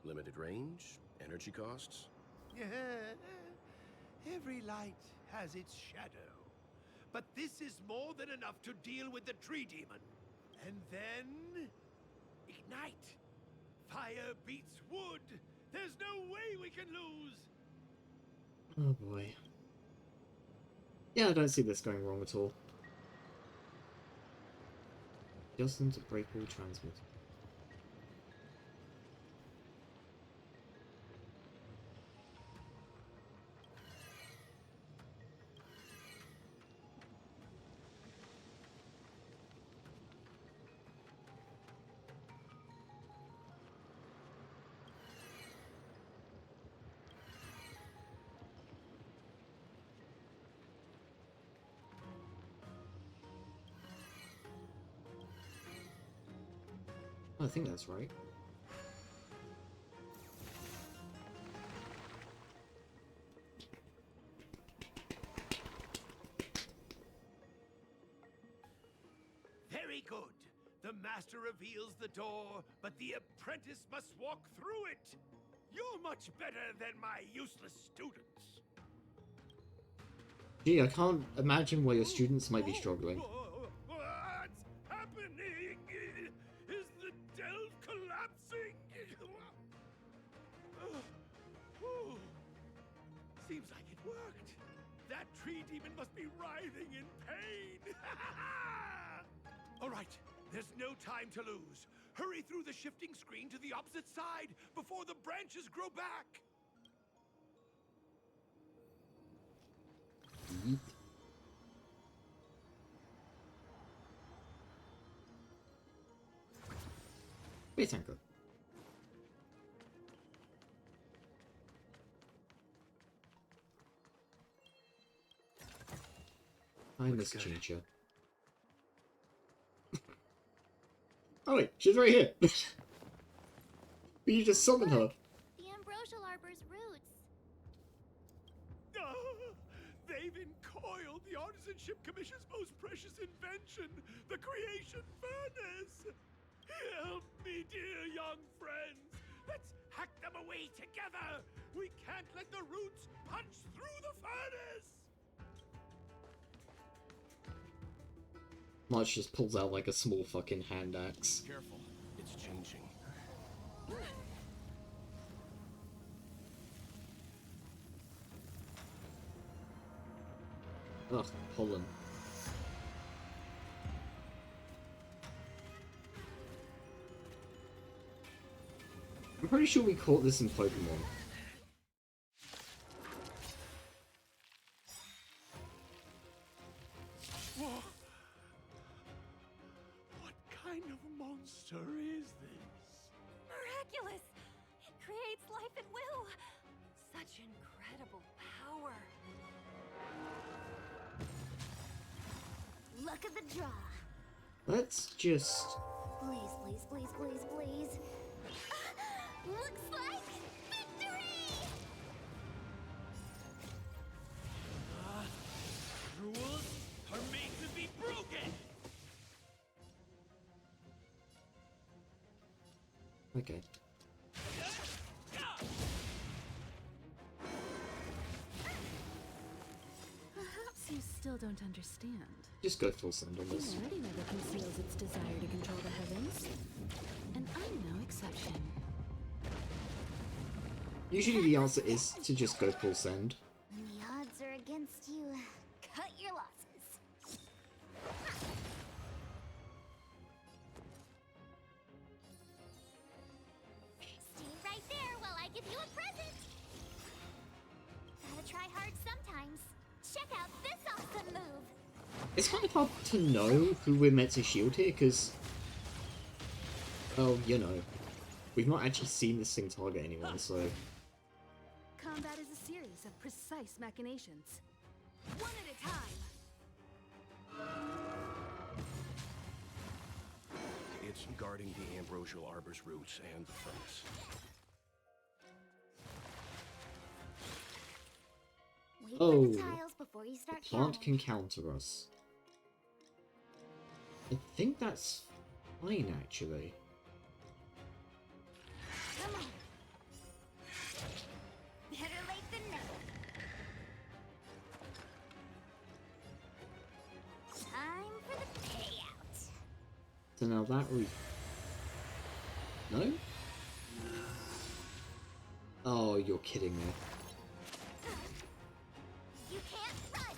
H: Limited range? Energy costs?
M: Every light has its shadow. But this is more than enough to deal with the tree demon. And then... ignite. Fire beats wood. There's no way we can lose.
A: Oh boy. Yeah, I don't see this going wrong at all. Justin to break all transmit. I think that's right.
M: Very good. The master reveals the door, but the apprentice must walk through it. You're much better than my useless students.
A: Gee, I can't imagine why your students might be struggling.
M: What's happening? Is the delve collapsing? Seems like it worked. That tree demon must be writhing in pain. All right, there's no time to lose. Hurry through the shifting screen to the opposite side before the branches grow back.
A: Yeet. Space anchor. I
C: Looks
A: miss
C: good.
A: Qingque. Oh wait, she's right here! But you just summon her.
B: The ambrosial arbor's roots.
M: They've encoiled the Artisanship Commission's most precious invention, the creation furnace! Help me, dear young friends! Let's hack them away together! We can't let the roots punch through the furnace!
A: March just pulls out like a small fucking hand axe.
H: Careful, it's changing.
A: Ugh, pollen. I'm pretty sure we caught this in Pokemon.
M: What kind of monster is this?
N: Miraculous! It creates life at will! Such incredible power!
B: Luck of the draw.
A: Let's just...
B: Please, please, please, please, please. Looks like victory!
M: Rules are made to be broken!
A: Okay.
E: Perhaps you still don't understand.
A: Just go full send on this.
E: Humanity never conceals its desire to control the heavens. And I'm no exception.
A: Usually the answer is to just go full send.
B: When the odds are against you, cut your losses. Stay right there while I give you a present. Gotta try hard sometimes. Check out this awesome move.
A: It's kind of hard to know who we're meant to shield here, because... well, you know. We've not actually seen this thing target anyone, so...
E: Combat is a series of precise machinations. One at a time.
H: It's guarding the ambrosial arbor's roots and the furnace.
B: Wait
A: Oh,
B: for the tiles before you start
A: the plant
B: counting.
A: can counter us. I think that's fine, actually.
B: Come on. Better late than never. Time for the payout.
A: So now that we... no? Oh, you're kidding me.
B: You can't run.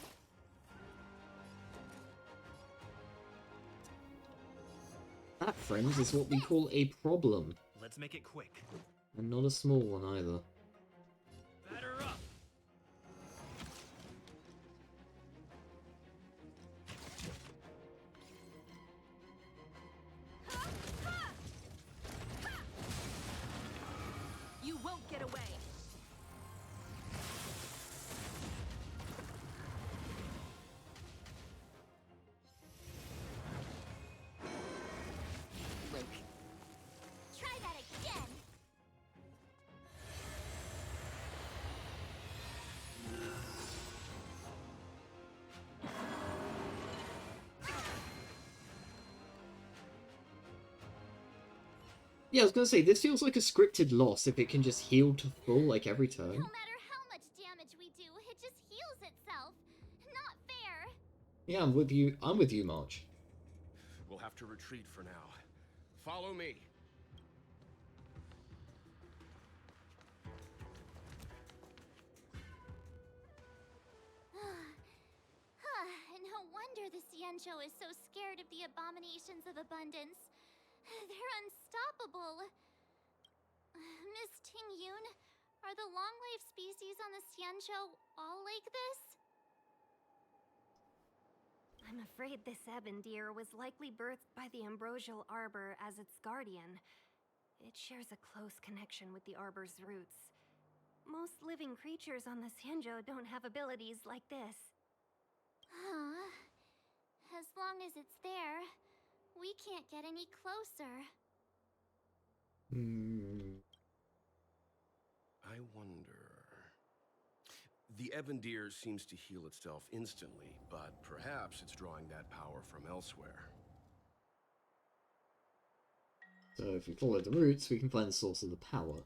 A: That, friends, is what we call a problem.
C: Let's make it quick.
A: And not a small one either.
C: Batter up!
E: You won't get away.
B: Luke. Try that again.
A: Yeah, I was gonna say, this feels like a scripted loss if it can just heal to full, like, every
B: No
A: turn.
B: matter how much damage we do, it just heals itself. Not fair.
A: Yeah, I'm with you, March.
H: We'll have to retreat for now. Follow me.
B: No wonder the Xianzhou is so scared of the abominations of abundance. They're unstoppable. Miss Tingyun, are the long-lived species on the Xianzhou all like this?
N: I'm afraid this ebon deer was likely birthed by the ambrosial arbor as its guardian. It shares a close connection with the arbor's roots. Most living creatures on the Xianzhou don't have abilities like this.
B: Huh. As long as it's there, we can't get any closer.
H: I wonder... The Evandir seems to heal itself instantly, but perhaps it's drawing that power from elsewhere.
A: So if we follow the roots, we can find the source of the power.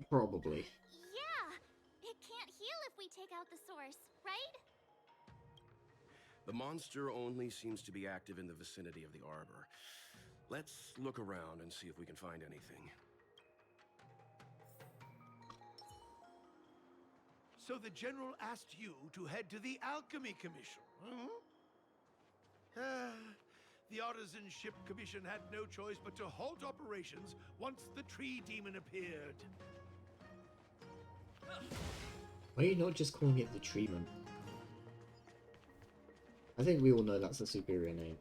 A: Probably.
B: Yeah! It can't heal if we take out the source, right?
H: The monster only seems to be active in the vicinity of the arbor. Let's look around and see if we can find anything.
M: So the General asked you to head to the Alchemy Commission, the Artisanship Commission had no choice but to halt operations once the tree demon appeared.
A: Why are you not just calling it the treatment? I think we all know that's a superior name.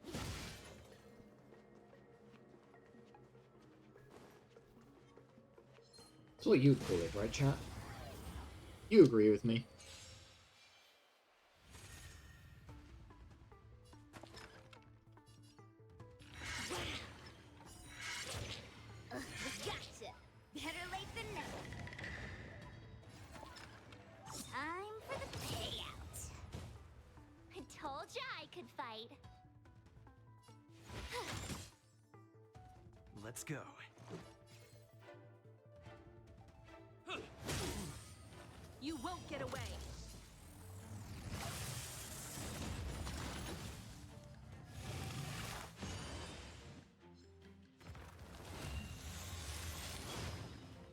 A: That's what you'd call it, right, chat? You agree with me?
B: Gotcha! Better late than never. Time for the payout. I told ya I could fight.
C: Let's go.
E: You won't get away.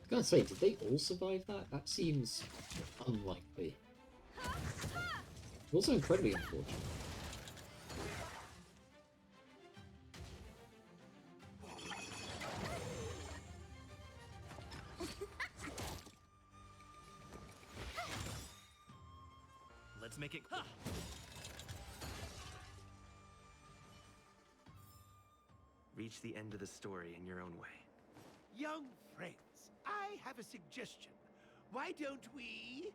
A: I was gonna say, did they all survive that? That seems unlikely. Also incredibly unfortunate.
C: Let's make it. Reach the end of the story in your own way.
M: Young friends, I have a suggestion. Why don't we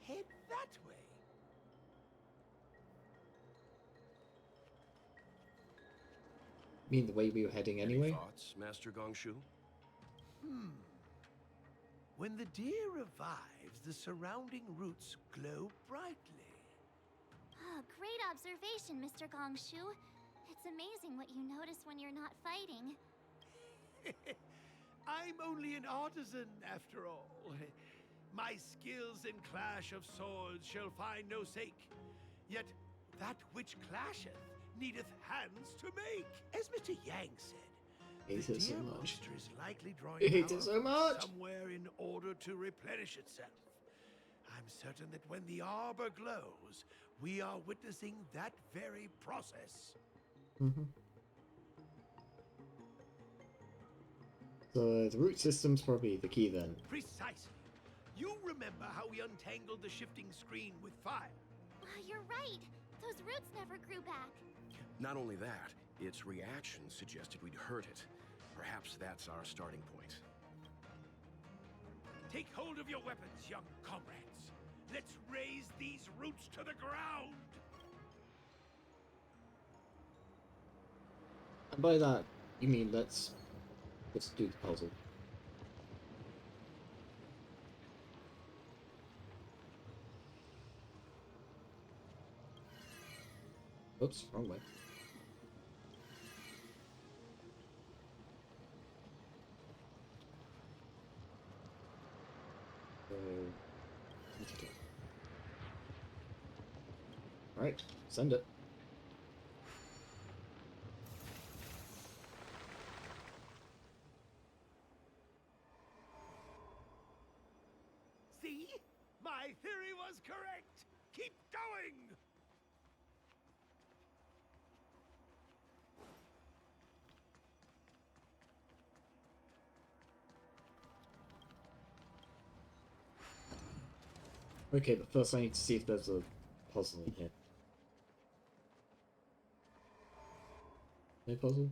M: head that way?
A: You mean the way we were heading anyway?
H: Any thoughts, Master Gongshu?
M: When the deer revives, the surrounding roots glow brightly.
B: Oh, great observation, Mr. Gongshu. It's amazing what you notice when you're not fighting.
M: I'm only an artisan, after all. My skills in clash of swords shall find no sake. Yet that which clasheth needeth hands to make. As Mr. Yang said,
A: I hate
M: the
A: it so
M: deer
A: much.
M: monster is likely drawing
A: I hate
M: power
A: it so
M: from
A: much.
M: somewhere in order to replenish itself. I'm certain that when the arbor glows, we are witnessing that very process.
A: So the root system's probably the key then.
M: Precisely. You remember how we untangled the shifting screen with fire?
B: You're right. Those roots never grew back.
H: Not only that, its reaction suggested we'd hurt it. Perhaps that's our starting point.
M: Take hold of your weapons, young comrades. Let's raise these roots to the ground.
A: And by that, you mean let's do the puzzle. Oops, wrong way. Right, send it.
M: See? My theory was correct. Keep going.
A: Okay, but first I need to see if there's a puzzle in here. No puzzle?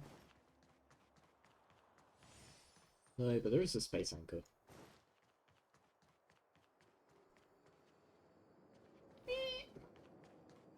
A: No, but there is a space anchor.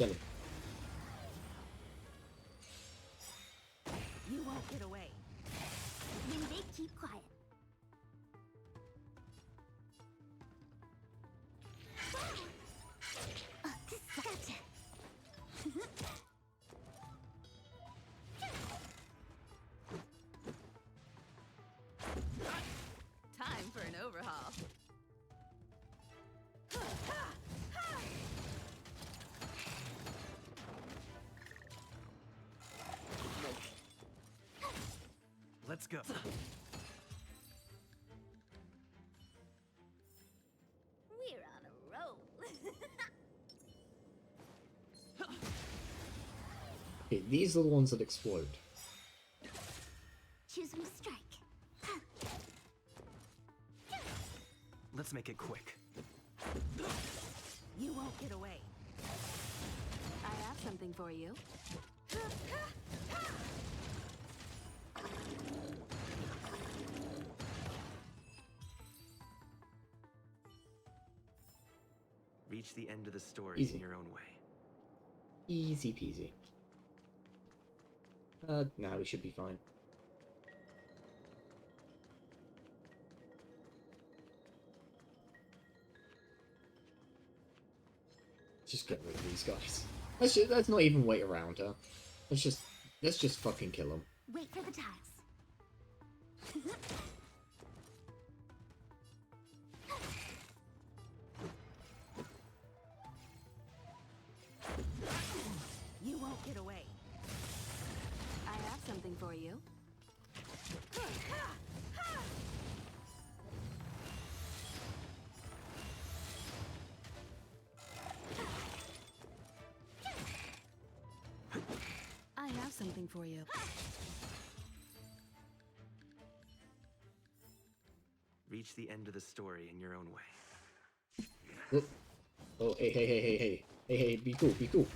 A: Get him.
N: You won't get away.
B: Maybe keep quiet. Gotcha.
G: Time for an overhaul.
C: Let's go.
B: We're on a roll.
A: Okay, these are the ones that explode.
B: Choosing strike.
C: Let's make it quick.
N: You won't get away. I have something for you.
C: Reach the end of the story
A: Easy.
C: in your own way.
A: Easy peasy. Now we should be fine. Just get rid of these guys. Let's not even wait around, huh? Let's just fucking kill them.
B: Wait for the tiles.
N: You won't get away. I have something for you. I have something for you.
C: Reach the end of the story in your own way.
A: Oh, oh, hey, be cool, be cool.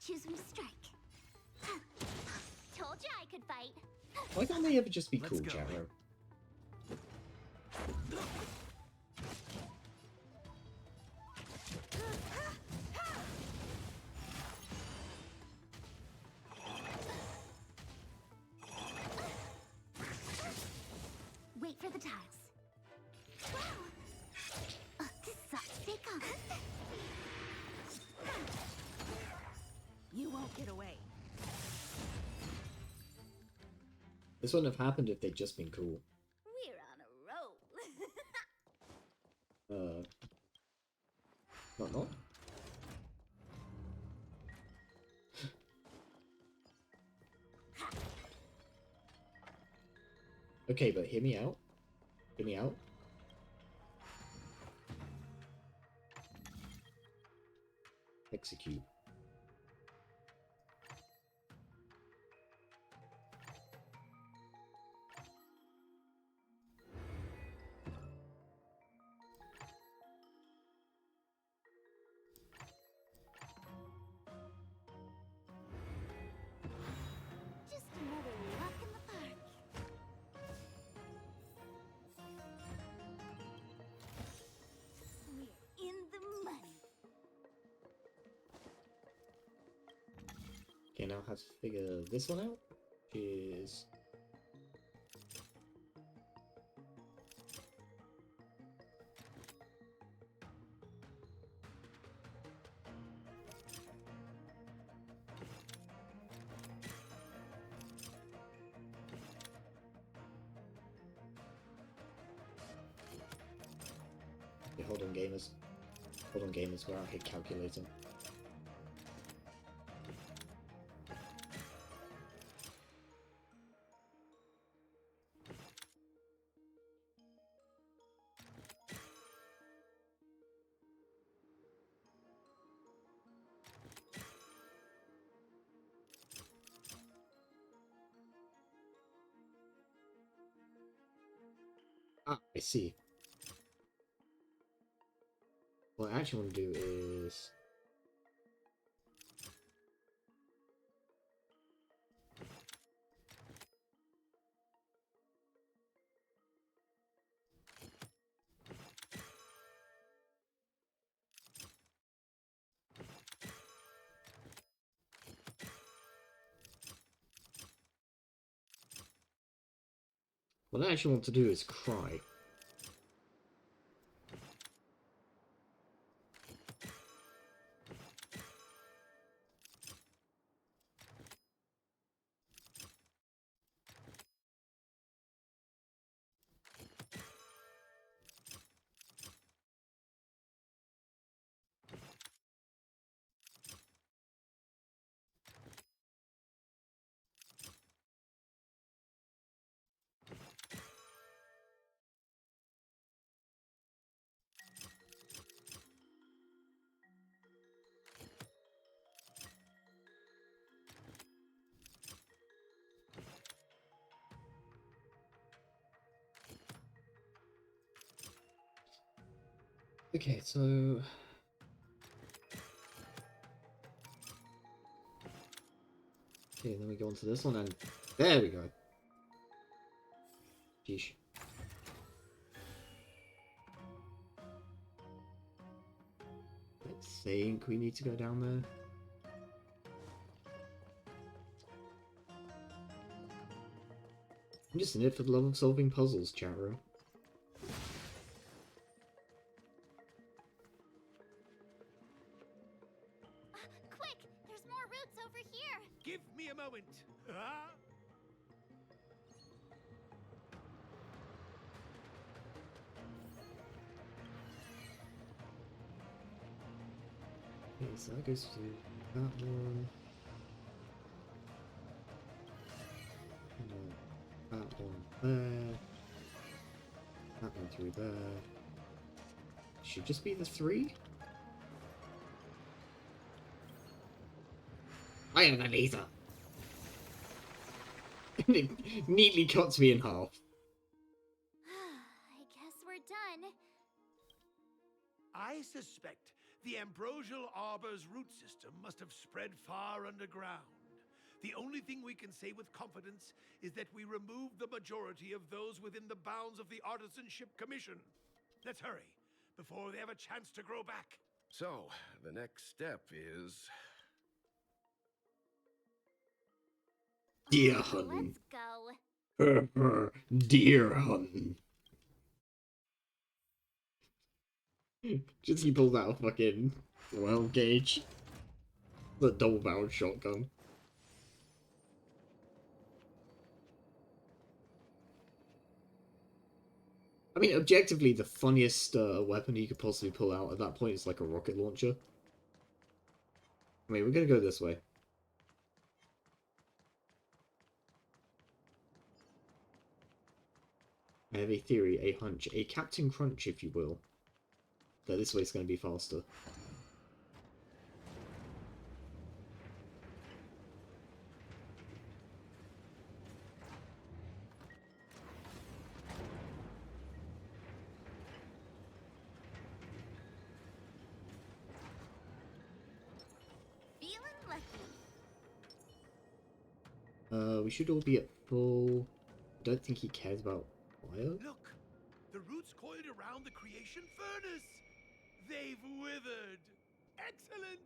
B: Choosing strike. Told you I could fight.
A: Why can't they ever just be
C: Let's
A: cool,
C: go.
A: chat room?
B: Wait for the tiles. Stay calm.
N: You won't get away.
A: This wouldn't have happened if they'd just been cool.
B: We're on a roll.
A: Not. Okay, but hear me out. Hear me out. Execute.
B: Just another walk in the park. We're in the money.
A: Okay, now I have to figure this one out. Which is... Okay, hold on, gamers. Hold on, gamers. We're out here calculating. Ah, I see. What I actually want to do is... What I actually want to do is cry. Okay, so... Okay, then we go on to this one, and there we go. Sheesh. I think we need to go down there. I'm just in it for the love of solving puzzles, chat room.
B: Quick! There's more routes over here!
M: Give me a moment. Ah.
A: Okay, so that goes to that one. And that one there. That one through there. Should just be the 3? I am the laser! It neatly cuts me in half.
B: I guess we're done.
M: I suspect the ambrosial arbor's root system must have spread far underground. The only thing we can say with confidence is that we removed the majority of those within the bounds of the Artisanship Commission. Let's hurry, before they have a chance to grow back.
H: So, the next step is...
A: Deer hunting.
B: Let's go.
A: Deer hunting. Just he pulls out a fucking 12 gauge. The double barreled shotgun. I mean, objectively, the funniest weapon you could possibly pull out at that point is like a rocket launcher. I mean, we're gonna go this way. I have a theory, a hunch, a Captain Crunch, if you will, that this way's going to be faster.
B: Feeling lucky.
A: We should all be at full. I don't think he cares about fire.
M: Look! The roots coiled around the creation furnace! They've withered! Excellent!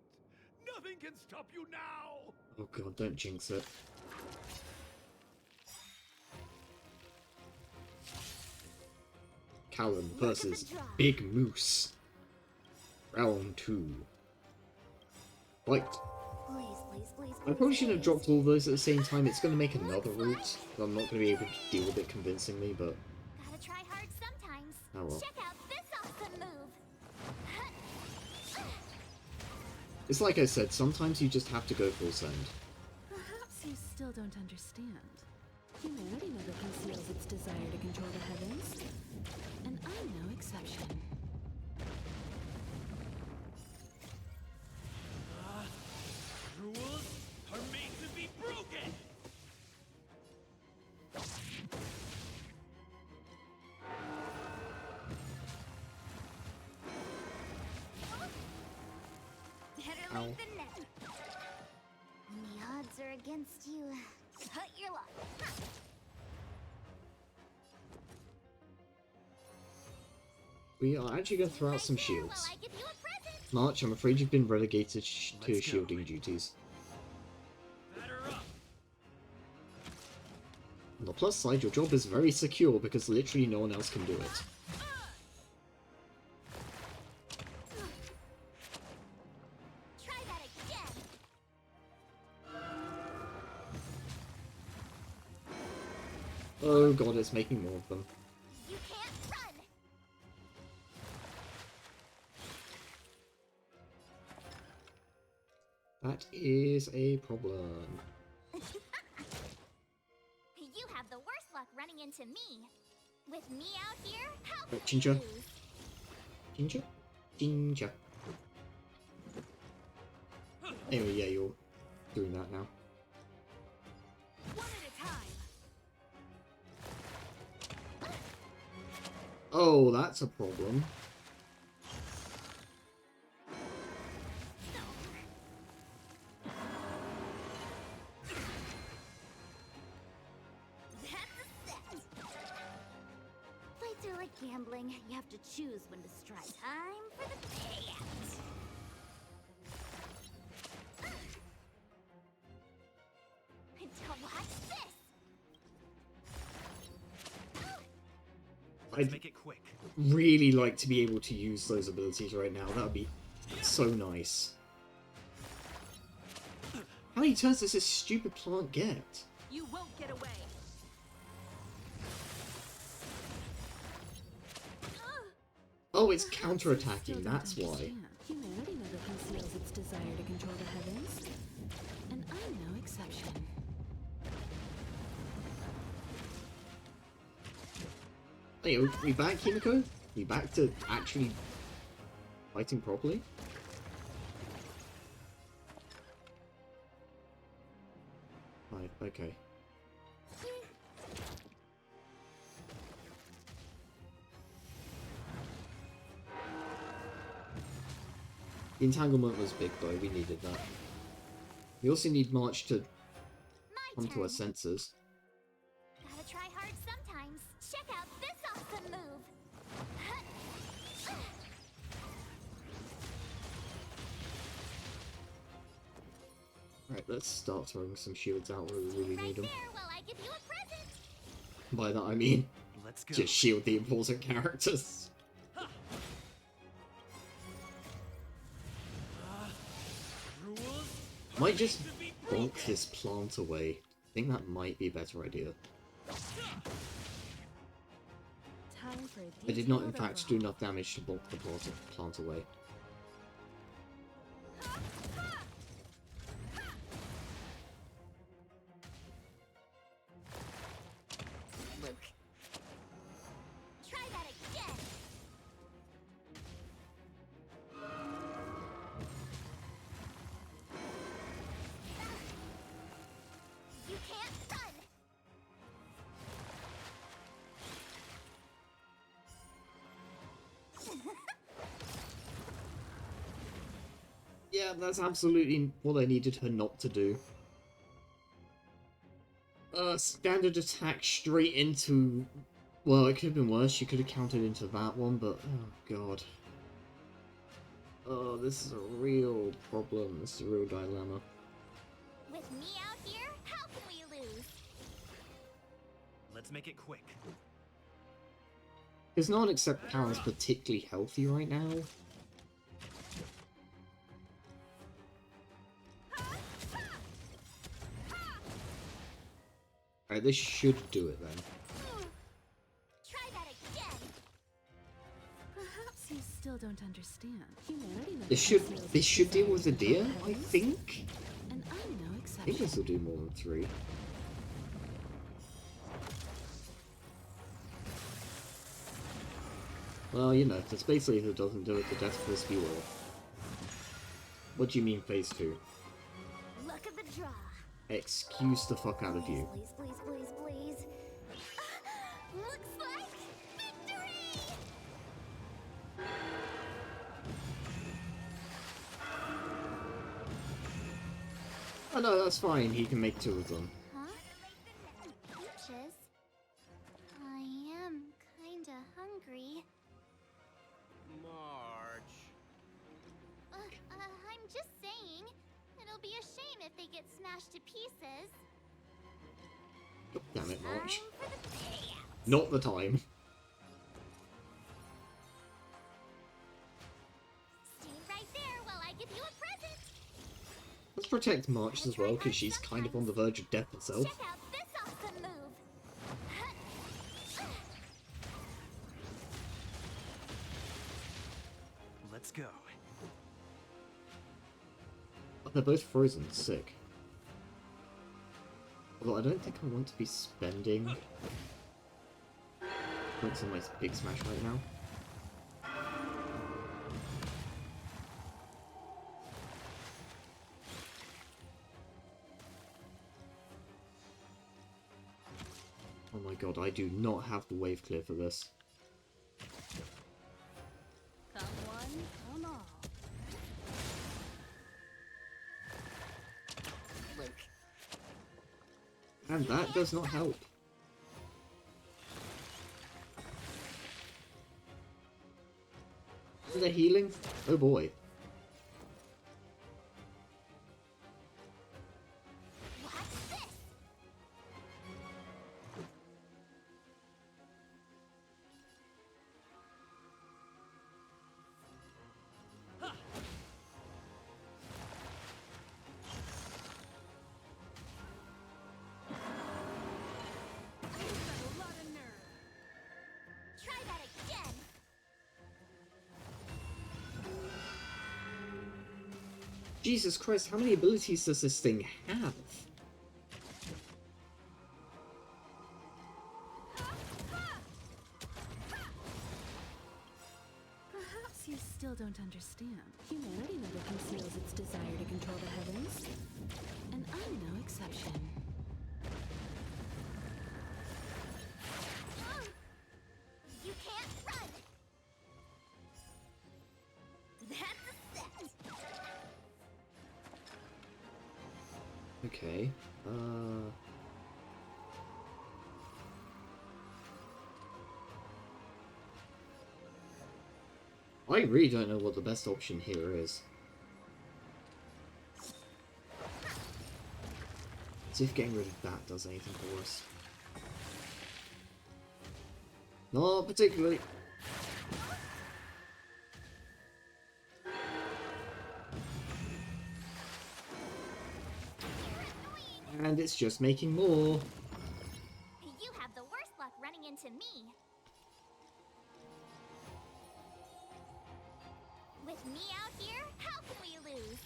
M: Nothing can stop you now!
A: Oh god, don't jinx it. Callum versus Big Moose. Round 2. Fight.
B: Please, please, please,
A: I probably shouldn't have dropped all those at the same time. It's going to make another route. I'm not going to be able to deal with it convincingly, but...
B: Gotta try hard sometimes.
A: Oh well.
B: Check out this awesome move.
A: It's like I said, sometimes you just have to go full send.
E: Perhaps you still don't understand. Humanity never conceals its desire to control the heavens. And I'm no exception.
M: Rules are made to be broken!
B: Better late than never. When the odds are against you, cut your luck.
A: We are actually going to throw out some shields.
B: While I give you a present.
A: March, I'm afraid you've been relegated to
C: Let's go.
A: shielding duties.
C: Batter up.
A: Not plus side, your job is very secure because literally no one else can do it.
B: Try that again.
A: Oh god, it's making more of them.
B: You can't run.
A: That is a problem.
B: You have the worst luck running into me. With me out here, how can
A: Qingque.
B: you lose?
A: Qingque? Qingque. Anyway, yeah, you're doing that now.
B: One at a time.
A: Oh, that's a problem.
B: Fights are like gambling. You have to choose when to strike. Time for the payout. Now watch this.
C: Let's make it quick.
A: Really like to be able to use those abilities right now. That would be so nice. How many turns does this stupid plant get?
N: You won't get away.
A: Oh, it's counterattacking, that's why.
E: Humanity never conceals its desire to control the heavens. And I'm no exception.
A: Hey, are we back, Himiko? We back to actually fighting properly? Right, okay. The entanglement was big though, we needed that. We also need March to come to our senses.
B: Gotta try hard sometimes. Check out this awesome move.
A: Right, let's start throwing some shields out where we really need them.
B: There, while I give you a present.
A: By that I mean,
C: Let's go.
A: just shield the important characters. Might just bonk this plant away. I think that might be a better idea.
E: Time for a
A: I did not in
E: detailed
A: fact do enough damage to bonk the plant away.
B: Luke. Try that again. You can't run.
A: Yeah, that's absolutely what I needed her not to do. Standard attack straight into... Well, it could have been worse. She could have countered into that one, but... Oh, God. Oh, this is a real problem. This is a real dilemma.
B: With me out here, how can we lose?
C: Let's make it quick.
A: Because no one except Karen's particularly healthy right now. Alright, this should do it then.
B: Try that again.
E: Perhaps you still don't understand. Humanity never
A: This should deal with the deer, I think?
E: And I'm no
A: I
E: exception.
A: think this will do more than 3. Well, you know, the Space Laser doesn't do it, the Death Frisbee will. What do you mean, Phase 2?
B: Luck of the draw.
A: Excuse the fuck out of you.
B: Please, please, please, please. Looks like victory!
A: Oh no, that's fine, he can make 2 of them.
B: Huh? Peaches? I am kinda hungry.
D: March.
B: I'm just saying. It'll be a shame if they get smashed to pieces.
A: Damn it, March.
B: Time for the payout.
A: Not the time.
B: Stay right there while I give you a present.
A: Let's protect March as well, because she's kind of on the verge of death herself.
B: Check out this awesome move.
C: Let's go.
A: Oh, they're both frozen. Sick. Although I don't think I want to be spending points on my big smash right now. Oh my god, I do not have the wave clear for this.
B: Come one, come all. Luke.
A: And that does not help. Is there healing? Oh boy.
B: Watch this. Try that again.
A: Jesus Christ, how many abilities does this thing have?
E: Perhaps you still don't understand. Humanity never conceals its desire to control the heavens. And I'm no exception.
B: You can't run. That's a set.
A: Okay. I really don't know what the best option here is. See if getting rid of that does anything for us. Not particularly. And it's just making more.
B: You have the worst luck running into me. With me out here, how can we lose?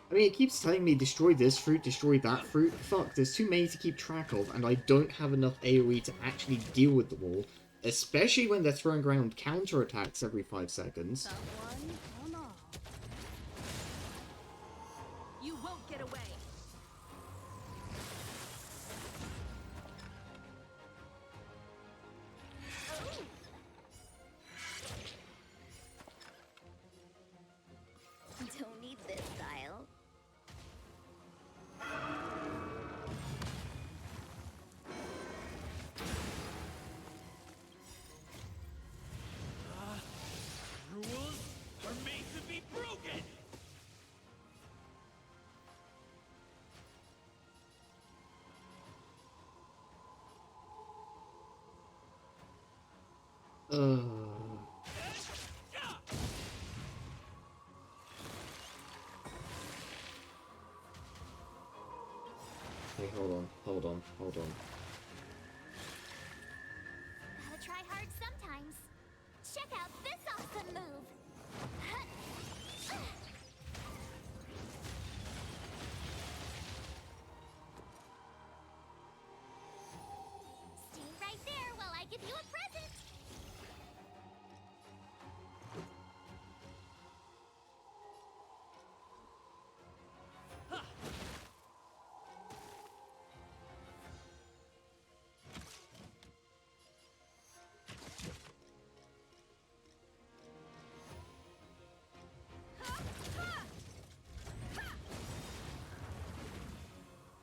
A: I mean, it keeps telling me destroy this fruit, destroy that fruit. Fuck, there's too many to keep track of, and I don't have enough AoE to actually deal with them all. Especially when they're throwing around counterattacks every 5 seconds.
B: Come one, come all.
E: You won't get away.
B: Don't need this style.
M: Rules are made to be broken!
A: Okay, hold on.
B: Gotta try hard sometimes. Check out this awesome move. Stay right there while I give you a present.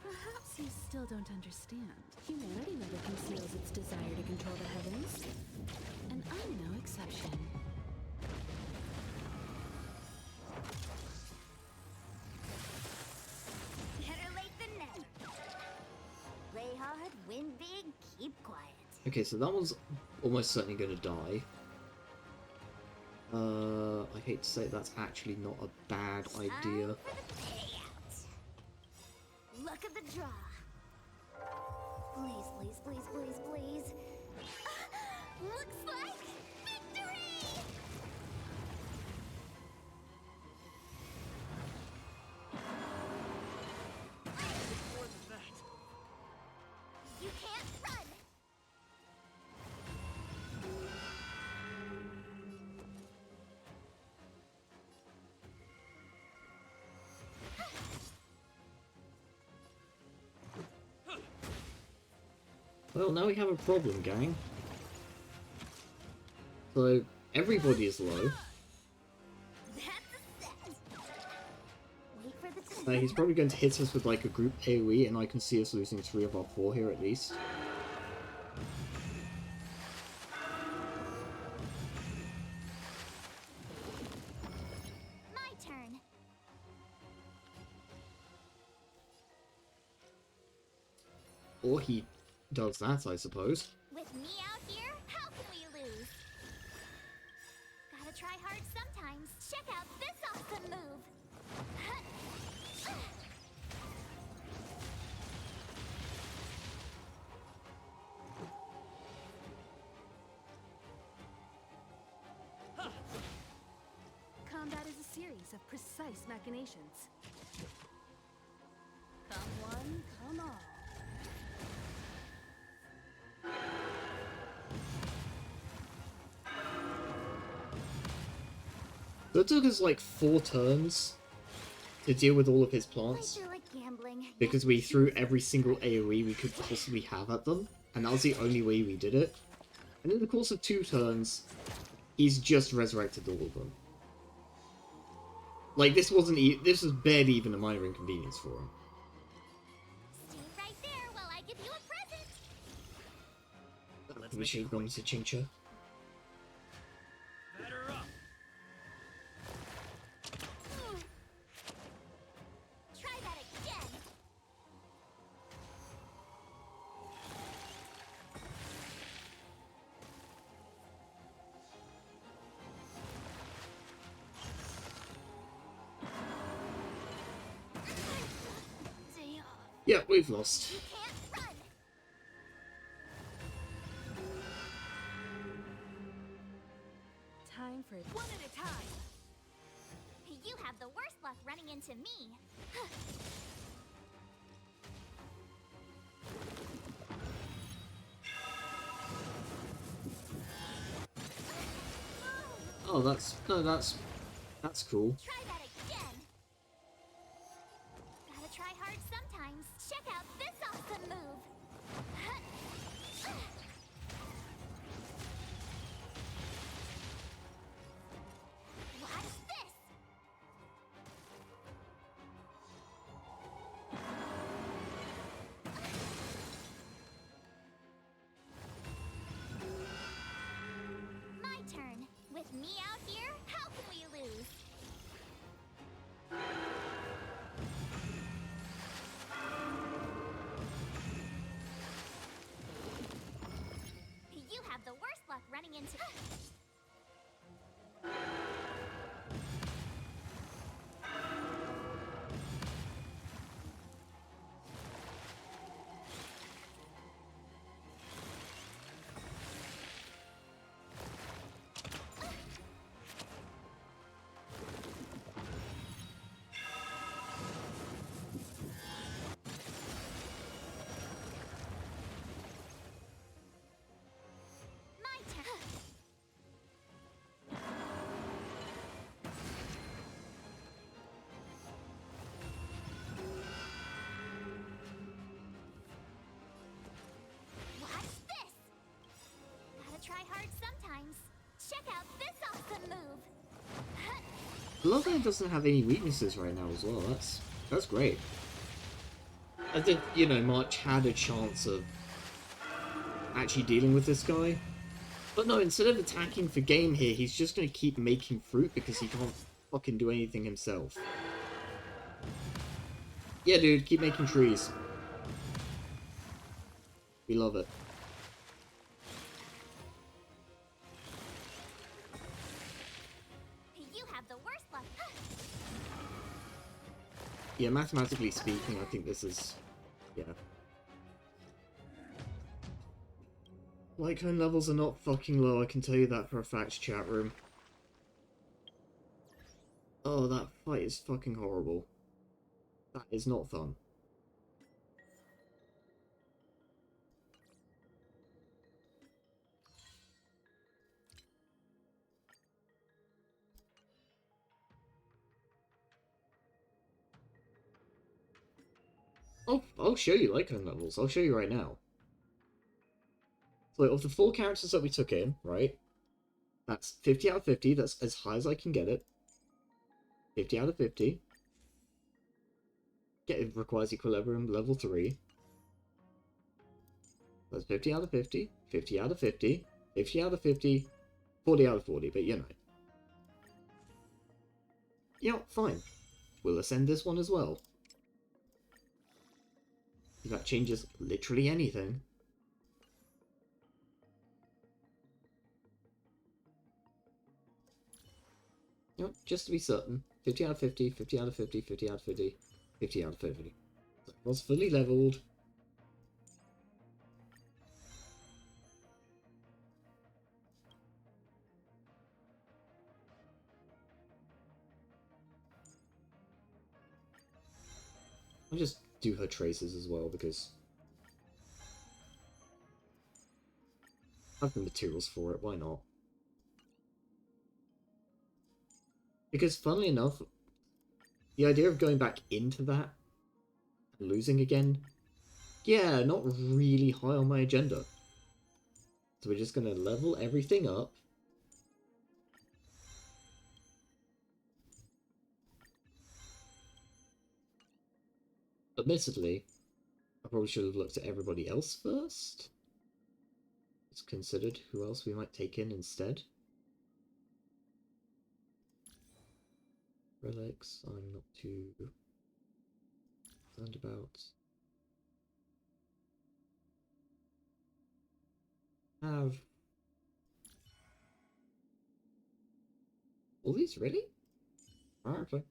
E: Perhaps you still don't understand. Humanity never conceals its desire to control the heavens. And I'm no exception.
B: Better late than never.
A: Okay, so that one's almost certainly going to die. I hate to say that's actually not a bad idea.
B: Look at the draw. Please, please, please, please, please. Looks like victory!
M: More than that.
B: You can't run!
A: Well, now we have a problem, gang. So, everybody is low.
B: Wait for the
A: He's probably going to hit us with like a group AoE, and I can see us losing 3 of our 4 here at least.
B: My turn.
A: Or he does that, I suppose.
B: With me out here, how can we lose? Gotta try hard sometimes. Check out this awesome move.
E: Combat is a series of precise machinations. Come one, come all.
A: So it took us like 4 turns to deal with all of his plants,
B: Plays are like gambling.
A: because we threw every single AoE we could possibly have at them, and that was the only way we did it. And in the course of 2 turns, he's just resurrected all of them. Like, this wasn't this was barely even a minor inconvenience for him.
B: Stay right there while I give you a present.
A: We should have gone to Qingque.
M: Batter up.
B: Try that again.
A: Yeah, we've lost.
B: You can't run.
E: Time for one at a time.
B: You have the worst luck running into me.
A: Oh, that's cool.
B: Try that again. Gotta try hard sometimes. Check out this awesome move. Watch this. My turn. With me out here, how can we lose? You have the worst luck running into... My turn. Watch this. Gotta try hard sometimes. Check out this awesome move.
A: I love that it doesn't have any weaknesses right now as well. That's great. I think, you know, March had a chance of actually dealing with this guy. But no, instead of attacking for game here, he's just going to keep making fruit because he can't fucking do anything himself. Yeah, dude, keep making trees. We love it. Yeah, mathematically speaking, I think this is... yeah. Lycone levels are not fucking low, I can tell you that for a fact, chat room. Oh, that fight is fucking horrible. That is not fun. I'll show you Lycone levels. I'll show you right now. So, of the 4 characters that we took in, right? That's 50 out of 50. That's as high as I can get it. 50 out of 50. It requires equilibrium level 3. That's 50 out of 50. 50 out of 50. 50 out of 50. 40 out of 40, but you know. Yeah, fine. We'll ascend this one as well. If that changes literally anything. Yep, just to be certain. 50 out of 50, 50 out of 50, 50 out of 50, 50 out of 50. So it was fully leveled. I'll just do her traces as well because I have the materials for it, why not? Because funnily enough, the idea of going back into that and losing again, yeah, not really high on my agenda. So we're just gonna level everything up. Admittedly, I probably should have looked at everybody else first. Just considered who else we might take in instead. Relics, I'm not too concerned about. Have all these really? Alright, okay.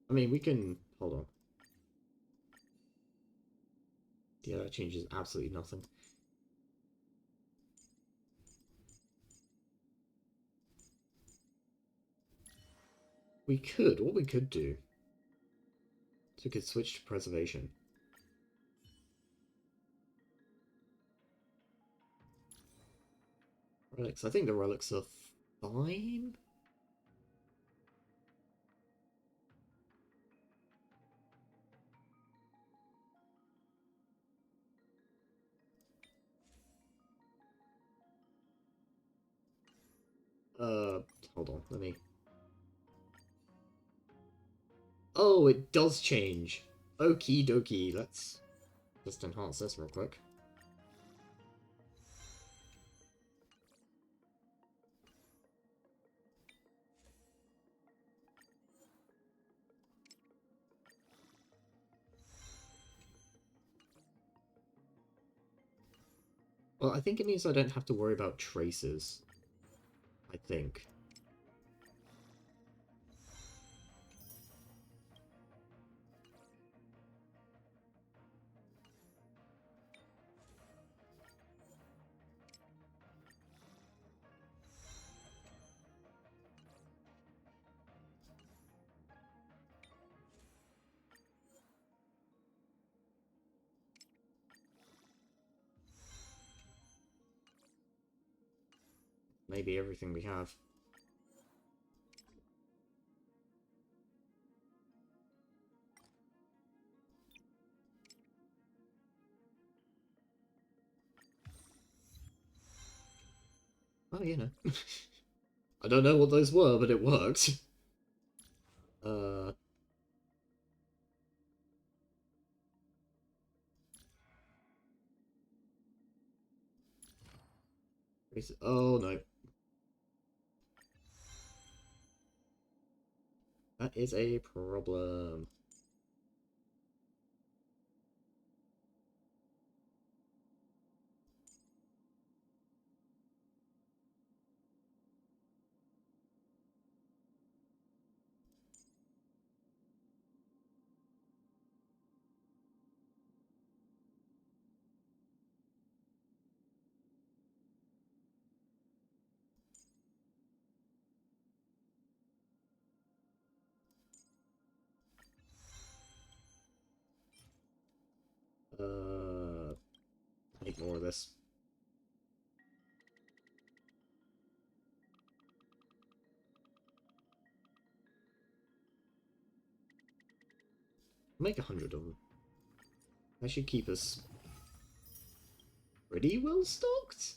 A: I mean, we can... hold on. Yeah, that changes absolutely nothing. We could, what we could do, is we could switch to preservation. Relics, I think the relics are fine. Hold on, let me... Oh, it does change! Okie dokie, let's just enhance this real quick. Well, I think it means I don't have to worry about traces. I think. Maybe everything we have. Oh, you know. I don't know what those were, but it worked. Oh no. That is a problem. Make more of this. Make 100 of them. That should keep us pretty well stocked.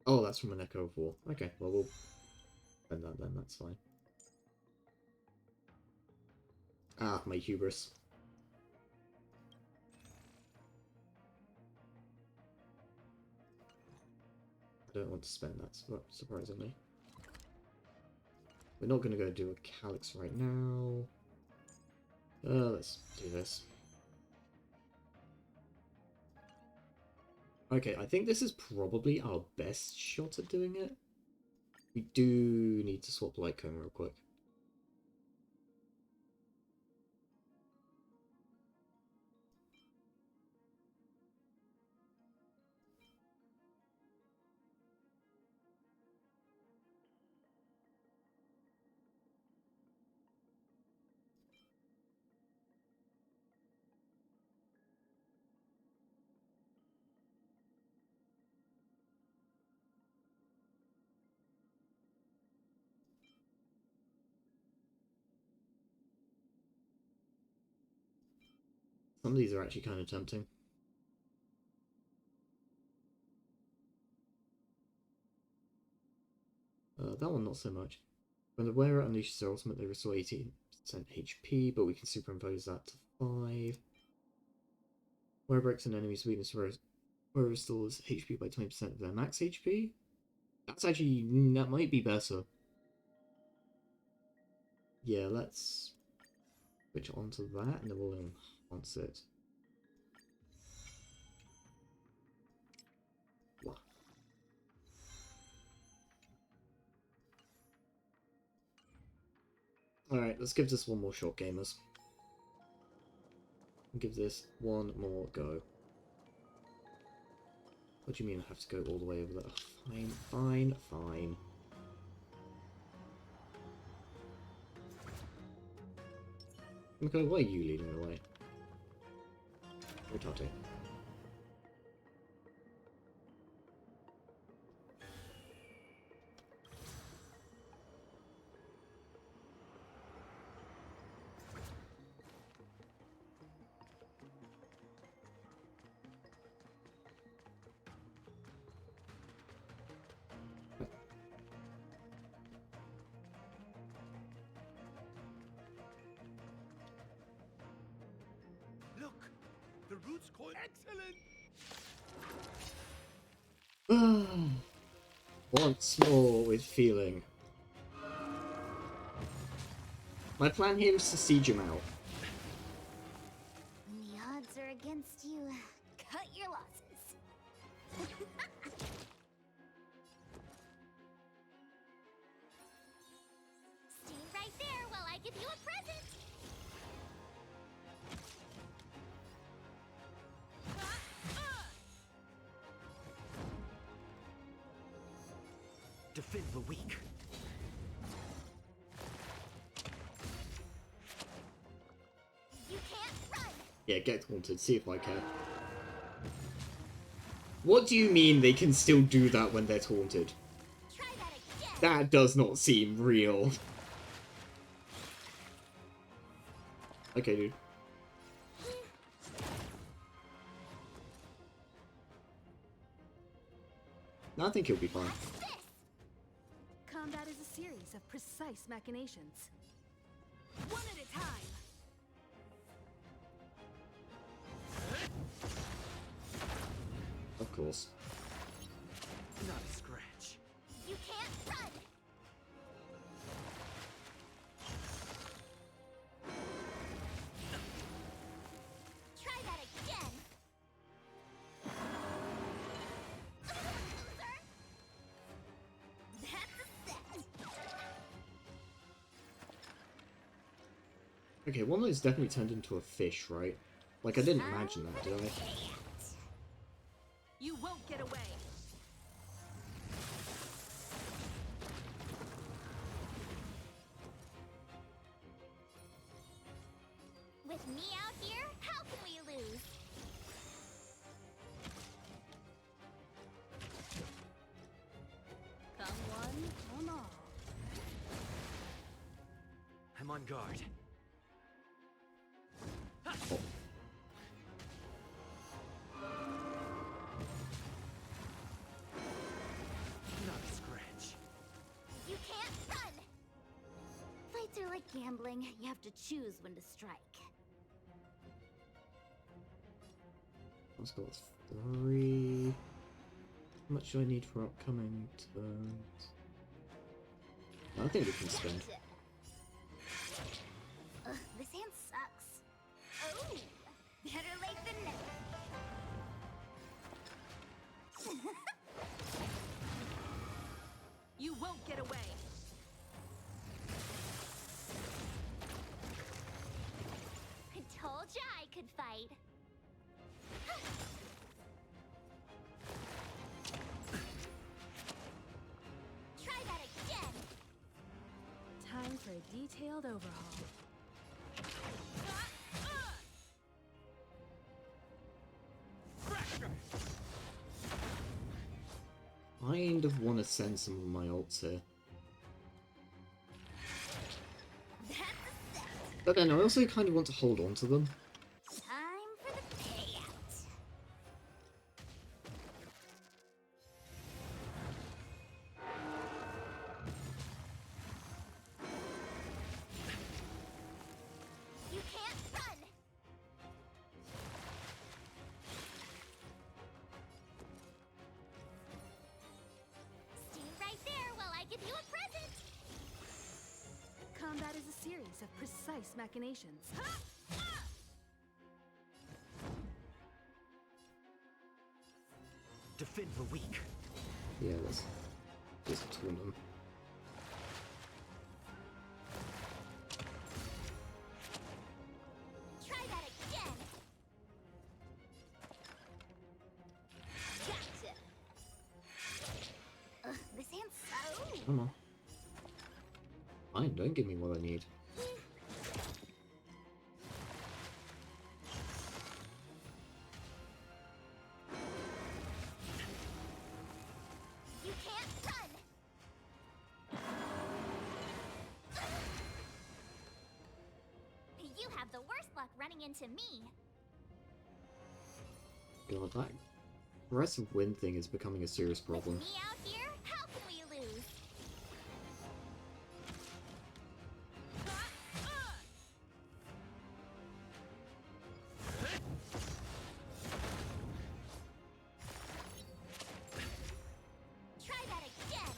A: Oh, that's from an Echo of War. Okay, well, we'll spend that then, that's fine. Ah, my hubris. I don't want to spend that, surprisingly. We're not going to go do a Calyx right now. Let's do this. Okay, I think this is probably our best shot at doing it. We do need to swap Lightcomb real quick. Some of these are actually kind of tempting. That one not so much. When the wearer unleashes their ultimate, they restore 18% HP, but we can superimpose that to 5. Wearer breaks an enemy's weakness, wearer restores HP by 20% of their max HP. That's actually, that might be better. Yeah, let's switch onto that, and then we'll enhance it. Wow. Alright, let's give this one more shot, gamers. Give this one more go. What do you mean I have to go all the way over there? Fine, fine, fine. Okay, why are you leading the way? Retarded.
M: Look, the root's coin.
A: Excellent. Once more with feeling. My plan here is to siege him out.
B: When the odds are against you, cut your losses. Stay right there while I give you a present.
C: Defend the weak.
B: You can't run.
A: Yeah, get haunted, see if I care. What do you mean they can still do that when they're taunted?
B: Try
A: That does not seem real. Okay, dude. No, I think he'll be fine.
E: Combat is a series of precise machinations. One at a time.
A: Of course.
C: Not a scratch.
B: You can't run! Try that again! Loser! That's a set!
A: Okay, one of those definitely turned into a fish, right? Like, I didn't imagine that, did I?
E: You won't get away.
B: With me out here, how can we lose?
E: Come one, come all.
C: I'm on guard. Not a scratch.
B: You can't run! Fights are like gambling. You have to choose when to strike.
A: Let's go with 3. How much do I need for upcoming turns? I think we can spend.
B: Ugh, this hand sucks. Oh, better late than never.
E: You won't get away.
B: I told ya I could fight. Try that again.
E: Time for a detailed overhaul.
A: Kind of want to send some of my ults here. But then I also kind of want to hold on to them.
B: Time for the payout. You can't run. Stay right there while I give you a present.
E: Combat is a series of precise machinations.
C: Defend the weak.
A: Yeah, let's just taunt them.
B: Try that again. Gotcha. Ugh, this hand's so.
A: Come on. Fine, don't give me what I need.
B: You can't run. You have the worst luck running into me.
A: God, that aggressive wind thing is becoming a serious problem.
B: Me out here? How can we lose? Try that again.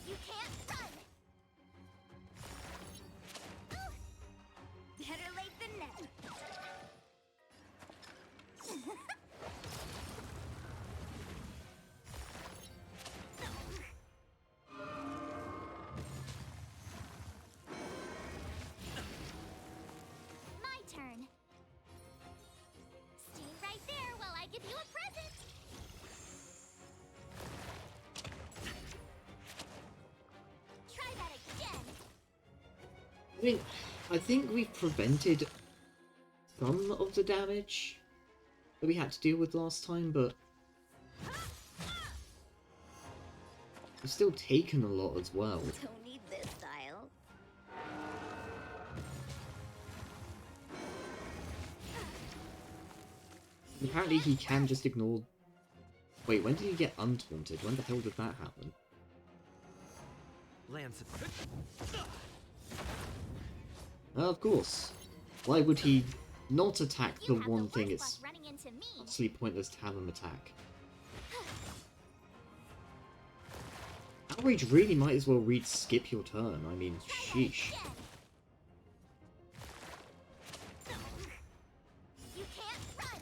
B: You can't run. Better late than never. My turn. Stay right there while I give you a present. Try that again.
A: I mean, I think we've prevented some of the damage that we had to deal with last time, but I've still taken a lot as well.
B: Don't need this style.
A: Apparently he can just ignore... Wait, when did he get untaunted? When the hell did that happen?
C: Lance.
A: Of course. Why would he not attack the
B: You have
A: one
B: the
A: thing
B: worst
A: it's
B: luck running into me.
A: utterly pointless to have him attack? Outrage really might as well read skip your turn. I mean, sheesh.
B: You can't run.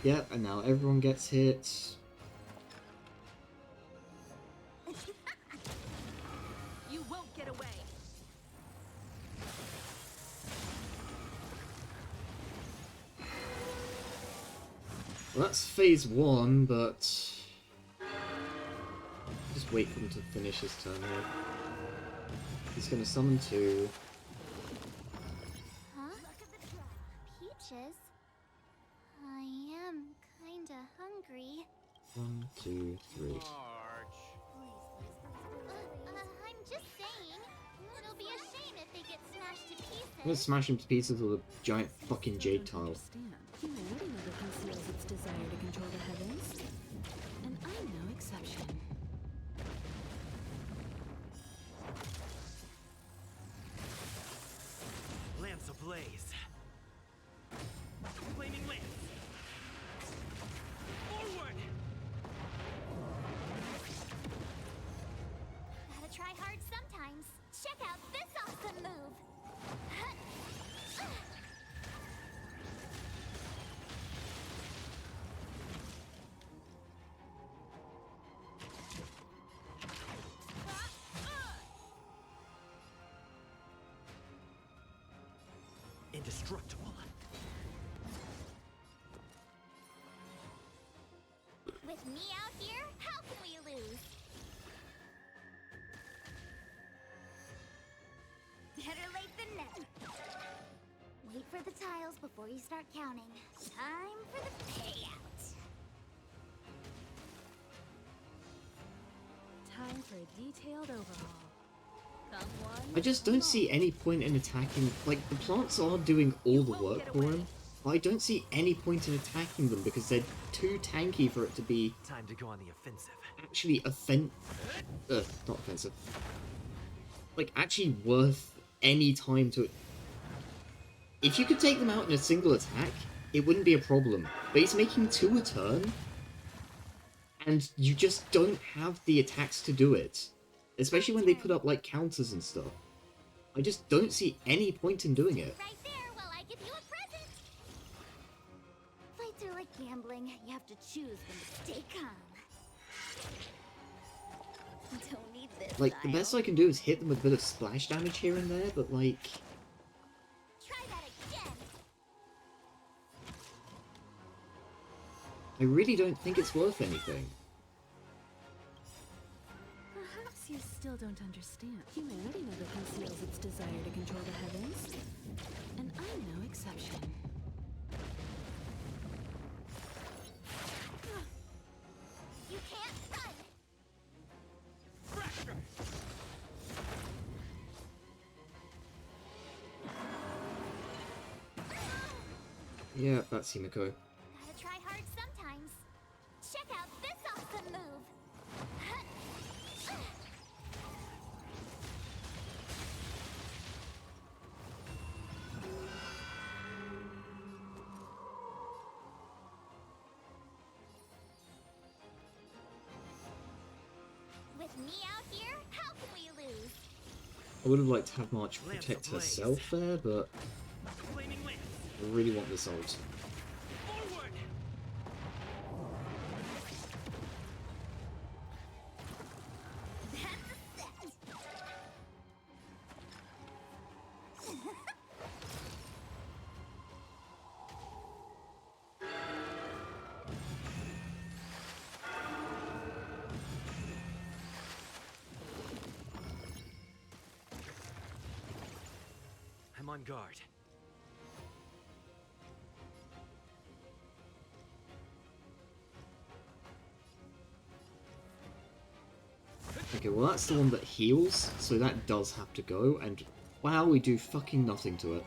A: Yep, and now everyone gets hit.
N: You won't get away.
A: Well, that's phase 1, but... Just wait for him to finish his turn here. He's gonna summon 2.
B: Huh? Peaches? I am kinda hungry.
A: 1, 2, 3.
B: I'm just saying. It'll be a shame if they get smashed to pieces.
A: I'm gonna smash him to pieces with a giant fucking jade tile.
E: Humanity never conceals its desire to control the heavens. And I'm no exception.
C: Lance ablaze. Flaming lance. Forward.
B: Gotta try hard sometimes. Check out this awesome move.
C: Indestructible.
B: With me out here, how can we lose? Better late than never. Wait for the tiles before you start counting. Time for the payout.
E: Time for a detailed overhaul. Come one.
A: I just don't see any point in attacking... Like, the plants are doing all the work for him. But I don't see any point in attacking them because they're too tanky for it to be
C: Time to go on the offensive.
A: actually not offensive. Like, actually worth any time to... If you could take them out in a single attack, it wouldn't be a problem. But he's making 2 a turn, and you just don't have the attacks to do it. Especially when they put up, like, counters and stuff. I just don't see any point in doing it.
B: Right there while I give you a present. Fights are like gambling. You have to choose when to stay calm. Don't need this.
A: Like, the best I can do is hit them with a bit of splash damage here and there, but, like...
B: Try that again.
A: I really don't think it's worth anything.
E: Perhaps you still don't understand. Humanity never conceals its desire to control the heavens. And I'm no exception.
B: You can't run.
A: Yeah, that's Himiko.
B: Gotta try hard sometimes. Check out this awesome move. With me out here, how can we lose?
A: I would have liked to have March protect herself there, but
C: Flaming lance.
A: I really want this ult.
C: Forward.
B: That's a set.
C: on guard.
A: Okay, well that's the one that heals, so that does have to go, and wow, we do fucking nothing to it.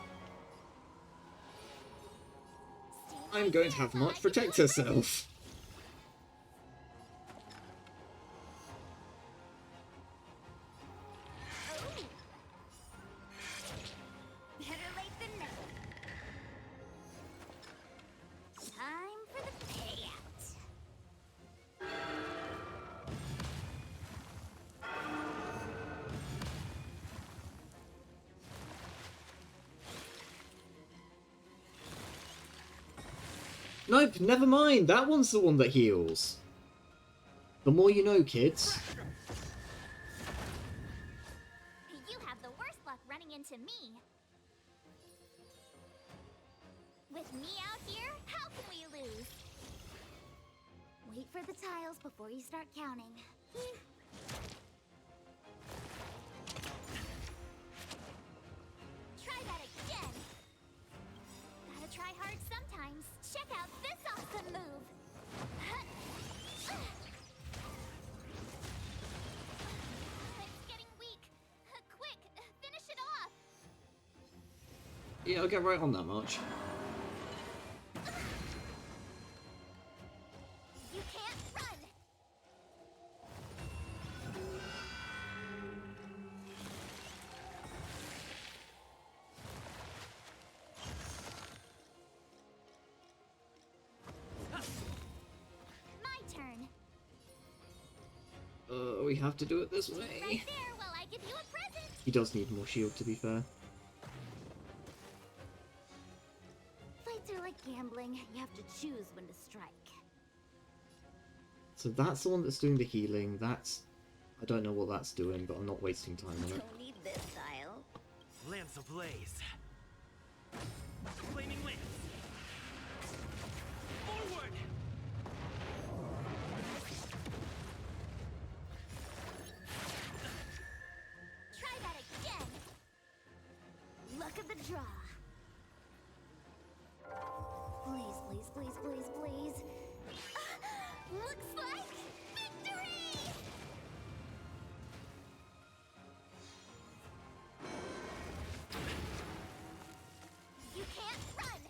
A: I'm going to have March protect herself.
B: Better late than never. Time for the payout.
A: Nope, never mind. That one's the one that heals. The more you know, kids.
B: You have the worst luck running into me. With me out here, how can we lose? Wait for the tiles before you start counting. Try that again. Gotta try hard sometimes. Check out this awesome move. It's getting weak. Quick, finish it off.
A: Yeah, I'll get right on that, March.
B: You can't run. My turn.
A: We have to do it this way.
B: Right there while I give you a present.
A: He does need more shield, to be fair.
B: Fights are like gambling. You have to choose when to strike.
A: So that's the one that's doing the healing. That's... I don't know what that's doing, but I'm not wasting time on it.
B: Don't need this style.
C: Lance ablaze. Flaming lance. Forward.
B: Try that again. Luck of the draw. Please, please, please, please, please. Looks like victory! You can't run!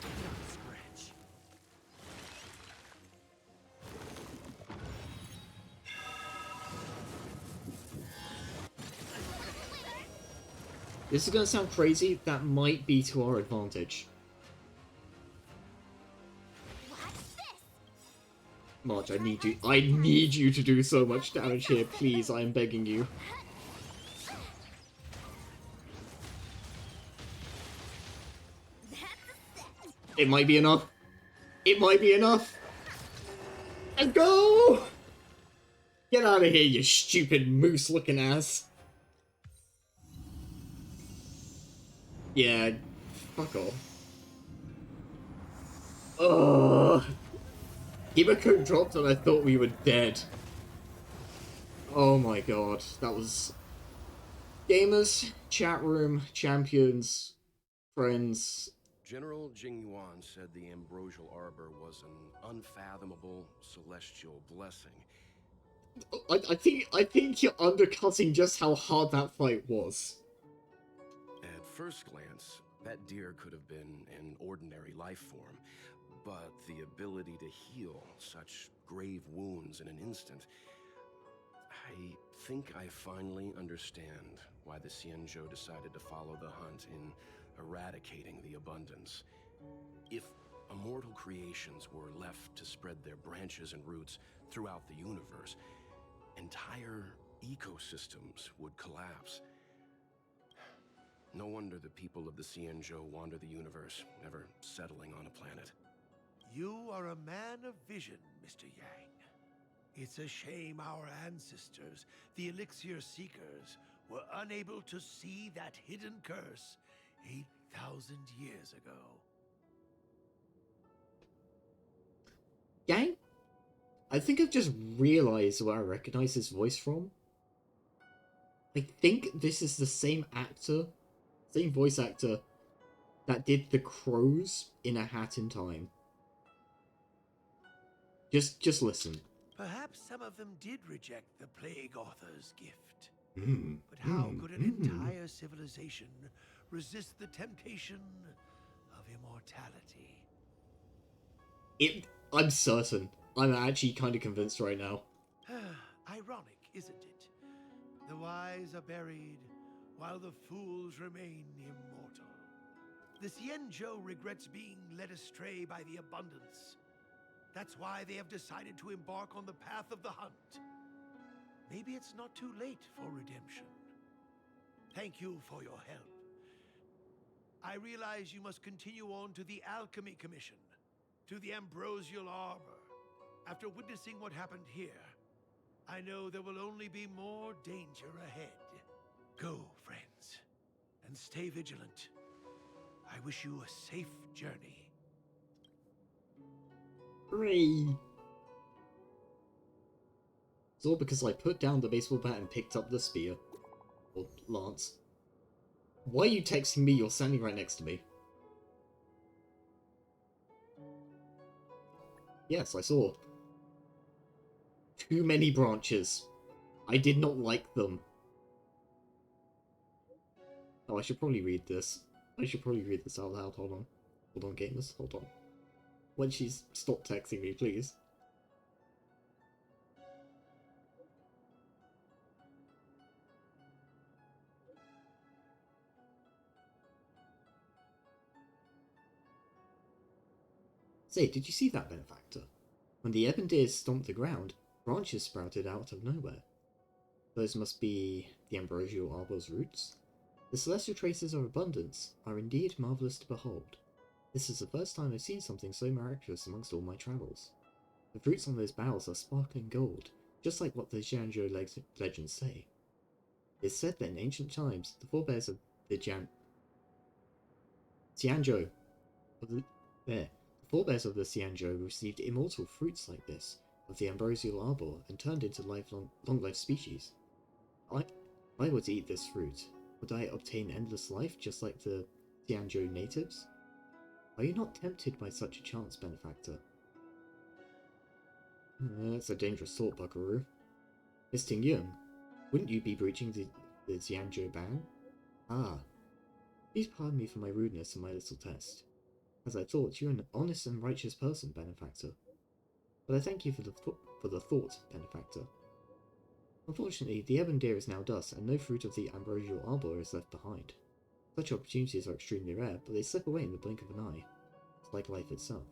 C: Not a scratch.
A: This is gonna sound crazy. That might be to our advantage.
B: Watch this!
A: March, I need you to do so much damage here, please. I am begging you.
B: That's a set.
A: It might be enough. It might be enough. And go! Get out of here, you stupid moose-looking ass. Yeah, fuck off. Ugh. Himiko dropped and I thought we were dead. Oh my god, that was... Gamers, chat room, champions, friends.
H: General Jing Yuan said the ambrosial arbor was an unfathomable celestial blessing.
A: I think you're undercutting just how hard that fight was.
H: At first glance, that deer could have been an ordinary life form, but the ability to heal such grave wounds in an instant... I think I finally understand why the Xianzhou decided to follow the hunt in eradicating the abundance. If immortal creations were left to spread their branches and roots throughout the universe, entire ecosystems would collapse. No wonder the people of the Xianzhou wander the universe, never settling on a planet.
M: You are a man of vision, Mr. Yang. It's a shame our ancestors, the Elixir Seekers, were unable to see that hidden curse 8,000 years ago.
A: Yang? I think I've just realized where I recognize his voice from. I think this is the same actor, same voice actor, that did the crows in A Hat in Time. Just listen.
M: Perhaps some of them did reject the Plague Author's gift.
A: Mm,
M: But how could an entire civilization resist the temptation of immortality?
A: I'm certain. I'm actually kind of convinced right now.
M: Ironic, isn't it? The wise are buried, while the fools remain immortal. The Xianzhou regrets being led astray by the abundance. That's why they have decided to embark on the path of the hunt. Maybe it's not too late for redemption. Thank you for your help. I realize you must continue on to the Alchemy Commission, to the Ambrosial Arbor. After witnessing what happened here, I know there will only be more danger ahead. Go, friends, and stay vigilant. I wish you a safe journey.
A: Hooray! It's all because I put down the baseball bat and picked up the spear. Or lance. Why are you texting me? You're standing right next to me. Yes, I saw. Too many branches. I did not like them. Oh, I should probably read this. I should probably read this out loud. Hold on. Hold on, gamers. Hold on. When she's... Stop texting me, please. Say, did you see that, Benefactor? When the Ebendirs stomped the ground, branches sprouted out of nowhere. Those must be the Ambrosial Arbor's roots. The celestial traces of abundance are indeed marvellous to behold. This is the first time I've seen something so miraculous amongst all my travels. The fruits on those boughs are sparkling gold, just like what the Xianzhou legends say. It's said that in ancient times, the forebears of the Xianzhou the forebears of the Xianzhou received immortal fruits like this, of the Ambrosial Arbor, and turned into long-lived species. I were to eat this fruit, would I obtain endless life just like the Xianzhou natives? Are you not tempted by such a chance, Benefactor? That's a dangerous thought, Buckaroo. Miss Tingyun, wouldn't you be breaching the Xianzhou ban? Ah, please pardon me for my rudeness and my little test. As I thought, you're an honest and righteous person, Benefactor. But I thank you for the thought, Benefactor. Unfortunately, the Ebendir is now dust, and no fruit of the Ambrosial Arbor is left behind. Such opportunities are extremely rare, but they slip away in the blink of an eye. It's like life itself.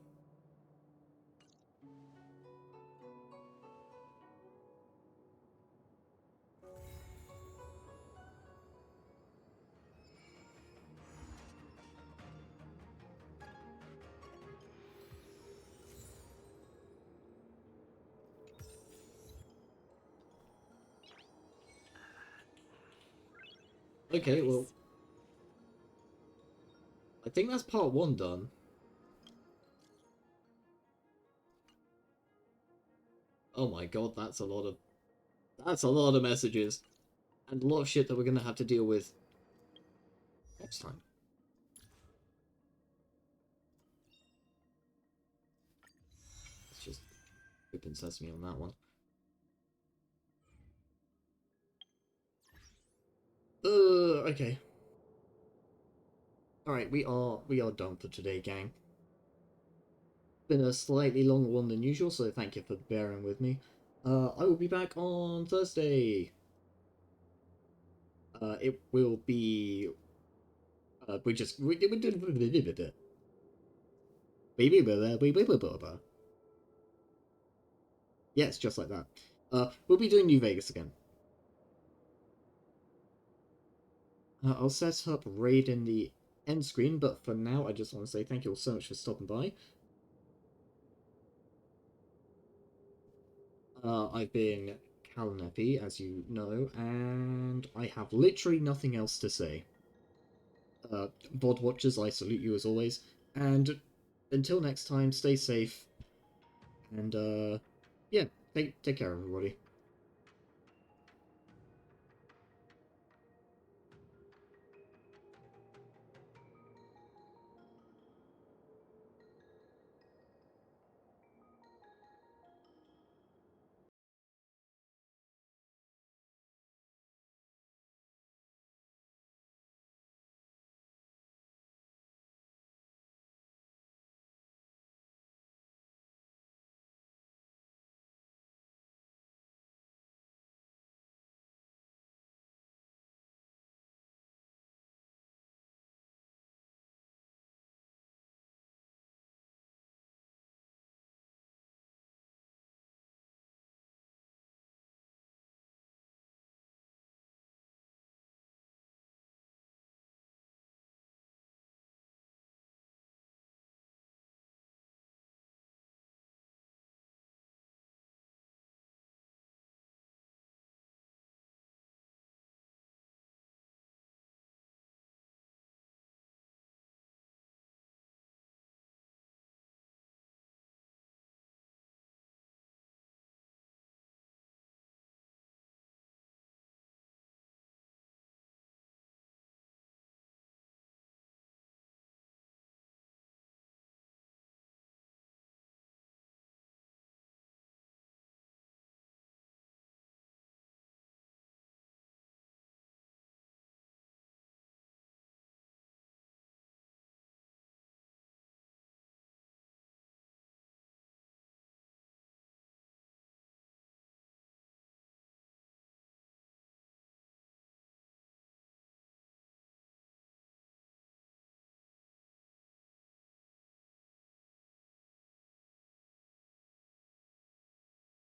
A: Okay, well, I think that's part 1 done. Oh my god, that's a lot of messages. And a lot of shit that we're gonna have to deal with next time. Let's just open sesame on that one. Okay. Alright, we are done for today, gang. Been a slightly longer one than usual, so thank you for bearing with me. I will be back on Thursday. It will be... Yes, just like that. We'll be doing New Vegas again. I'll set up Raid in the end screen, but for now, I just want to say thank you all so much for stopping by. I've been Calanepi, as you know, and I have literally nothing else to say. VOD watchers, I salute you as always, and until next time, stay safe, and yeah, take care, everybody.